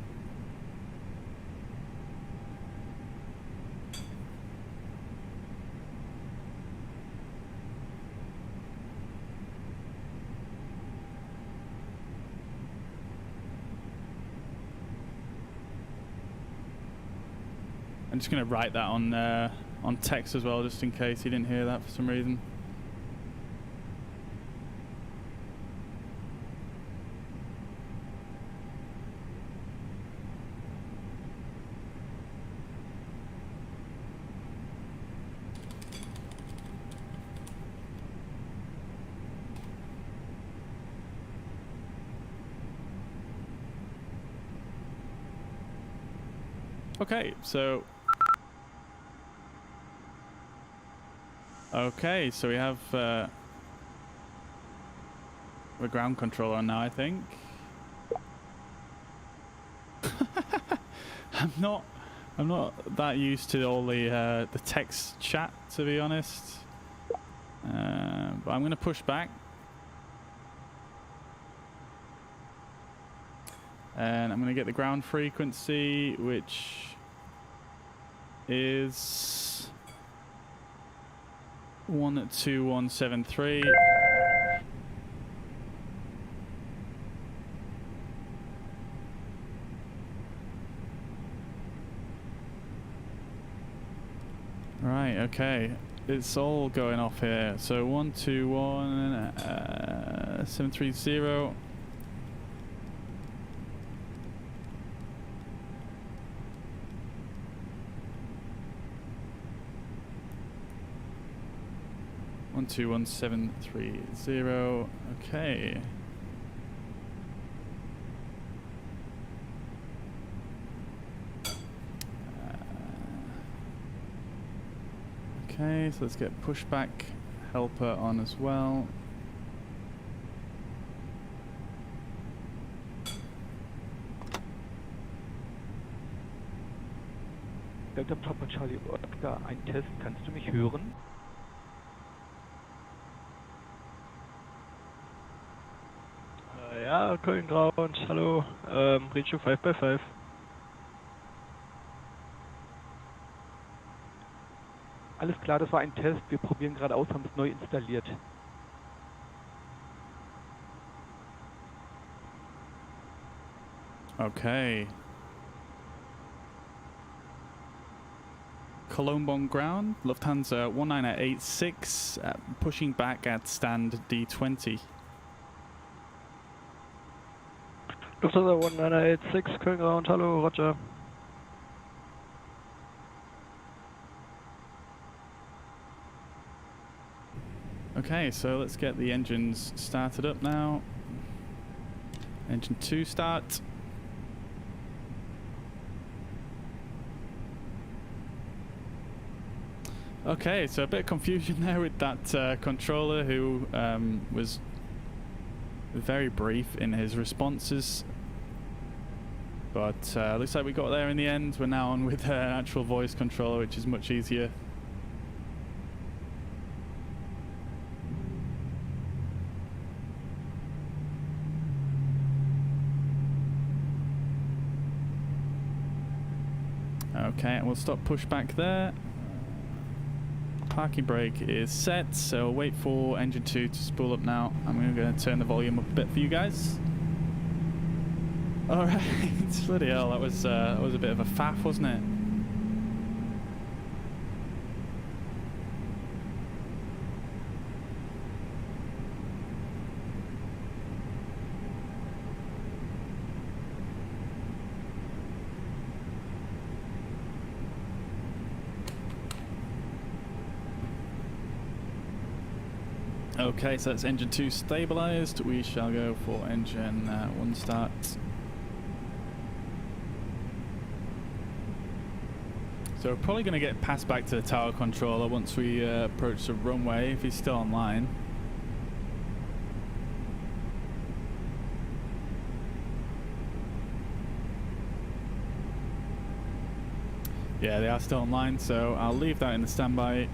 I'm just going to write that on text as well, just in case you didn't hear that for some reason. Okay, so we have the ground controller on now, I think. I'm not that used to all the text chat, to be honest. But I'm going to push back. And I'm going to get the ground frequency, which is 12173. Right, okay. It's all going off here. So 121 730. One two one 730. Okay. Okay, so let's get pushback helper on as well. Delta Papa Charlie Oscar, ein Test, kannst du mich hören? Ja, Cologne Ground, hallo, Ratio 5x5. Alles klar, das war ein Test, wir probieren gerade aus, haben es neu installiert. Okay. Cologne ground, Lufthansa 1986, pushing back at stand D20. Lufthansa 1986, Cologne Ground, hallo, Roger. Okay, so let's get the engines started up now. Engine 2 start. Okay, so a bit of confusion there with that controller who was very brief in his responses. But looks like we got there in the end. We're now on with an actual voice controller, which is much easier. Okay, and we'll stop push back there. Parking brake is set, so wait for engine 2 to spool up now. I'm going to turn the volume up a bit for you guys. Alright, bloody hell, that was a bit of a faff, wasn't it? Okay, so that's engine 2 stabilized. We shall go for engine 1 start. So we're probably going to get passed back to the tower controller once we approach the runway, if he's still online. Yeah, they are still online, so I'll leave that in the standby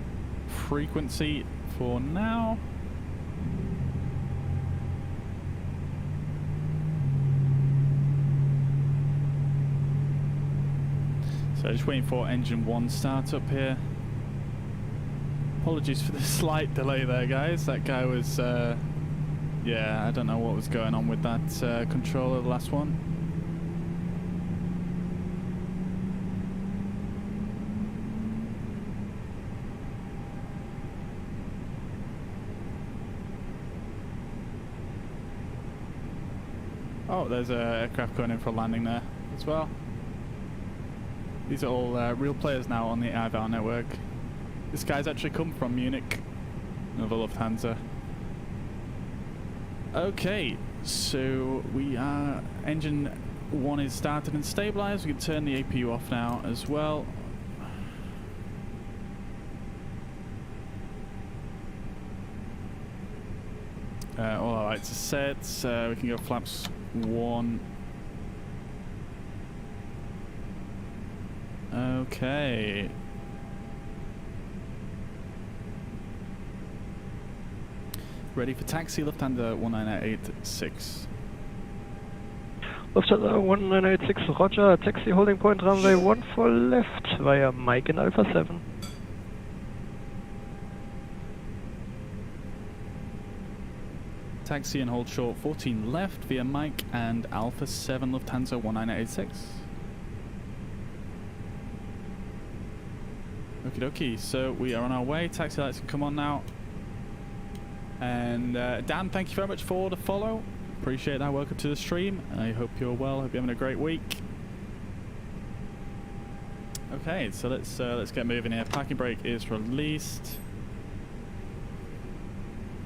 frequency for now. So just waiting for engine 1 start up here. Apologies for the slight delay there, guys. That guy was, yeah, I don't know what was going on with that controller, the last one. Oh, there's an aircraft going in for a landing there as well. These are all real players now on the IVAO network. This guy's actually come from Munich, another Lufthansa. Okay, so we are, engine 1 is started and stabilized. We can turn the APU off now as well. All our lights are set, we can go flaps 1. Okay. Ready for taxi, Lufthansa 1986. Lufthansa 1986, roger, taxi holding point runway 14 left via Mike in Alpha 7. Taxi and hold short 14 left via Mike and Alpha 7 Lufthansa 1986. Okie dokie, so we are on our way. Taxi lights can come on now. And Dan, thank you very much for the follow. Appreciate that. Welcome to the stream. I hope you're well. Hope you're having a great week. Okay, so let's get moving here. Parking brake is released.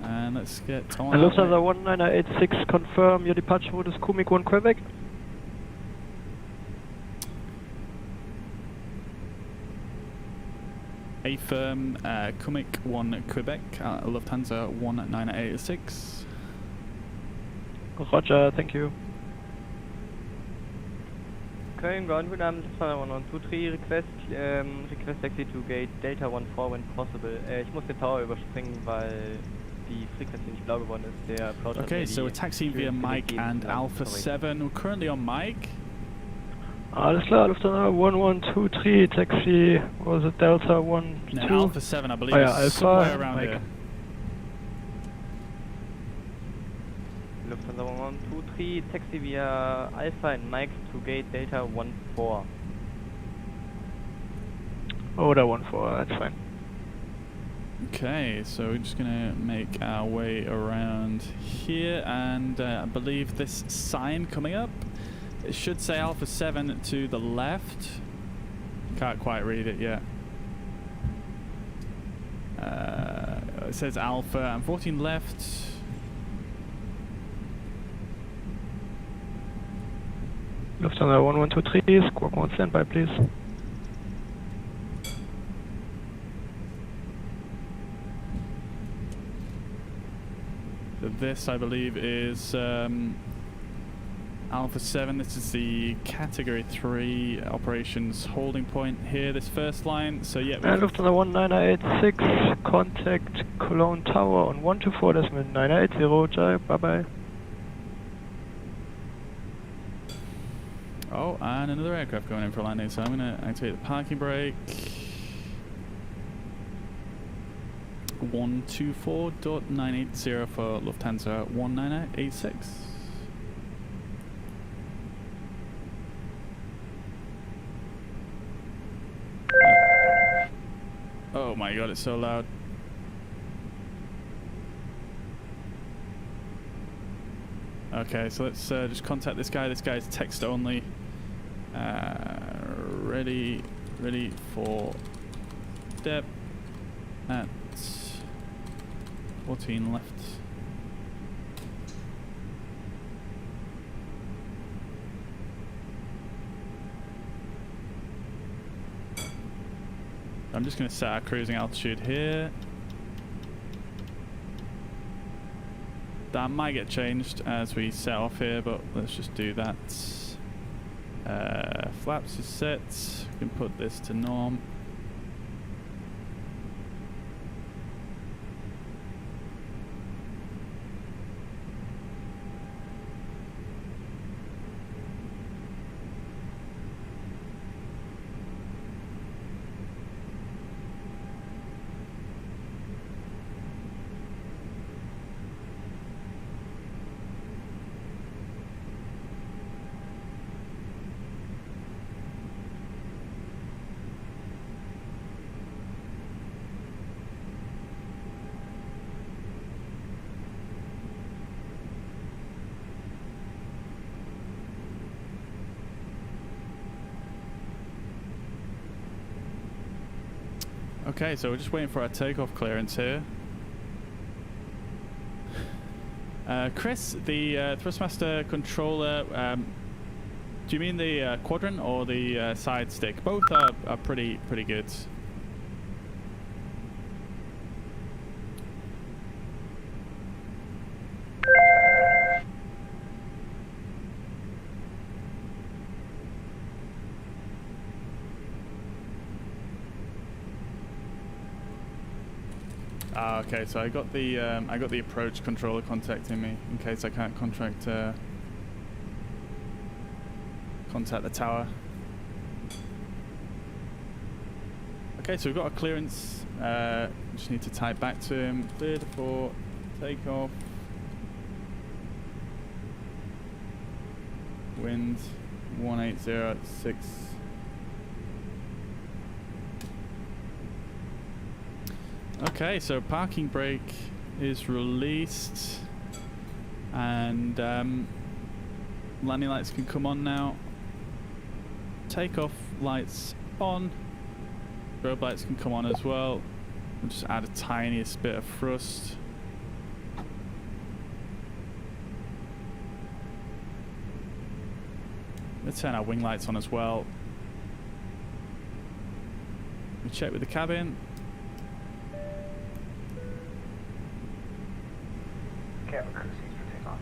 And let's get on. And Lufthansa 1986, confirm your departure route is Munich 1 Quebec. Affirm, Munich 1 Quebec, Lufthansa 1986. Roger, thank you. Köln, ground, good Abend, Lufthansa 1123, request taxi to gate Delta 14 when possible. Ich muss den Tower überspringen, weil die Frequency nicht blau geworden ist. Der Approach. Okay, so we're taxiing via Mike and Alpha 7. We're currently on Mike. Alles klar, Lufthansa 1123, taxi, was it Delta 1, No, 2? Alpha 7, I believe, Oh, yeah, is Alpha, somewhere around Mike. here. Lufthansa 1123, taxi via Alpha and Mike to gate Delta 14. Order 14, that's fine. Okay, so we're just gonna make our way around here, and I believe this sign coming up, it should say Alpha 7 to the left. Can't quite read it yet. It says Alpha and 14 left. Lufthansa 1123, squawk 1 standby please. So this, I believe, is Alpha 7. This is the Category 3 operations holding point here, this first line. So yeah. Lufthansa 1986, contact Cologne Tower on 124.980, bye bye. Oh, and another aircraft going in for landing, so I'm going to activate the parking brake. 124.980 for Lufthansa 1986. Oh my god, it's so loud. Okay, so let's just contact this guy. This guy's text only. Ready for step at 14 left. I'm just going to set our cruising altitude here. That might get changed as we set off here, but let's just do that. Flaps is set. We can put this to norm. Okay, so we're just waiting for our takeoff clearance here. Chris, the Thrustmaster controller, do you mean the quadrant or the side stick? Both are pretty good. Okay, so I got the approach controller contacting me in case I can't contact the tower. Okay, so we've got a clearance. Just need to type back to him. Cleared for takeoff. Wind 180 6. Okay, so parking brake is released and landing lights can come on now. Takeoff lights on. Strobe lights can come on as well. We'll just add a tiniest bit of thrust. Let's turn our wing lights on as well. We check with the cabin. Cabin crew seats for takeoff.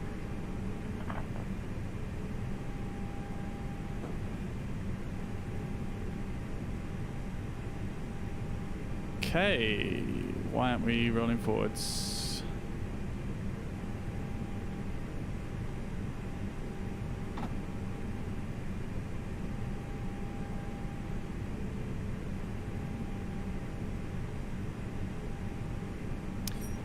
Okay, why aren't we rolling forwards?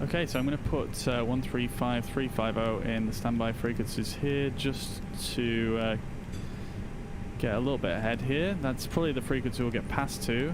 Okay, so I'm going to put 135350 in the standby frequencies here just to get a little bit ahead here. That's probably the frequency we'll get past to.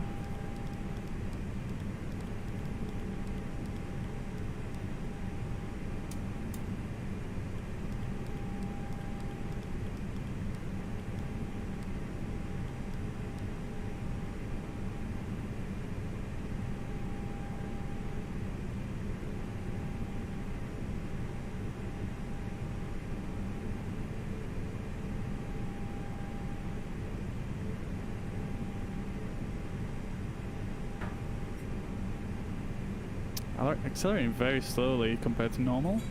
Accelerating very slowly compared to normal.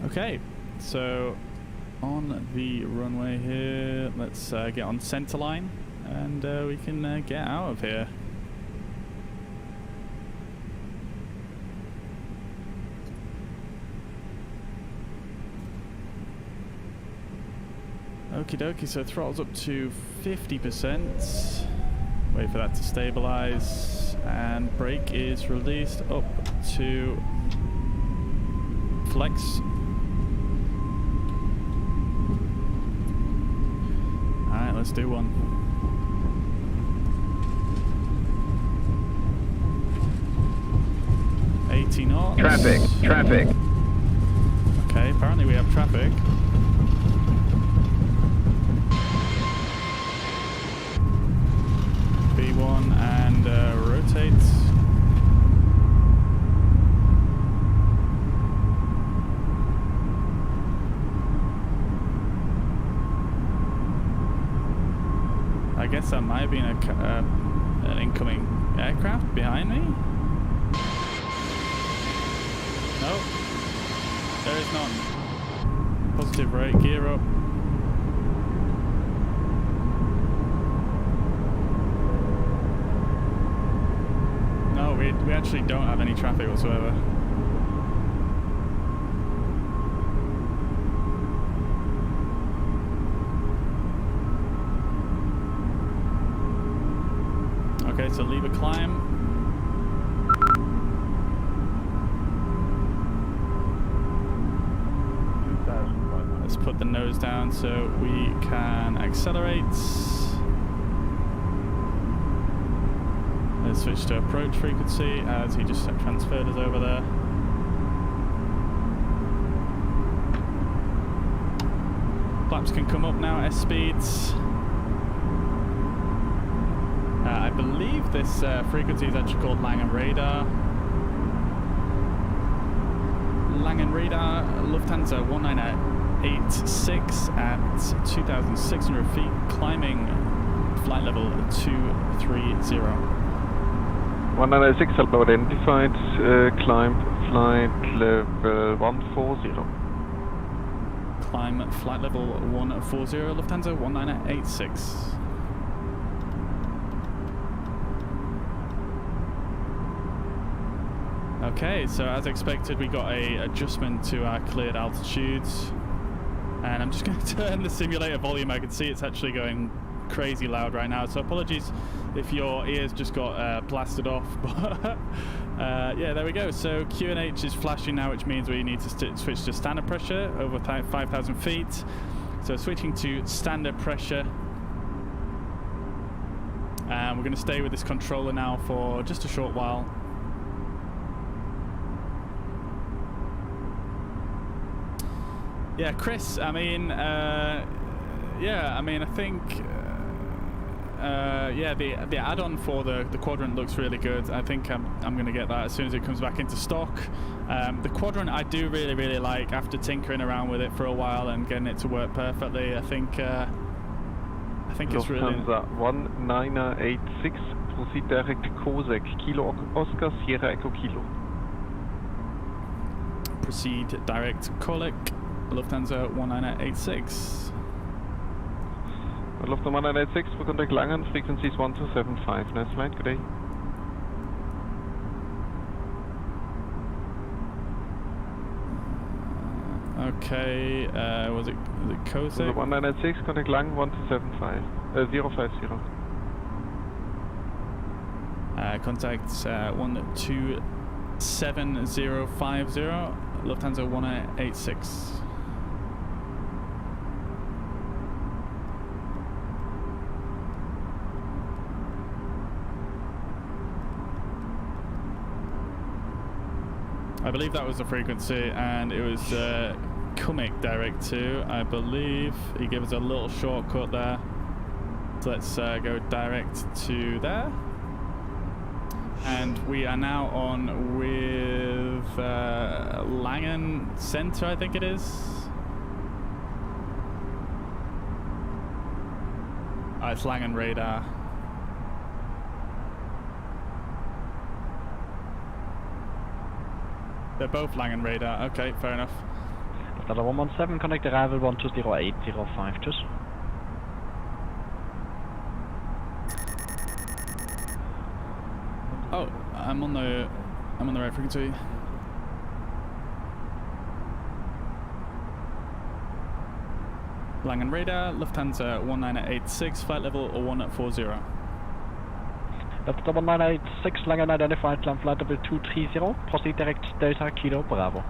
Okay, so on the runway here, let's get on center line and we can get out of here. Okie dokie, so throttle's up to 50%. Wait for that to stabilize, and brake is released up to flex. Alright, let's do one. $80 knots. Traffic. Okay, apparently we have traffic. B1 and rotate. I guess that might have been an incoming aircraft behind me. No, there is none. Positive rate, gear up. No, we actually don't have any traffic whatsoever. Okay, so leave a climb. Let's put the nose down so we can accelerate. Let's switch to approach frequency as he just transferred us over there. Flaps can come up now, S speeds. I believe this frequency is actually called Langen Radar. Langen Radar, Lufthansa 1986 at 2,600 feet, climbing flight level 230. 196 hello identified, climb flight level 140. Climb flight level 140, Lufthansa 1986. Okay, so as expected, we got a adjustment to our cleared altitudes, and I'm just going to turn the simulator volume. I can see it's actually going crazy loud right now, so apologies if your ears just got blasted off, but yeah, there we go. So QNH is flashing now, which means we need to switch to standard pressure over 5,000 feet. So switching to standard pressure, and we're going to stay with this controller now for just a short while. Yeah, Chris, I mean, yeah, I mean, I think, yeah, the add-on for the Quadrant looks really good. I think I'm going to get that as soon as it comes back into stock. The Quadrant I do really like after tinkering around with it for a while and getting it to work perfectly. I think it's really... Lufthansa 1986, proceed direct Cosec, Kilo Oscar, Sierra Echo Kilo. Proceed direct Colic, Lufthansa 1986. Lufthansa 1986 for contact Langen, frequency is 1275. Nice flight, good day. Okay, was it Cosec? 1986, contact Langen 1275, 050. Contact 127050, Lufthansa 1986. I believe that was the frequency, and it was Munich direct to, I believe. He gave us a little shortcut there. So let's go direct to there. And we are now on with Langen Center, I think it is. It's Langen Radar. They're both Langen Radar. Okay, fair enough. Delta 117, connect arrival 120.805, tschüss. Oh, I'm on the right frequency. Langen radar, Lufthansa 1986, flight level 140. Delta 1986, Langen identified, climb flight level 230, proceed direct Delta Kilo Bravo.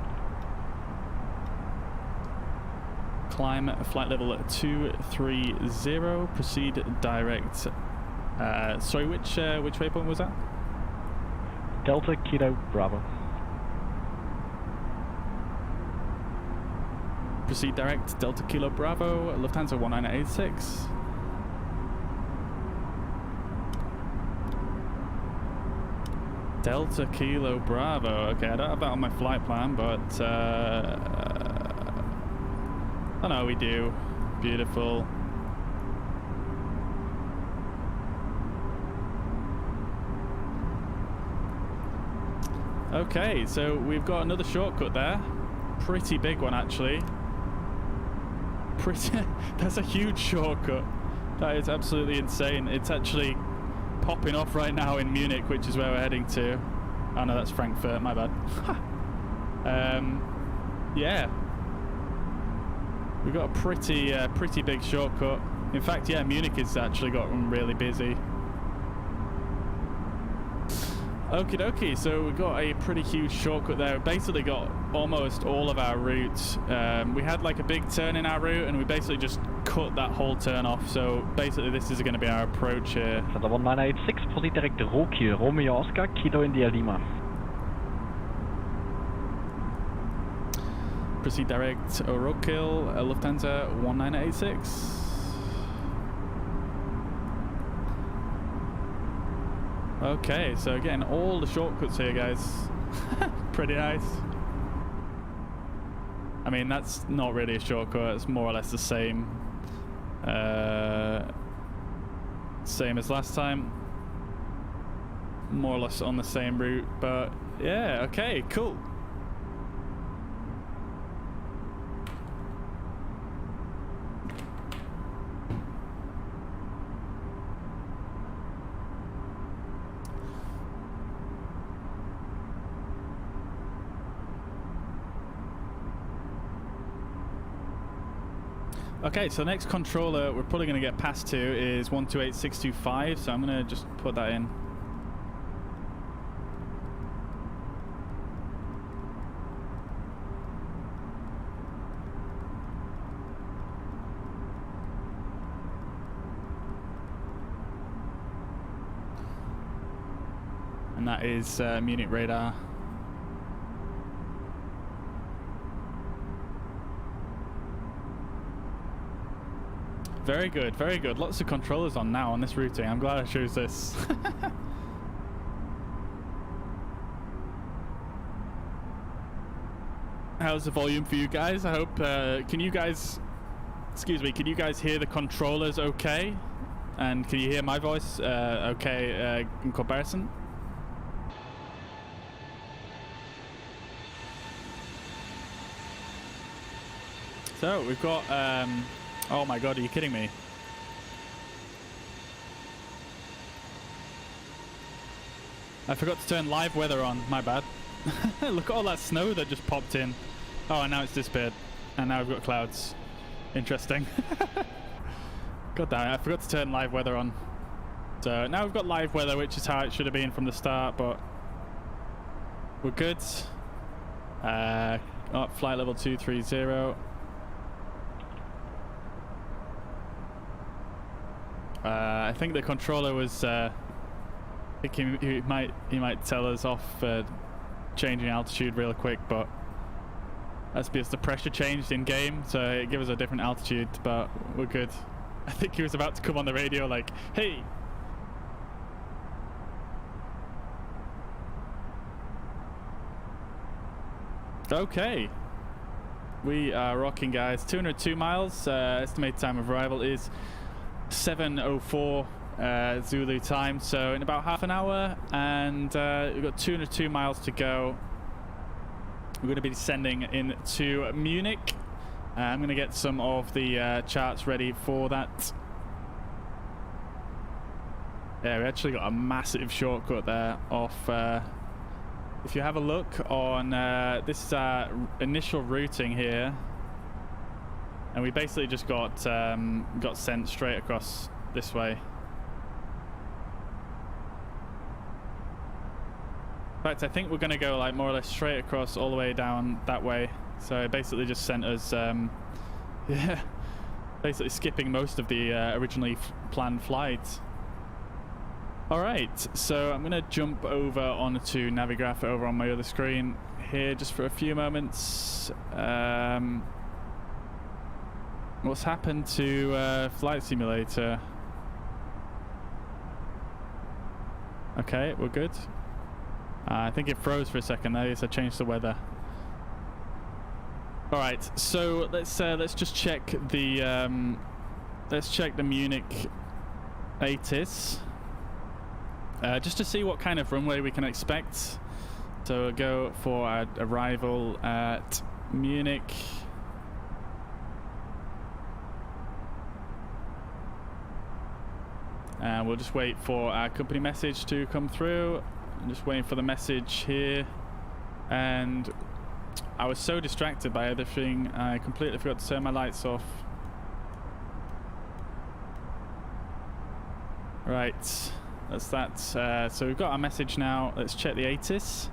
Climb flight level 230, proceed direct. Sorry, which waypoint was that? Delta Kilo Bravo. Proceed direct, Delta Kilo Bravo, Lufthansa 1986. Delta Kilo Bravo. Okay, I don't have that on my flight plan, but oh no, we do. Beautiful. Okay, so we've got another shortcut there. Pretty big one, actually. That's a huge shortcut. That is absolutely insane. It's actually popping off right now in Munich, which is where we're heading to. Oh no, that's Frankfurt, my bad. Yeah. We've got a pretty big shortcut. In fact, yeah, Munich has actually gotten really busy. Okie dokie, so we've got a pretty huge shortcut there. We basically got almost all of our routes. We had like a big turn in our route and we basically just cut that whole turn off. So basically this is going to be our approach here. Delta 1986, proceed direct Rokil, Romeo Oscar, Kilo India Lima. Proceed direct Rokil, Lufthansa 1986. Okay, so getting all the shortcuts here, guys. Pretty nice. I mean, that's not really a shortcut. It's more or less the same. Same as last time. More or less on the same route, but yeah, okay, cool. Okay, so the next controller we're probably going to get passed to is 128625, so I'm going to just put that in. And that is Munich radar. Very good, very good. Lots of controllers on now on this routing. I'm glad I chose this. How's the volume for you guys? I hope, can you guys hear the controllers okay? And can you hear my voice okay in comparison? So we've got, oh my god, are you kidding me? I forgot to turn live weather on, my bad. Look at all that snow that just popped in. Oh, and now it's disappeared. And now we've got clouds. Interesting. God damn it, I forgot to turn live weather on. So now we've got live weather, which is how it should have been from the start, but we're good. Oh, flight level 230. I think the controller was I think he might tell us off changing altitude real quick, but that's because the pressure changed in game, so it gives us a different altitude, but we're good. I think he was about to come on the radio like, hey. Okay, we are rocking, guys. 202 miles. Estimated time of arrival is 7:04 Zulu time, so in about half an hour, and we've got 202 miles to go. We're going to be descending into Munich, I'm going to get some of the charts ready for that. Yeah, we actually got a massive shortcut there off. If you have a look on, this is our initial routing here. And we basically just got sent straight across this way. In fact, I think we're going to go like more or less straight across all the way down that way. So it basically just sent us, yeah, basically skipping most of the originally planned flights. All right, so I'm going to jump over onto Navigraph over on my other screen here just for a few moments. What's happened to Flight Simulator? Okay, we're good. I think it froze for a second there, so I changed the weather. All right, so let's just check the Munich ATIS. Just to see what kind of runway we can expect. So we'll go for our arrival at Munich. And we'll just wait for our company message to come through. I'm just waiting for the message here. And I was so distracted by everything, I completely forgot to turn my lights off. Right. That's that. So we've got our message now. Let's check the ATIS.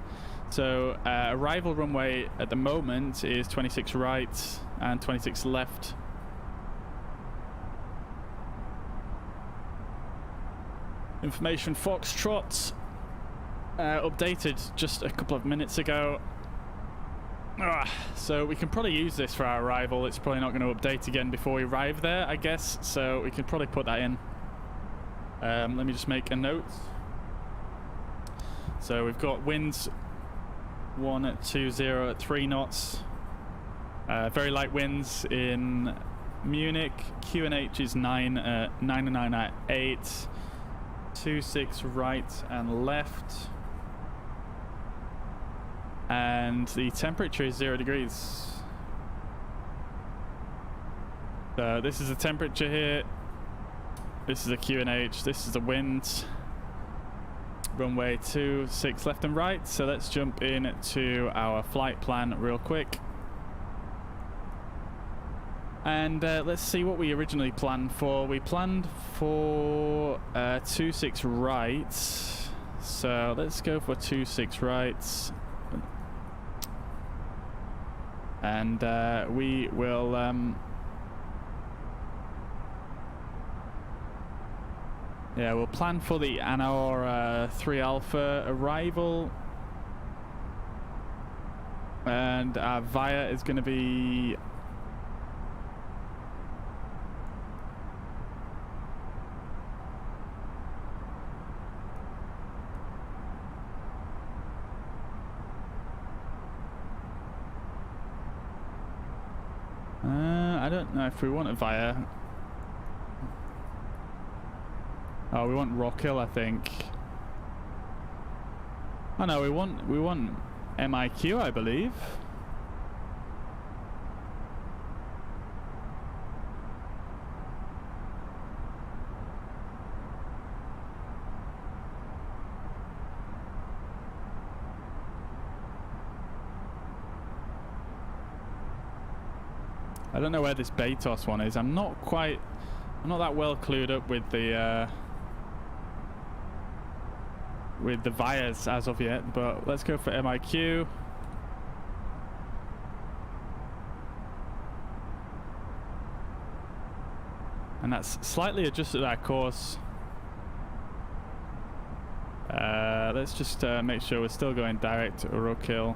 So arrival runway at the moment is 26 right and 26 left. Information Foxtrot updated just a couple of minutes ago. So we can probably use this for our arrival. It's probably not going to update again before we arrive there, I guess. So we can probably put that in. Let me just make a note. So we've got winds 120 at 3 knots. Very light winds in Munich. QNH is 9 at 8. 26 right and left. And the temperature is 0 degrees. So this is the temperature here. This is a QNH, this is the wind. Runway 26 left and right. So let's jump in to our flight plan real quick. And let's see what we originally planned for. We planned for 26 right. So let's go for 26 right. And we will... yeah, we'll plan for the ANOR 3 Alpha arrival. And our VIA is going to be... I don't know if we want a VIA. Oh, we want Rock Hill, I think. Oh no, we want MIQ, I believe. I don't know where this Betos one is. I'm not that well clued up with the VIAs as of yet, but let's go for MIQ. And that's slightly adjusted our course. Let's just make sure we're still going direct to Rock Hill.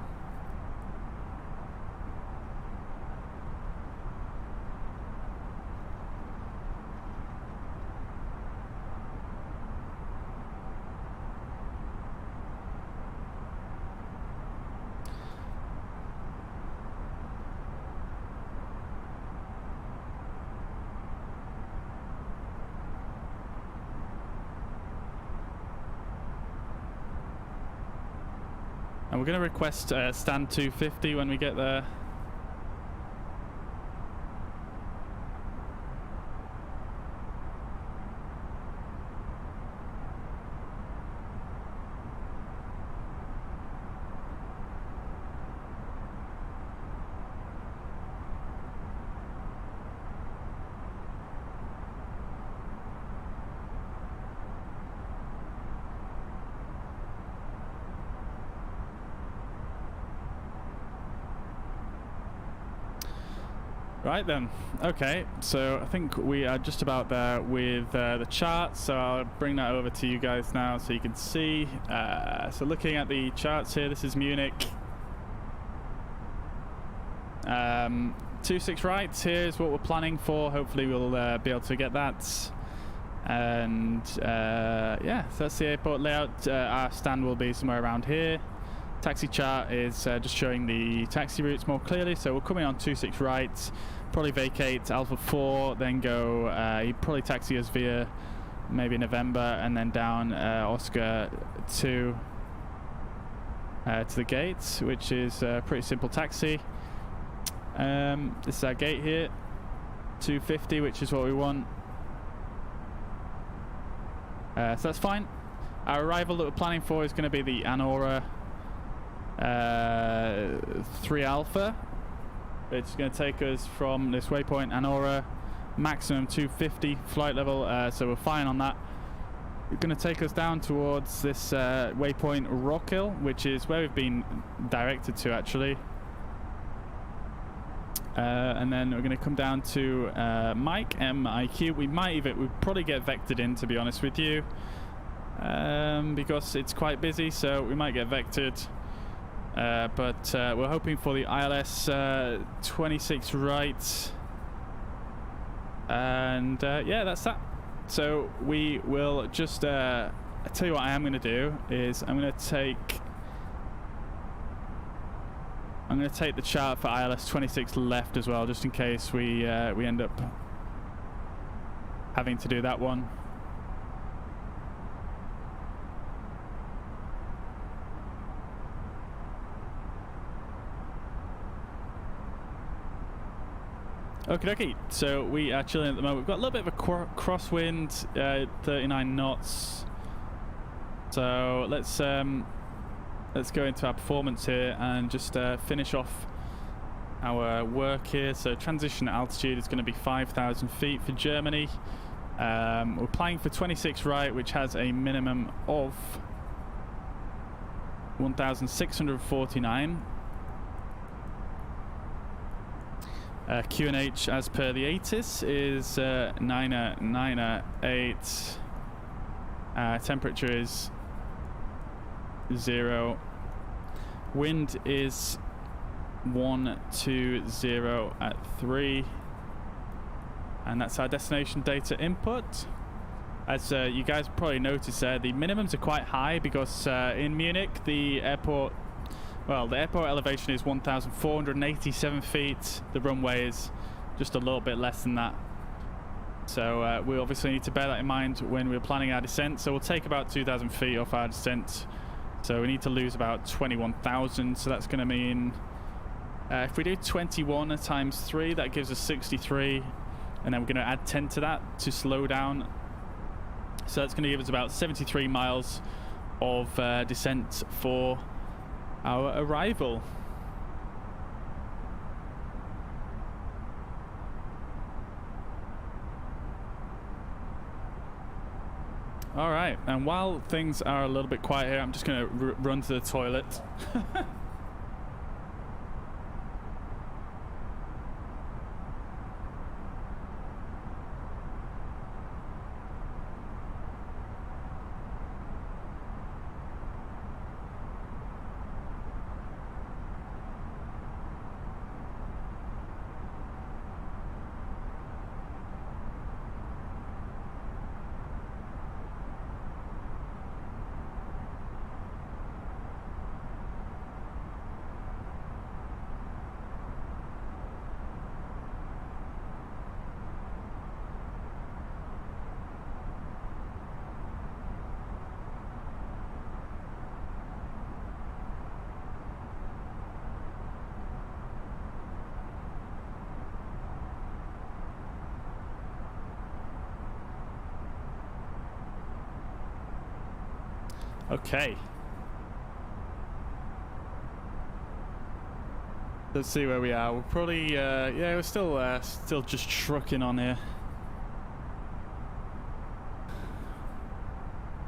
And we're going to request stand 250 when we get there. Right then. Okay, so I think we are just about there with the chart, so I'll bring that over to you guys now so you can see. So looking at the charts here, this is Munich. 26 right, here's what we're planning for. Hopefully we'll be able to get that. And yeah, so that's the airport layout. Our stand will be somewhere around here. Taxi chart is just showing the taxi routes more clearly. So we're coming on 26 right, probably vacate Alpha 4, then go, you probably taxi us via maybe November, and then down Oscar 2 to the gate, which is a pretty simple taxi. This is our gate here, 250, which is what we want. So that's fine. Our arrival that we're planning for is going to be the Anora 3 Alpha. It's going to take us from this waypoint Anora, maximum 250 flight level, so we're fine on that. It's going to take us down towards this waypoint Rockhill, which is where we've been directed to actually. And then we're going to come down to Mike, MIQ. We'd probably get vectored in, to be honest with you, because it's quite busy, so we might get vectored. But we're hoping for the ILS 26 right. And yeah, that's that. So we will just tell you what I am going to do is I'm going to take the chart for ILS 26 left as well, just in case we end up having to do that one. Okie dokie, so we are chilling at the moment. We've got a little bit of a crosswind, 39 knots. So let's go into our performance here and just finish off our work here. So transition altitude is going to be 5,000 feet for Germany. We're planning for 26 right, which has a minimum of 1,649. QNH as per the ATIS is 998. Temperature is 0. Wind is 120 at 3. And that's our destination data input. As you guys probably noticed there, the minimums are quite high because in Munich the airport elevation is 1,487 feet. The runway is just a little bit less than that. So we obviously need to bear that in mind when we're planning our descent. So we'll take about 2,000 feet off our descent. So we need to lose about 21,000. So that's going to mean if we do 21 times 3, that gives us 63. And then we're going to add 10 to that to slow down. So that's going to give us about 73 miles of descent for our arrival. All right, and while things are a little bit quiet here, I'm just going to run to the toilet. Okay. Let's see where we are. We're probably, yeah, we're still just trucking on here.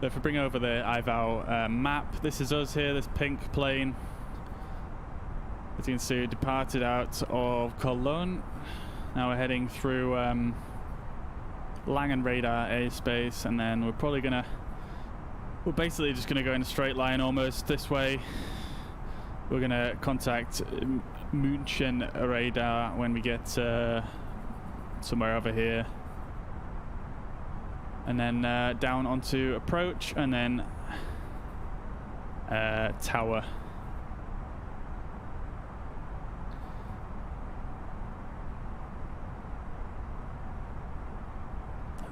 So if we bring over the IVAO map, this is us here, this pink plane. As you can see, we departed out of Cologne. Now we're heading through Langen radar airspace, and then we're basically just gonna go in a straight line almost this way. We're gonna contact München radar when we get somewhere over here, and then down onto approach, and then tower.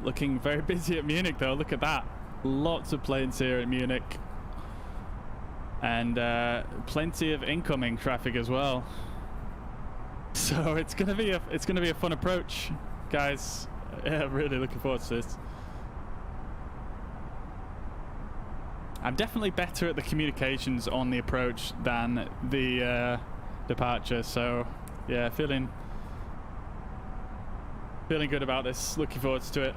Looking very busy at Munich though, look at that. Lots of planes here at Munich. And plenty of incoming traffic as well. So it's gonna be a fun approach, guys. Yeah, really looking forward to this. I'm definitely better at the communications on the approach than the departure, so yeah, feeling good about this. Looking forward to it.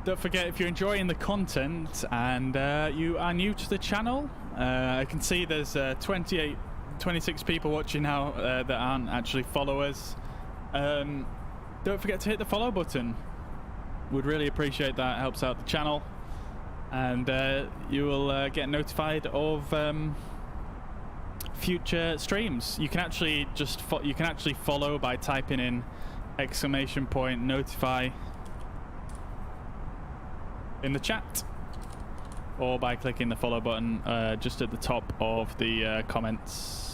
Don't forget, if you're enjoying the content and you are new to the channel, I can see there's 26 people watching now that aren't actually followers. Don't forget to hit the follow button. Would really appreciate that. It helps out the channel, and you will get notified of future streams. You can actually follow by typing in !notify in the chat, or by clicking the follow button just at the top of the comments.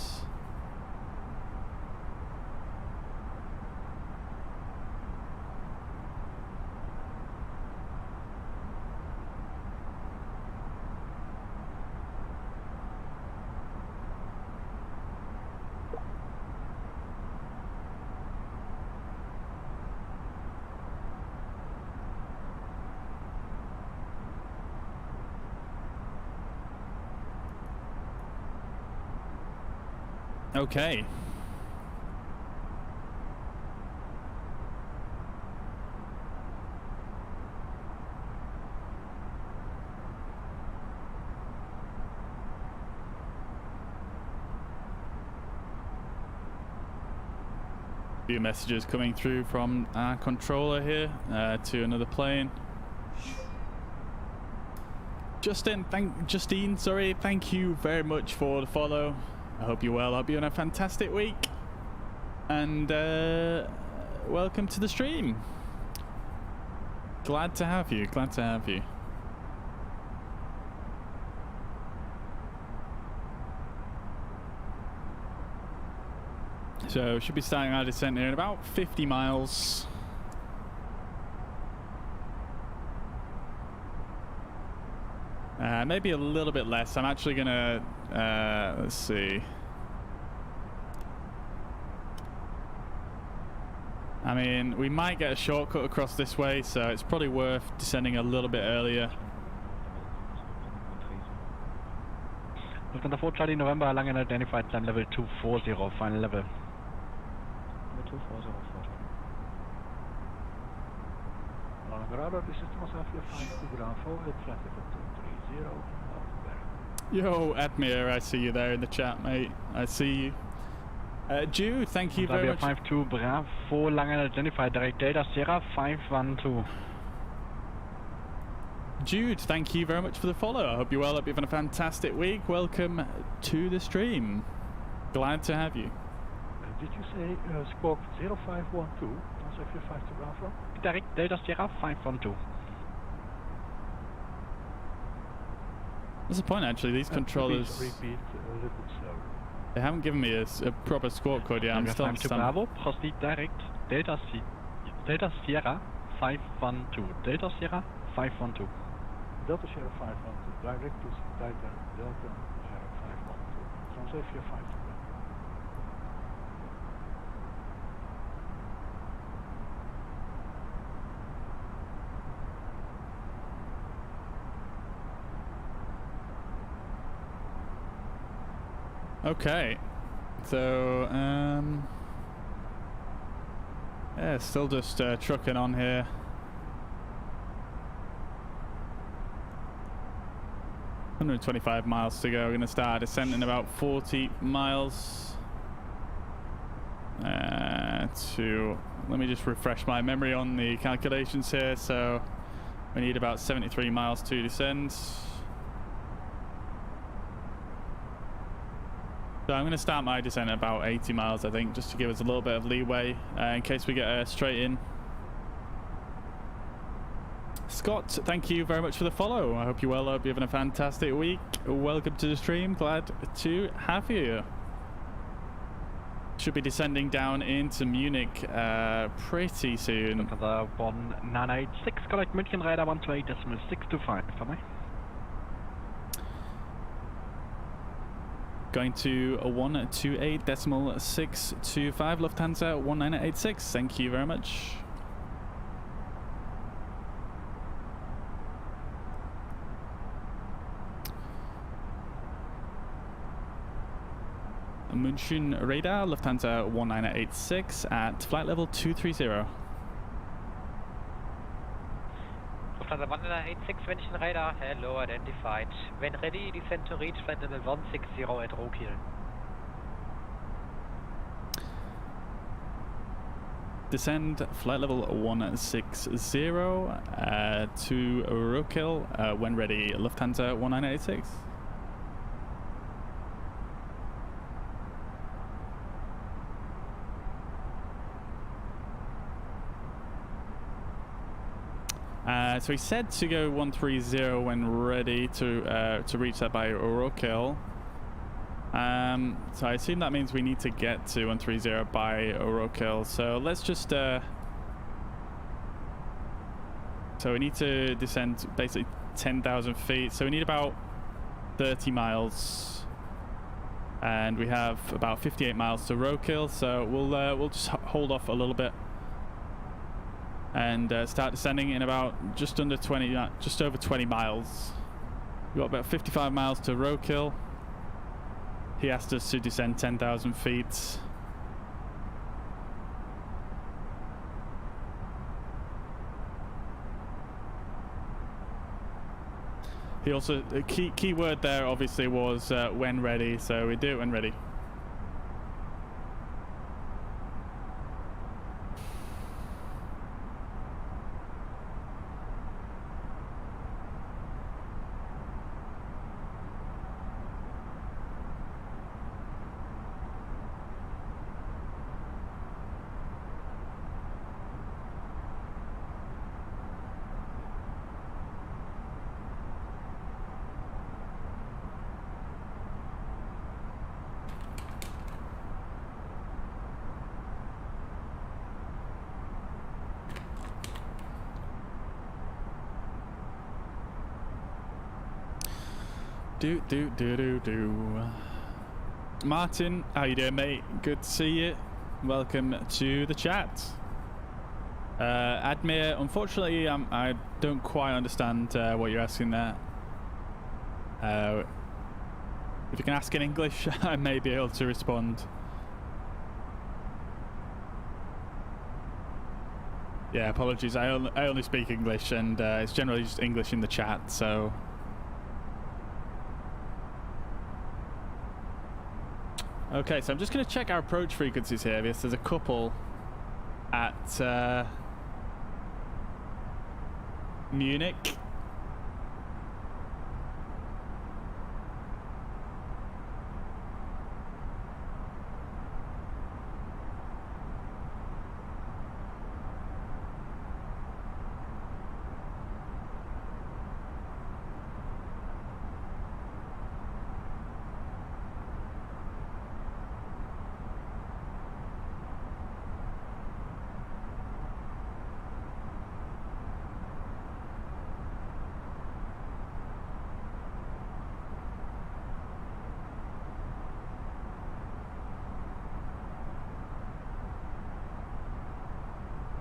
Okay. Few messages coming through from our controller here to another plane. Justine, thank you very much for the follow. I hope you're well. I hope you're having a fantastic week. And welcome to the stream. Glad to have you. Glad to have you. So, should be starting our descent here in about 50 miles. Maybe a little bit less. I'm actually gonna, let's see. I mean, we might get a shortcut across this way, so it's probably worth descending a little bit earlier. Lufthansa 4 Charlie November, Langen identified climb level 240, final level. 240, radar, this is Thrustmaster TCA Quadrant, forward, flight level 230, Yo, Admir, I see you there in the chat, mate. I see you. Jude, thank you very much. 52 Bravo, Langen identified, direct data, Sierra 512. Jude, thank you very much for the follow. I hope you're well. I hope you're having a fantastic week. Welcome to the stream. Glad to have you. Did you say squawk 0512? Also, if you're 52 Bravo? Direct data, Sierra 512. What's the point, actually? These controllers... Repeat a little bit slower. They haven't given me a proper squawk code yet. I'm still... 52 Bravo, proceed direct, data Sierra 512. Delta Sierra 512. Delta Sierra 512. Direct to Delta Sierra 512. Translate via 52. Okay. So, yeah, still just trucking on here. $125 miles to go. We're going to start our descent in about 40 miles. Let me just refresh my memory on the calculations here. So we need about 73 miles to descend. So I'm going to start my descent at about 80 miles, I think, just to give us a little bit of leeway in case we get straight in. Scott, thank you very much for the follow. I hope you're well. I hope you're having a fantastic week. Welcome to the stream. Glad to have you. Should be descending down into Munich pretty soon. The 1986, collect München radar 128.625 for me. Going to 128.625, Lufthansa 1986. Thank you very much. München radar, Lufthansa 1986 at flight level 230. Lufthansa 1986, München radar, hello, identified. When ready, descend to reach flight level 160 at Rokiel. Descend flight level 160 to Rokiel when ready, Lufthansa 1986. So he said to go 130 when ready to reach that by Rokiel. So I assume that means we need to get to 130 by Rokiel. So let's just so we need to descend basically 10,000 feet. So we need about 30 miles, and we have about 58 miles to Rokiel. So we'll just hold off a little bit and start descending in about just over 20 miles. We've got about 55 miles to Rokiel. He asked us to descend 10,000 feet. He also, the key word there obviously was when ready, so we do it when ready. Do. Martin, how you doing, mate? Good to see you. Welcome to the chat. Admir, unfortunately, I don't quite understand what you're asking there. If you can ask in English, I may be able to respond. Yeah, apologies. I only speak English, and it's generally just English in the chat, so... Okay, so I'm just going to check our approach frequencies here, because there's a couple at Munich.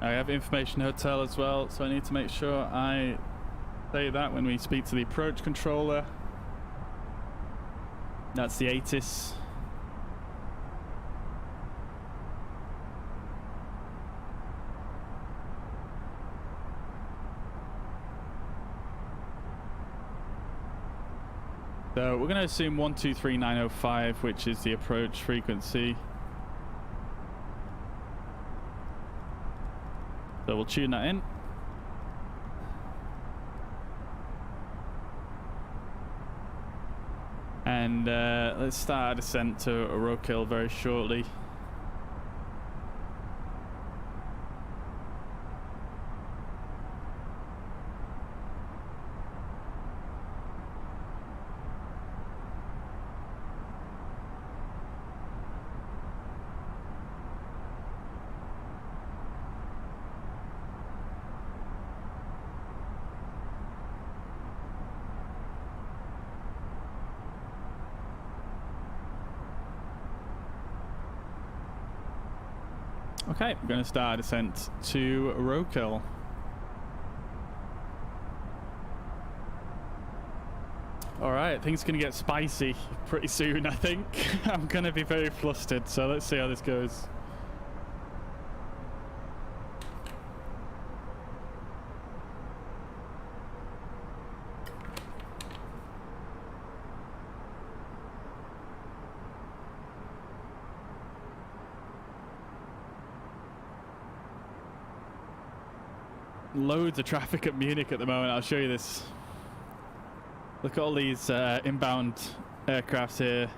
I have information hotel as well, so I need to make sure I say that when we speak to the approach controller. That's the ATIS. So we're going to assume 123905, which is the approach frequency. So we'll tune that in. And let's start our descent to Roadkill very shortly. Okay, we're going to start our descent to Roadkill. Alright, things are going to get spicy pretty soon, I think. I'm going to be very flustered, so let's see how this goes. Loads of traffic at Munich at the moment. I'll show you this. Look at all these inbound aircrafts here.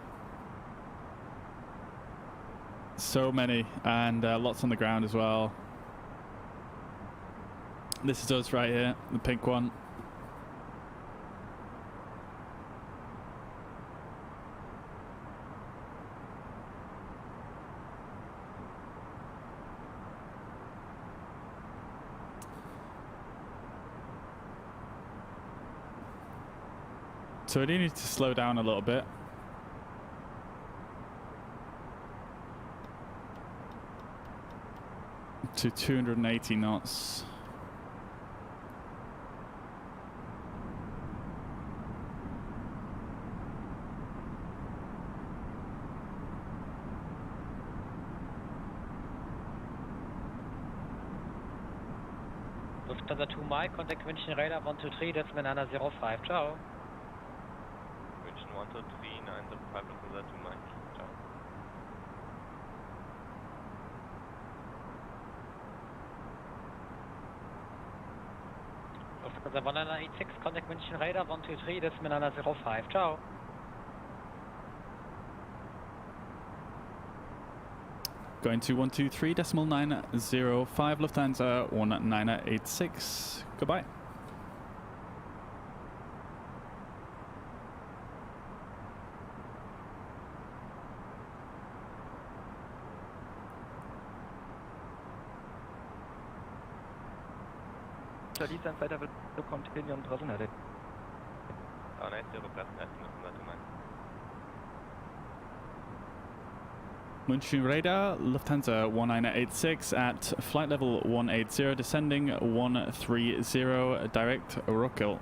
So many, and lots on the ground as well. This is us right here, the pink one. So I do need to slow down a little bit. To 280 knots. Lufthansa 2 Mike, contact München Radar 123, that's Manana 05, ciao. München 123, 905, Lufthansa 2 Mike, ciao. Lufthansa 186, contact München Radar 123, that's Manana 05, ciao. Going to 123.905, Lufthansa 1986. Goodbye. Descent flight level to continue on Thrustmaster. 980, Lufthansa 2 Mike. München Radar, Lufthansa 1986 at flight level 180, descending 130, direct Roadkill.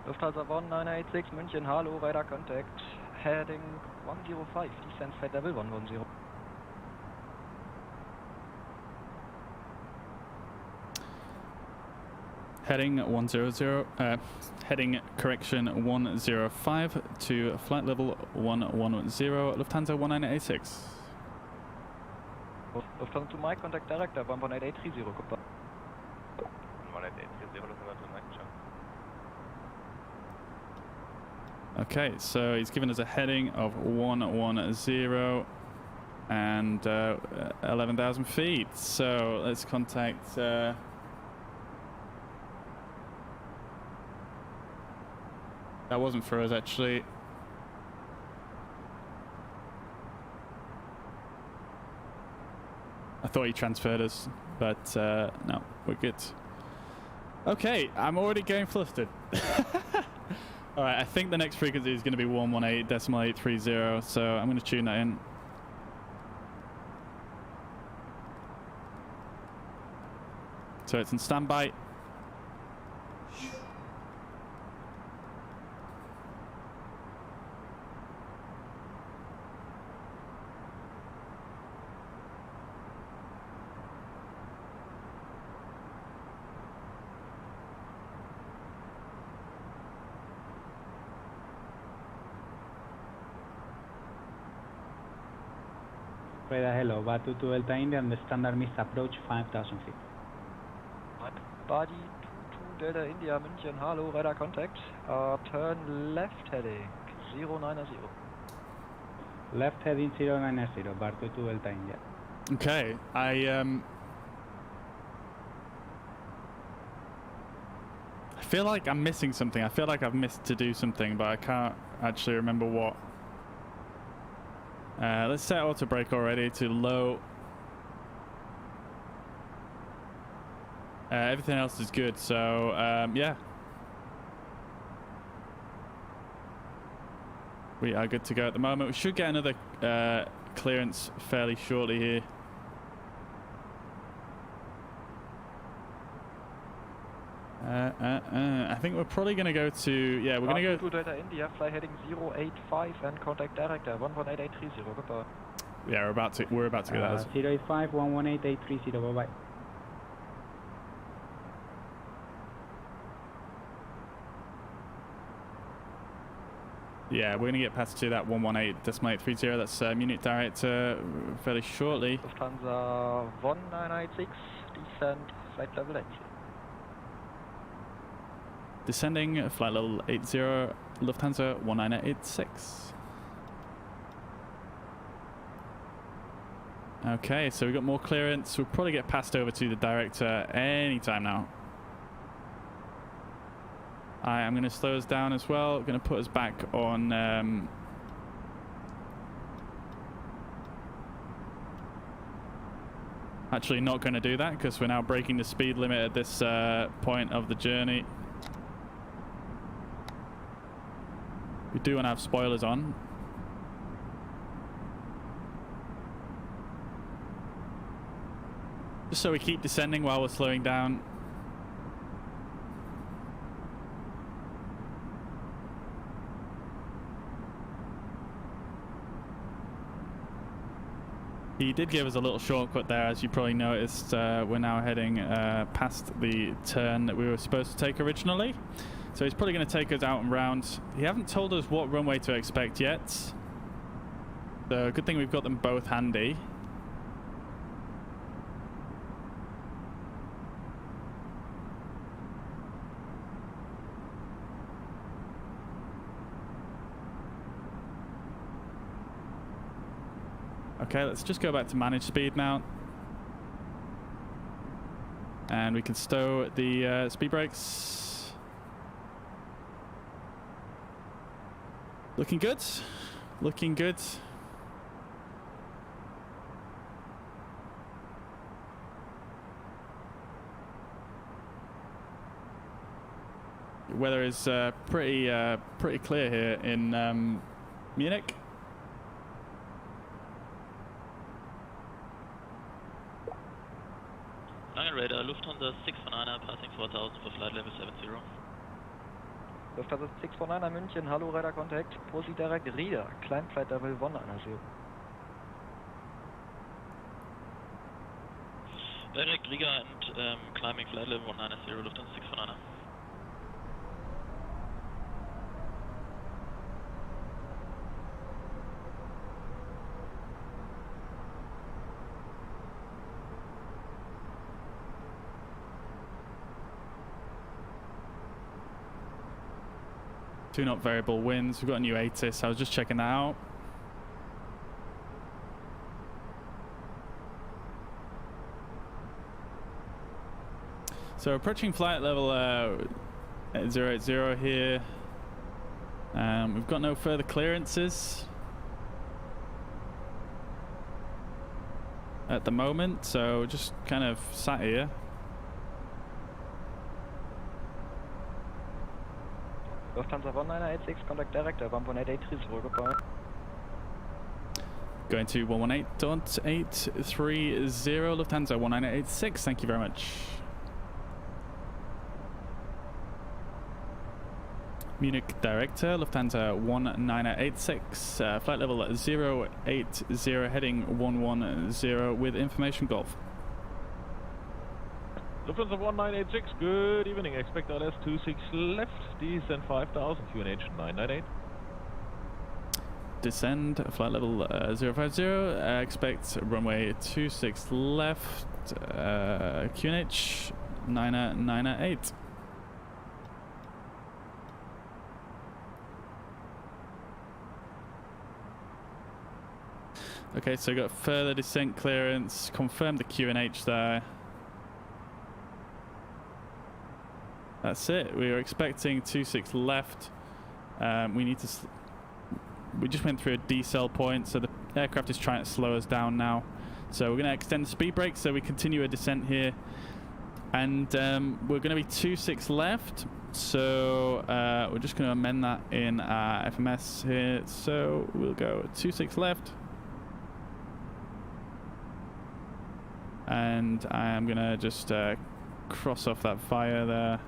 Lufthansa 1986, München, hallo, radar contact, heading 105, descent flight level 110. Heading 100, heading correction 105 to flight level 110, Lufthansa 1986. Lufthansa 2 Mike, contact director 11830, goodbye. 11830, Lufthansa 2 Mike, ciao. Okay, so he's given us a heading of 110 and 11,000 feet. So let's contact. That wasn't for us, actually. I thought he transferred us, but no, we're good. Okay, I'm already getting flustered. All right, I think the next frequency is going to be 118.830, so I'm going to tune that in. So it's in standby. Radar hello, Batu to Delta India and the standard missed approach 5000 feet. Body 22 Delta India München, hello, radar contact. Turn left heading 090. Left heading 090, Batu to Delta India. Okay, I feel like I'm missing something. I feel like I've missed to do something, but I can't actually remember what. Let's set auto brake already to low. Everything else is good, so yeah. We are good to go at the moment. We should get another clearance fairly shortly here. I think we're probably going to go to, yeah, we're going to go... Delta India, fly heading 085 and contact director 118830, goodbye. Yeah, we're about to get that. 085 118830, bye-bye. Yeah, we're going to get past to that 118.830. That's Munich direct fairly shortly. Lufthansa 1986, descent, flight level 80. Descending, flight level 80, Lufthansa 1986. Okay, so we've got more clearance. We'll probably get passed over to the director anytime now. I'm going to slow us down as well. Going to put us back on... Actually not going to do that because we're now breaking the speed limit at this point of the journey. We do want to have spoilers on. Just so we keep descending while we're slowing down. He did give us a little shortcut there, as you probably noticed. We're now heading past the turn that we were supposed to take originally. So he's probably going to take us out and round. He hasn't told us what runway to expect yet. So good thing we've got them both handy. Okay, let's just go back to manage speed now. And we can stow the speed brakes. Looking good. Looking good. Weather is pretty clear here in Munich. Radar, Lufthansa 619 passing 4000 for flight level 70. Lufthansa 619 München, hello, radar contact. Proceed direct, Rieder, climb flight level 190. Direct Riga and climbing flight level 190, Lufthansa 619. Two knot variable winds. We've got a new ATIS. I was just checking that out. So approaching flight level 080 here. We've got no further clearances at the moment, so just kind of sat here. Lufthansa 1986, contact director 11880, goodbye. Going to 118.830, Lufthansa 1986, thank you very much. Munich director, Lufthansa 1986, flight level 080, heading 110 with information Golf. Lufthansa 1986, good evening. Expect LS 26 left, descend 5000, QNH 998. descend, flight level 050, expect runway 26 left, QNH 998. Okay, so we got further descent clearance, confirm the QNH there. That's it, we were expecting 26 left. We need to, we just went through a decel point, so the aircraft is trying to slow us down now. So we're going to extend the speed brake, so we continue a descent here. And we're going to be 26 left, so we're just going to amend that in our FMS here. So we'll go 26 left. And I am going to just cross off that fire there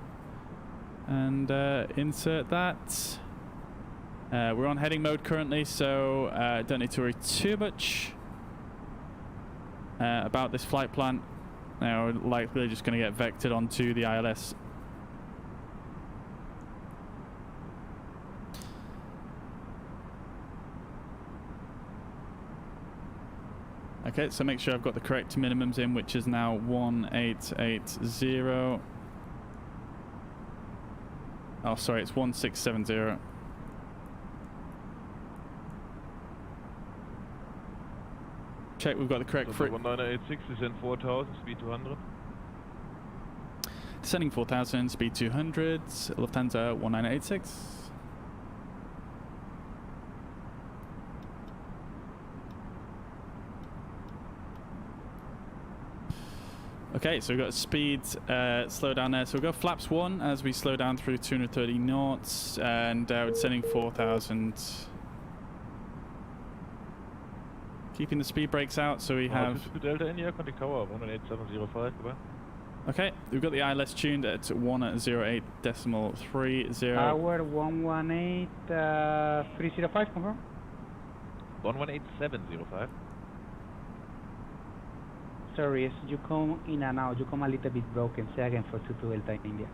and insert that. We're on heading mode currently, so don't need to worry too much about this flight plan. Now we're likely just going to get vectored onto the ILS. Okay, so make sure I've got the correct minimums in, which is now 1880. Oh, sorry, it's 1670. Check, we've got the correct... 1986 is in 4000, speed 200. Descending 4000, speed 200, Lufthansa 1986. Okay, so we've got speed slow down there. So we've got flaps 1 as we slow down through 230 knots, and we're descending 4000. Keeping the speed brakes out, so we have... Delta India, contact tower 18705, goodbye. Okay, we've got the ILS tuned at 108.30. Tower 118, 305, confirm? 118.705. Sorry, you come in and out. You come a little bit broken. Say again for 22 Delta India.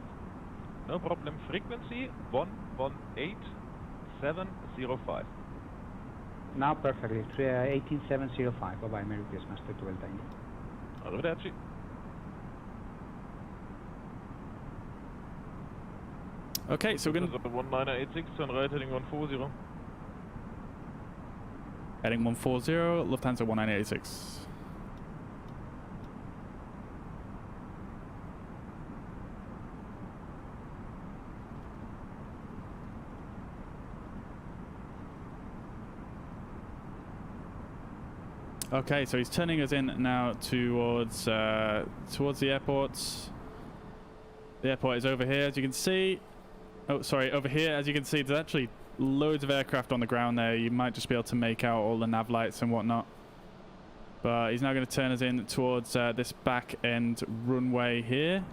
No problem. Frequency 118.705. Now perfectly. 18705. Bye-bye. Merry Christmas to Delta India. Arrivederci. Okay, so we're going to... 1986, turn right, heading 140. Heading 140, Lufthansa 1986. Okay, so he's turning us in now towards the airport. The airport is over here, as you can see. Oh, sorry, over here, as you can see, there's actually loads of aircraft on the ground there. You might just be able to make out all the nav lights and whatnot. But he's now going to turn us in towards this back end runway here.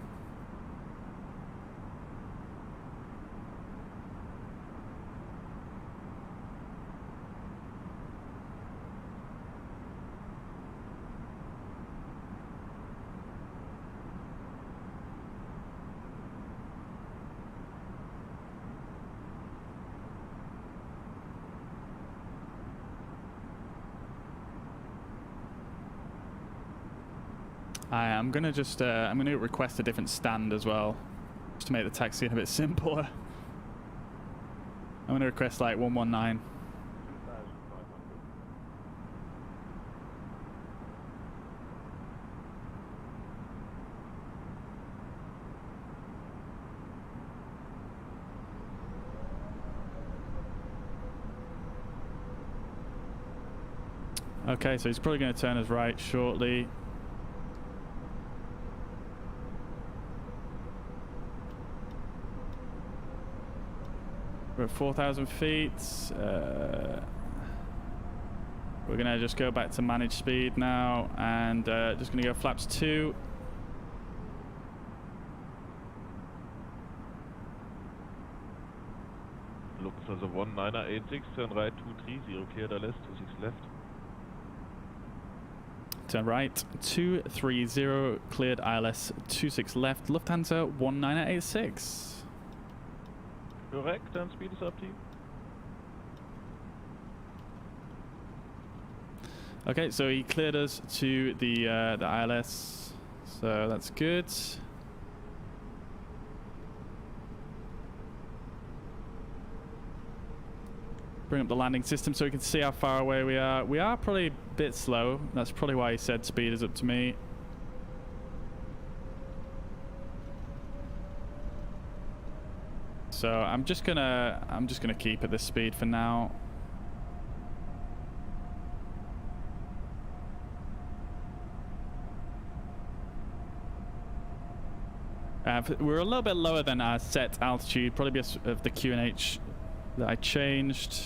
I'm gonna just I'm gonna request a different stand as well, just to make the taxiing a bit simpler. I'm gonna request like 119. Okay, so he's probably going to turn us right shortly. We're at 4,000 feet. We're going to just go back to manage speed now, and just going to go flaps 2. Lufthansa 1986, turn right 230, cleared ILS 26 left. Turn right 230, cleared ILS 26 left, Lufthansa 1986. Correct, and speed is up to you. Okay, so he cleared us to the ILS, so that's good. Bring up the landing system so we can see how far away we are. We are probably a bit slow. That's probably why he said speed is up to me. So I'm just gonna keep at this speed for now. We're a little bit lower than our set altitude, probably because of the QNH that I changed.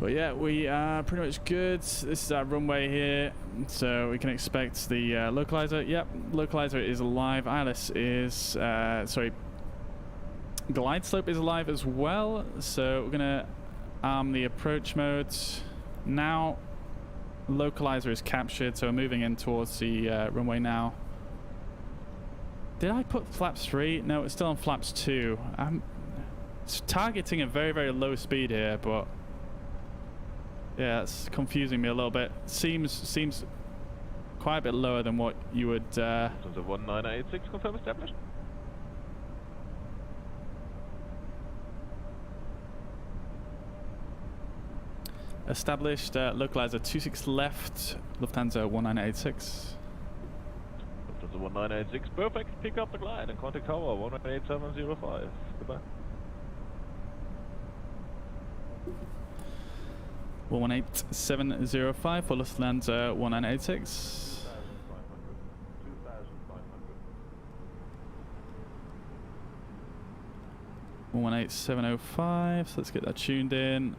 But yeah, we are pretty much good. This is our runway here, so we can expect the localizer. Yep, localizer is alive. ILS is, sorry, glide slope is alive as well. So we're gonna arm the approach mode. Now, localizer is captured, so we're moving in towards the runway now. Did I put flaps 3? No, it's still on flaps 2. I'm targeting a very, very low speed here, but yeah, it's confusing me a little bit. Seems quite a bit lower than what you would. So the 1986 confirm established. Established. Localizer 26 left. Lufthansa 1986. Lufthansa 1986, perfect. Pick up the glide and contact tower 18705. Goodbye. 118.705 for Lufthansa 1986. 118.705. So let's get that tuned in.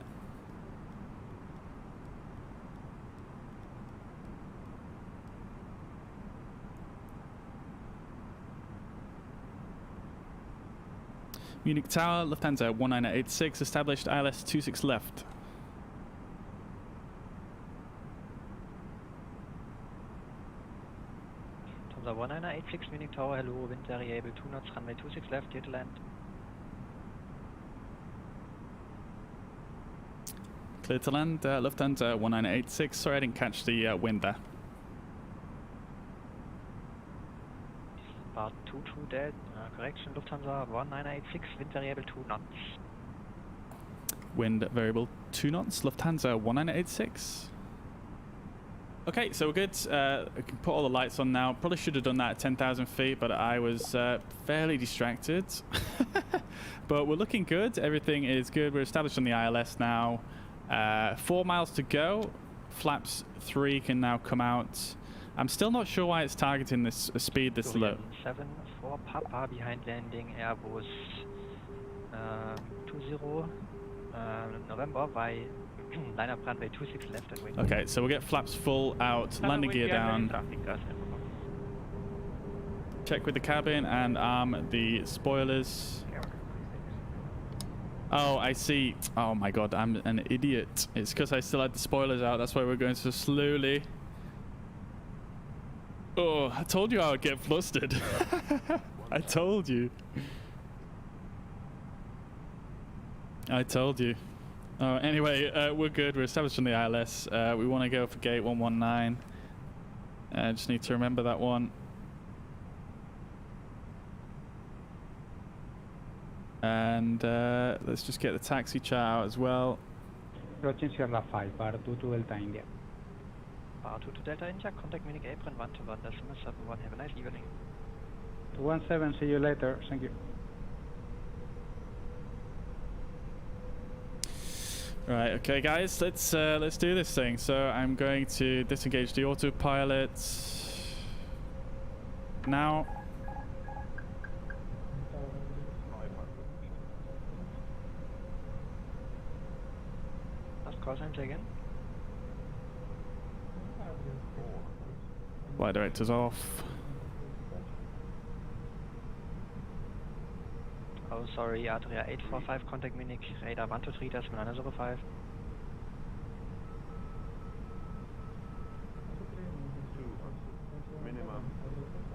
Munich Tower, Lufthansa 1986, established ILS 26 left. Lufthansa 1986, Munich Tower, hello, wind variable 2 knots, runway 26 left, clear to land. Clear to land, Lufthansa 1986. Sorry, I didn't catch the wind there. Bar 22 dead, correction, Lufthansa 1986, wind variable 2 knots. Wind variable 2 knots, Lufthansa 1986. Okay, so we're good. I can put all the lights on now. Probably should have done that at 10,000 feet, but I was fairly distracted. But we're looking good. Everything is good. We're established on the ILS now. 4 miles to go. Flaps 3 can now come out. I'm still not sure why it's targeting this speed this low. 7 for KAPPA behind landing, Airbus 20 November by line up runway 26 left and wait. Okay, so we'll get flaps full out, landing gear down. Check with the cabin and arm the spoilers. Oh, I see. Oh my god, I'm an idiot. It's because I still had the spoilers out. That's why we're going so slowly. Oh, I told you I would get flustered. I told you. I told you. Oh, anyway, we're good. We're established on the ILS. We want to go for gate 119. I just need to remember that one. And let's just get the taxi chart out as well. Approaching Sierra 5, bar 2 to Delta India. Bar 2 to Delta India, contact Munich apron 1 to 1, decimal 71, have a nice evening. 217, see you later, thank you. Right, okay guys, let's do this thing. So I'm going to disengage the autopilot now. Last call sign again. Flight director's off. Oh, sorry, Adria 845, contact Munich, radar 123, decimal 905.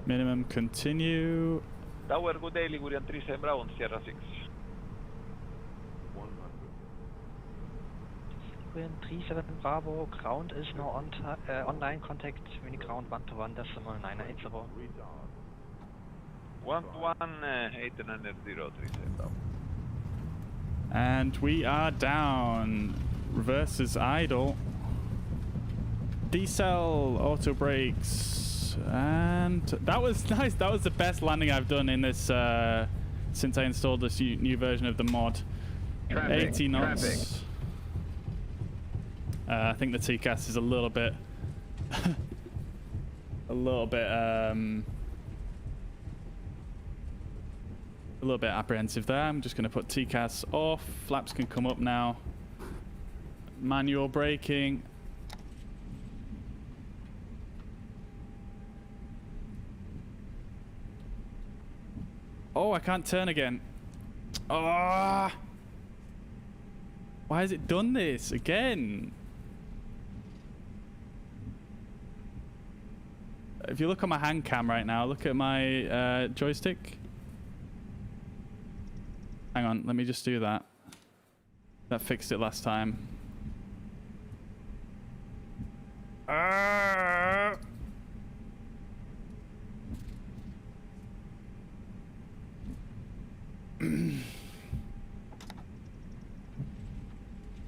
Minimum continue. Tower, good day, Ligurian 37 Brown, Sierra 6. Centurion 37 Bravo, ground is now online, contact Munich ground 121 decimal 980. 121, 89037. And we are down. Reverse is idle. Decel, auto brakes, and that was nice. That was the best landing I've done in this since I installed this new version of the mod. Traffic, 80 knots. I think the TCAS is a little bit, a little bit apprehensive there. I'm just going to put TCAS off. Flaps can come up now. Manual braking. Oh, I can't turn again. Ah! Why has it done this again? If you look on my hand cam right now, look at my joystick. Hang on, let me just do that. That fixed it last time.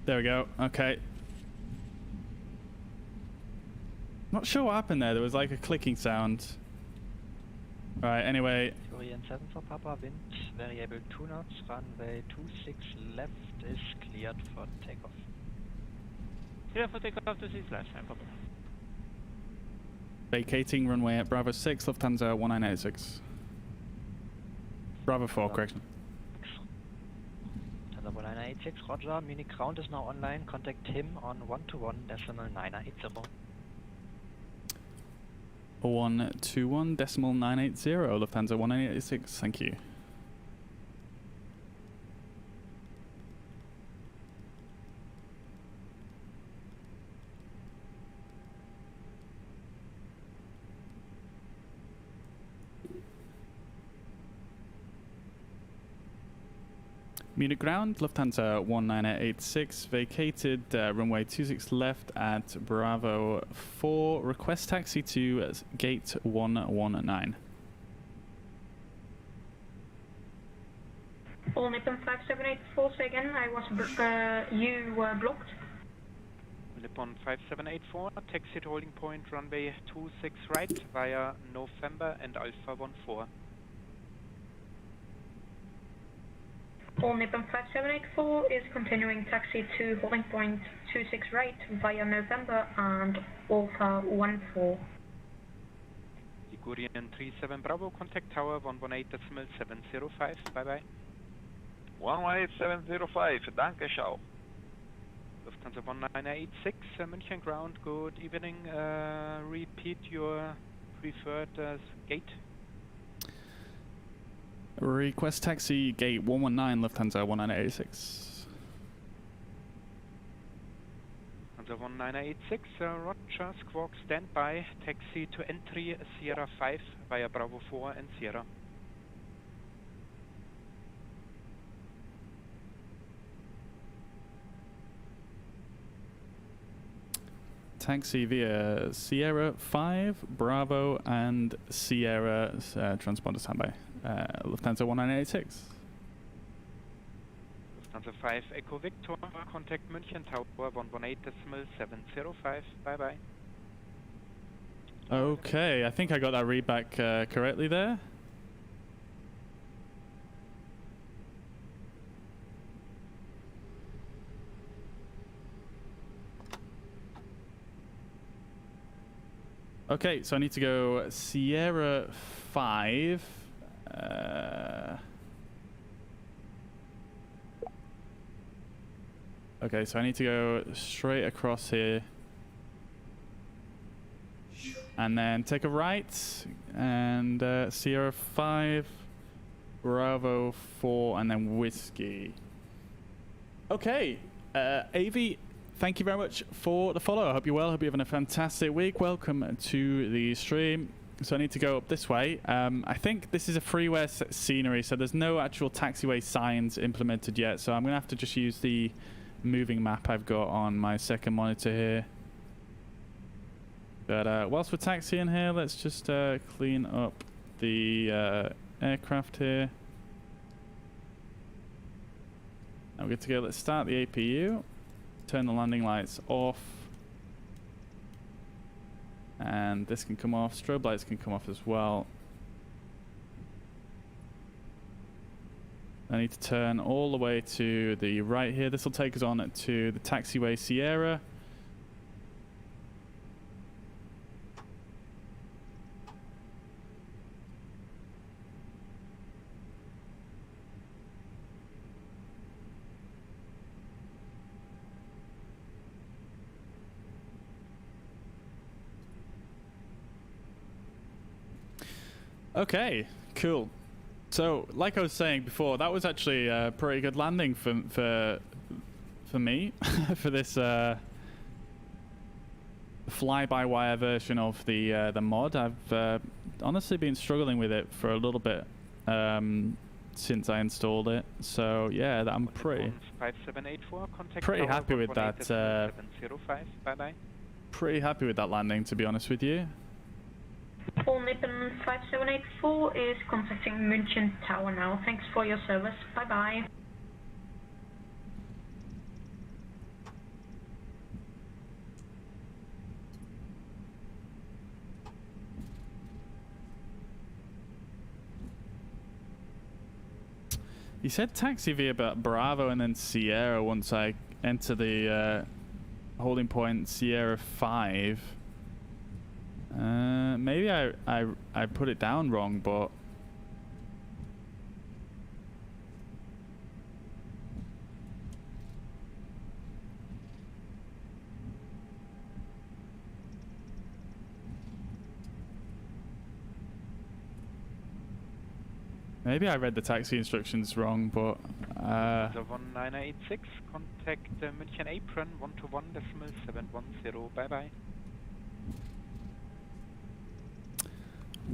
There we go. Okay. Not sure what happened there. There was like a clicking sound. Right, anyway. Centurion 7 for Papa, wind variable 2 knots, runway 26 left is cleared for takeoff. Clear for takeoff to 6 left, Papa. Vacating runway at Bravo 6, Lufthansa 1986. Bravo 4, correction. Lufthansa 1986, roger. Munich ground is now online. Contact him on 121 decimal 980. 121 decimal 980, Lufthansa 1986. Thank you. Munich ground, Lufthansa 1986, vacated runway 26 left at Bravo 4, request taxi to gate 119. All Nippon 5784, say again, you were blocked. Nippon 5784, taxi to holding point runway 26 right via November and Alpha 14. All Nippon 5784 is continuing taxi to holding point 26 right via November and Alpha 14. Ligurian 37 Bravo, contact tower 118.705, bye bye. 118.705, danke, ciao. Lufthansa 1986, München ground, good evening. Repeat your preferred gate. Request taxi gate 119, Lufthansa 1986. Lufthansa 1986, roger, squawk standby, taxi to entry Sierra 5 via Bravo 4 and Sierra. Taxi via Sierra 5, Bravo and Sierra, transponder standby. Lufthansa 1986. Lufthansa 5 Echo Victor, contact München Tower 118.705, bye bye. Okay, I think I got that read back correctly there. Okay, so I need to go Sierra 5. Okay, so I need to go straight across here. And then take a right. And Sierra 5, Bravo 4, and then Whiskey. Okay, Avi, thank you very much for the follow. I hope you're well. I hope you're having a fantastic week. Welcome to the stream. So I need to go up this way. I think this is a freeware scenery, so there's no actual taxiway signs implemented yet. So I'm going to have to just use the moving map I've got on my second monitor here. But whilst we're taxiing here, let's just clean up the aircraft here. Now we're good to go. Let's start the APU. Turn the landing lights off. And this can come off. Strobe lights can come off as well. I need to turn all the way to the right here. This will take us on to the taxiway Sierra. Okay, cool. So, like I was saying before, that was actually a pretty good landing for me for this fly-by-wire version of the mod. I've honestly been struggling with it for a little bit since I installed it. So yeah, I'm pretty happy with that. Pretty happy with that landing, to be honest with you. All Nippon 5784 is contacting München Tower now. Thanks for your service. Bye bye. You said taxi via Bravo and then Sierra once I enter the holding point Sierra 5. Maybe I put it down wrong, but maybe I read the taxi instructions wrong, but The 1986, contact München apron 121.710, bye bye.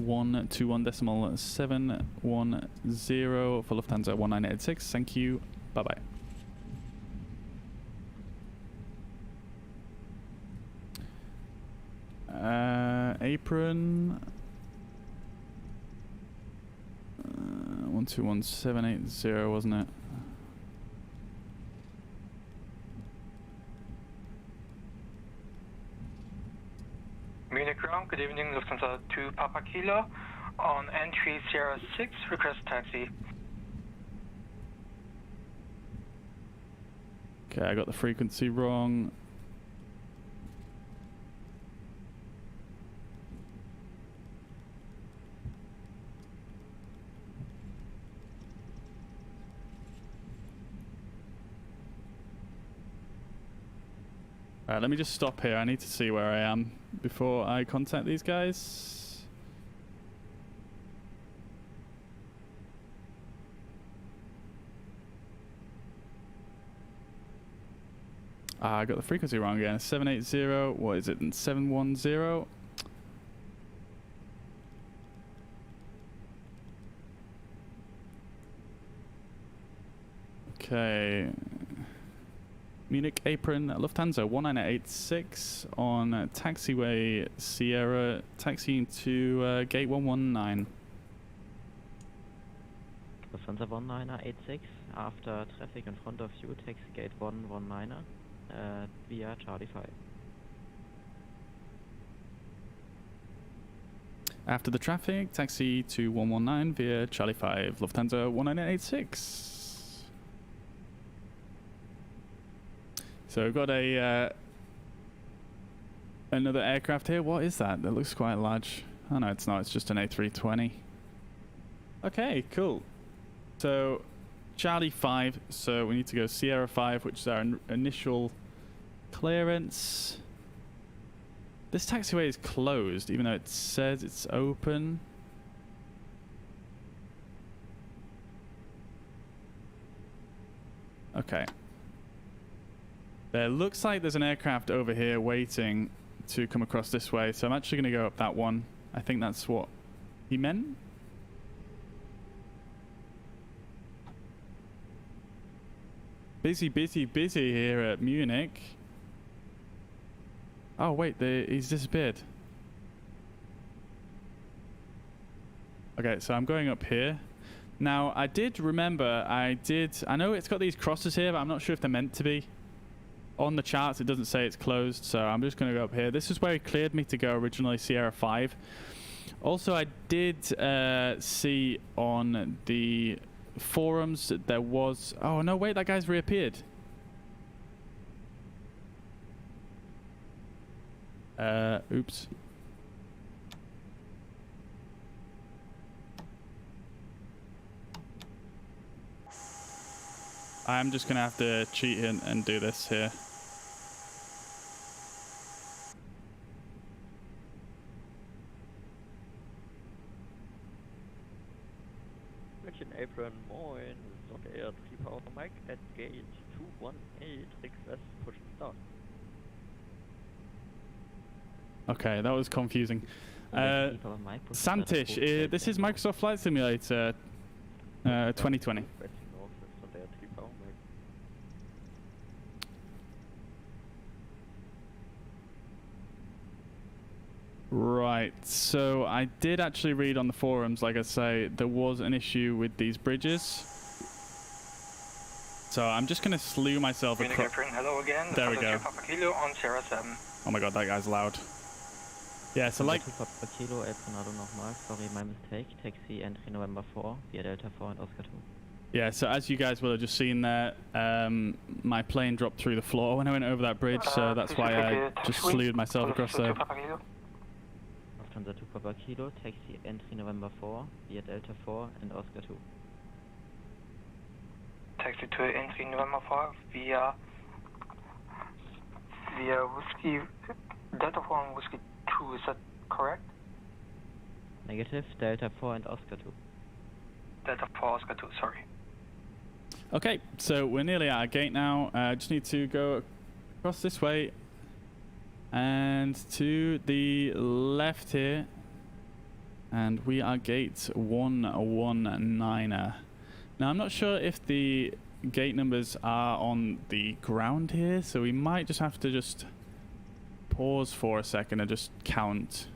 121.710 for Lufthansa 1986. Thank you. Bye bye. Apron 121780, wasn't it? Munich ground, good evening, Lufthansa 2 Papa Kilo. On entry Sierra 6, request taxi. Okay, I got the frequency wrong. Alright, let me just stop here. I need to see where I am before I contact these guys. I got the frequency wrong again. 780. What is it? 710. Okay. Munich apron Lufthansa 1986 on taxiway Sierra, taxiing to gate 119. Lufthansa 1986, after traffic in front of you, taxi gate 119 via Charlie 5. After the traffic, taxi to 119 via Charlie 5, Lufthansa 1986. So we've got a another aircraft here. What is that? That looks quite large. Oh no, it's not. It's just an A320. Okay, cool. So Charlie 5. So we need to go Sierra 5, which is our initial clearance. This taxiway is closed, even though it says it's open. Okay. There looks like there's an aircraft over here waiting to come across this way, so I'm actually going to go up that one. I think that's what he meant. Busy here at Munich. Oh wait, he's disappeared. Okay, so I'm going up here. Now, I did remember, I know it's got these crosses here, but I'm not sure if they're meant to be. On the charts, it doesn't say it's closed, so I'm just going to go up here. This is where he cleared me to go originally, Sierra 5. Also, I did see on the forums that there was... Oh, no, wait, that guy's reappeared. Oops. I'm just going to have to cheat and do this here. München Apron, moin, this is Air 3 Power Mike at gate 218, request push start. Okay, that was confusing. Santish, this is Microsoft Flight Simulator 2020. Right, so I did actually read on the forums, like I say, there was an issue with these bridges. So I'm just going to slew myself across. Hello again. There we go. Kilo on Sierra 7. Oh my god, that guy's loud. Yeah, so like... Kilo, Elpronado nochmal, sorry, my mistake. Taxi entry November 4, via Delta 4 and Oscar 2. Yeah, so as you guys will have just seen there, my plane dropped through the floor when I went over that bridge, so that's why I just slewed myself across there. Lufthansa 2 Papa Kilo, taxi entry November 4, via Delta 4 and Oscar 2. Taxi to entry November 4 via Whiskey, Delta 4 and Whiskey 2, is that correct? Negative, Delta 4 and Oscar 2. Delta 4, Oscar 2, sorry. Okay, so we're nearly at our gate now. Just need to go across this way and to the left here, and we are gate 119er. Now I'm not sure if the gate numbers are on the ground here, so we might just have to just pause for a second and just count.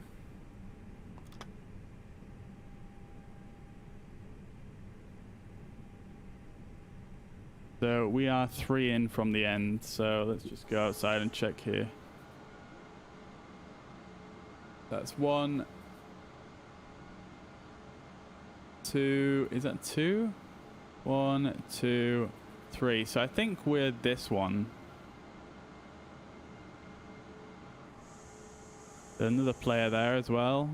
So we are 3 in from the end, so let's just go outside and check here. That's 1, 2, is that 2? 1, 2, 3. So I think we're this one. There's another player there as well.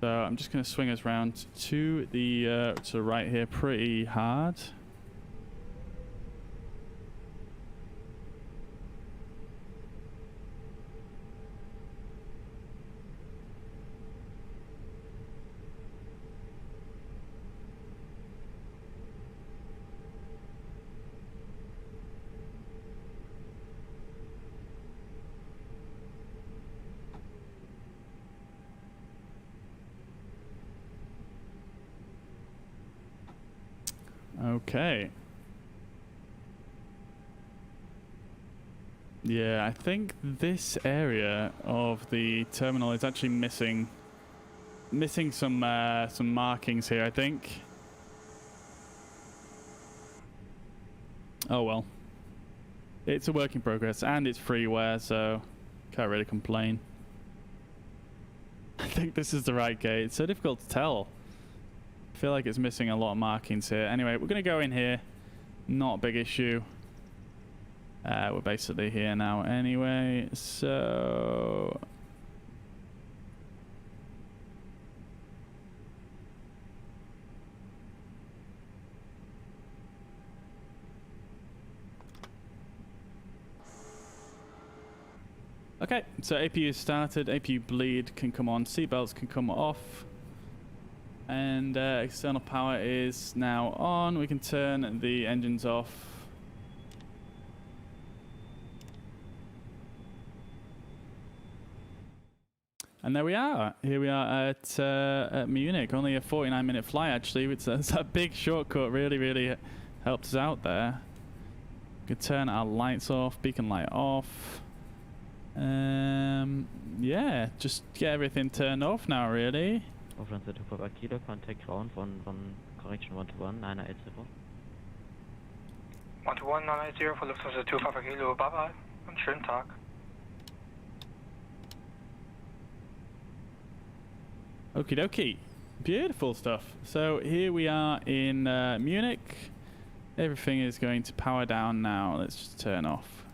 So I'm just going to swing us round to the right here pretty hard. Okay. Yeah, I think this area of the terminal is actually missing some markings here, I think. Oh well. It's a work in progress and it's freeware, so can't really complain. I think this is the right gate. It's so difficult to tell. I feel like it's missing a lot of markings here. Anyway, we're going to go in here. Not a big issue. We're basically here now anyway, so... Okay, so APU is started, APU bleed can come on, seatbelts can come off. And external power is now on. We can turn the engines off. And there we are. Here we are at Munich. Only a 49-minute flight, actually. It's a big shortcut. Really helped us out there. We could turn our lights off, beacon light off. Yeah, just get everything turned off now, really. Lufthansa 2 Papa Kilo, contact ground 1 correction 121, 980. 121, 980 für Lufthansa 2 Papa Kilo. Bye bye. Und schönen Tag. Okie dokie. Beautiful stuff. So here we are in Munich. Everything is going to power down now. Let's just turn off.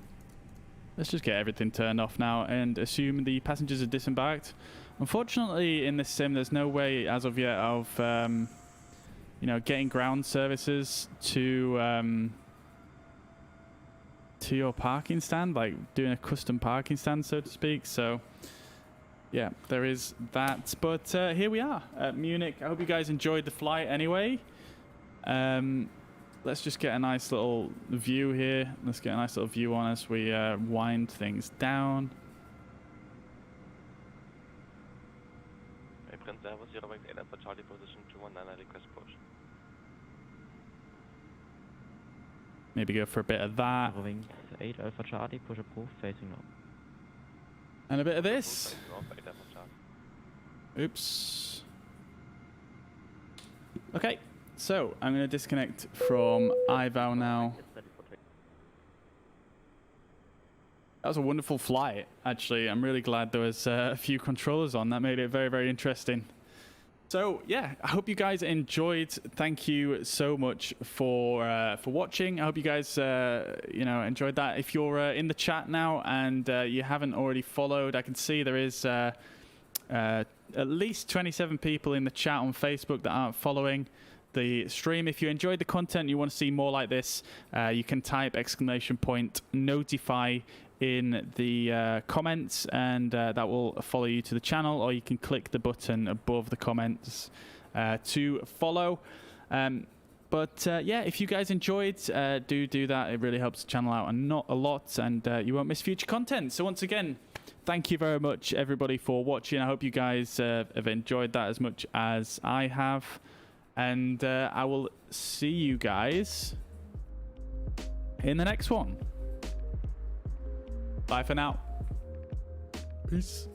Let's just get everything turned off now and assume the passengers are disembarked. Unfortunately, in this sim, there's no way as of yet of you know, getting ground services to your parking stand, like doing a custom parking stand, so to speak. So yeah, there is that. But here we are at Munich. I hope you guys enjoyed the flight anyway. Let's just get a nice little view here. Let's get a nice little view on as we wind things down. April Servo, Sierra Mike 8 Alpha Charlie position 219 request push. Maybe go for a bit of that. 8 Alpha Charlie, push approved, facing north. And a bit of this. Oops. Okay, so I'm going to disconnect from IVAO now. That was a wonderful flight, actually. I'm really glad there was a few controllers on. That made it very interesting. So yeah, I hope you guys enjoyed. Thank you so much for watching. I hope you guys you know, enjoyed that. If you're in the chat now and you haven't already followed, I can see there is at least 27 people in the chat on Facebook that aren't following the stream. If you enjoyed the content, you want to see more like this, you can type !notify in the comments, and that will follow you to the channel, or you can click the button above the comments to follow. But yeah, if you guys enjoyed, do that. It really helps the channel out and not a lot, and you won't miss future content. So once again, thank you very much, everybody, for watching. I hope you guys have enjoyed that as much as I have, and I will see you guys in the next one. Bye for now. Peace.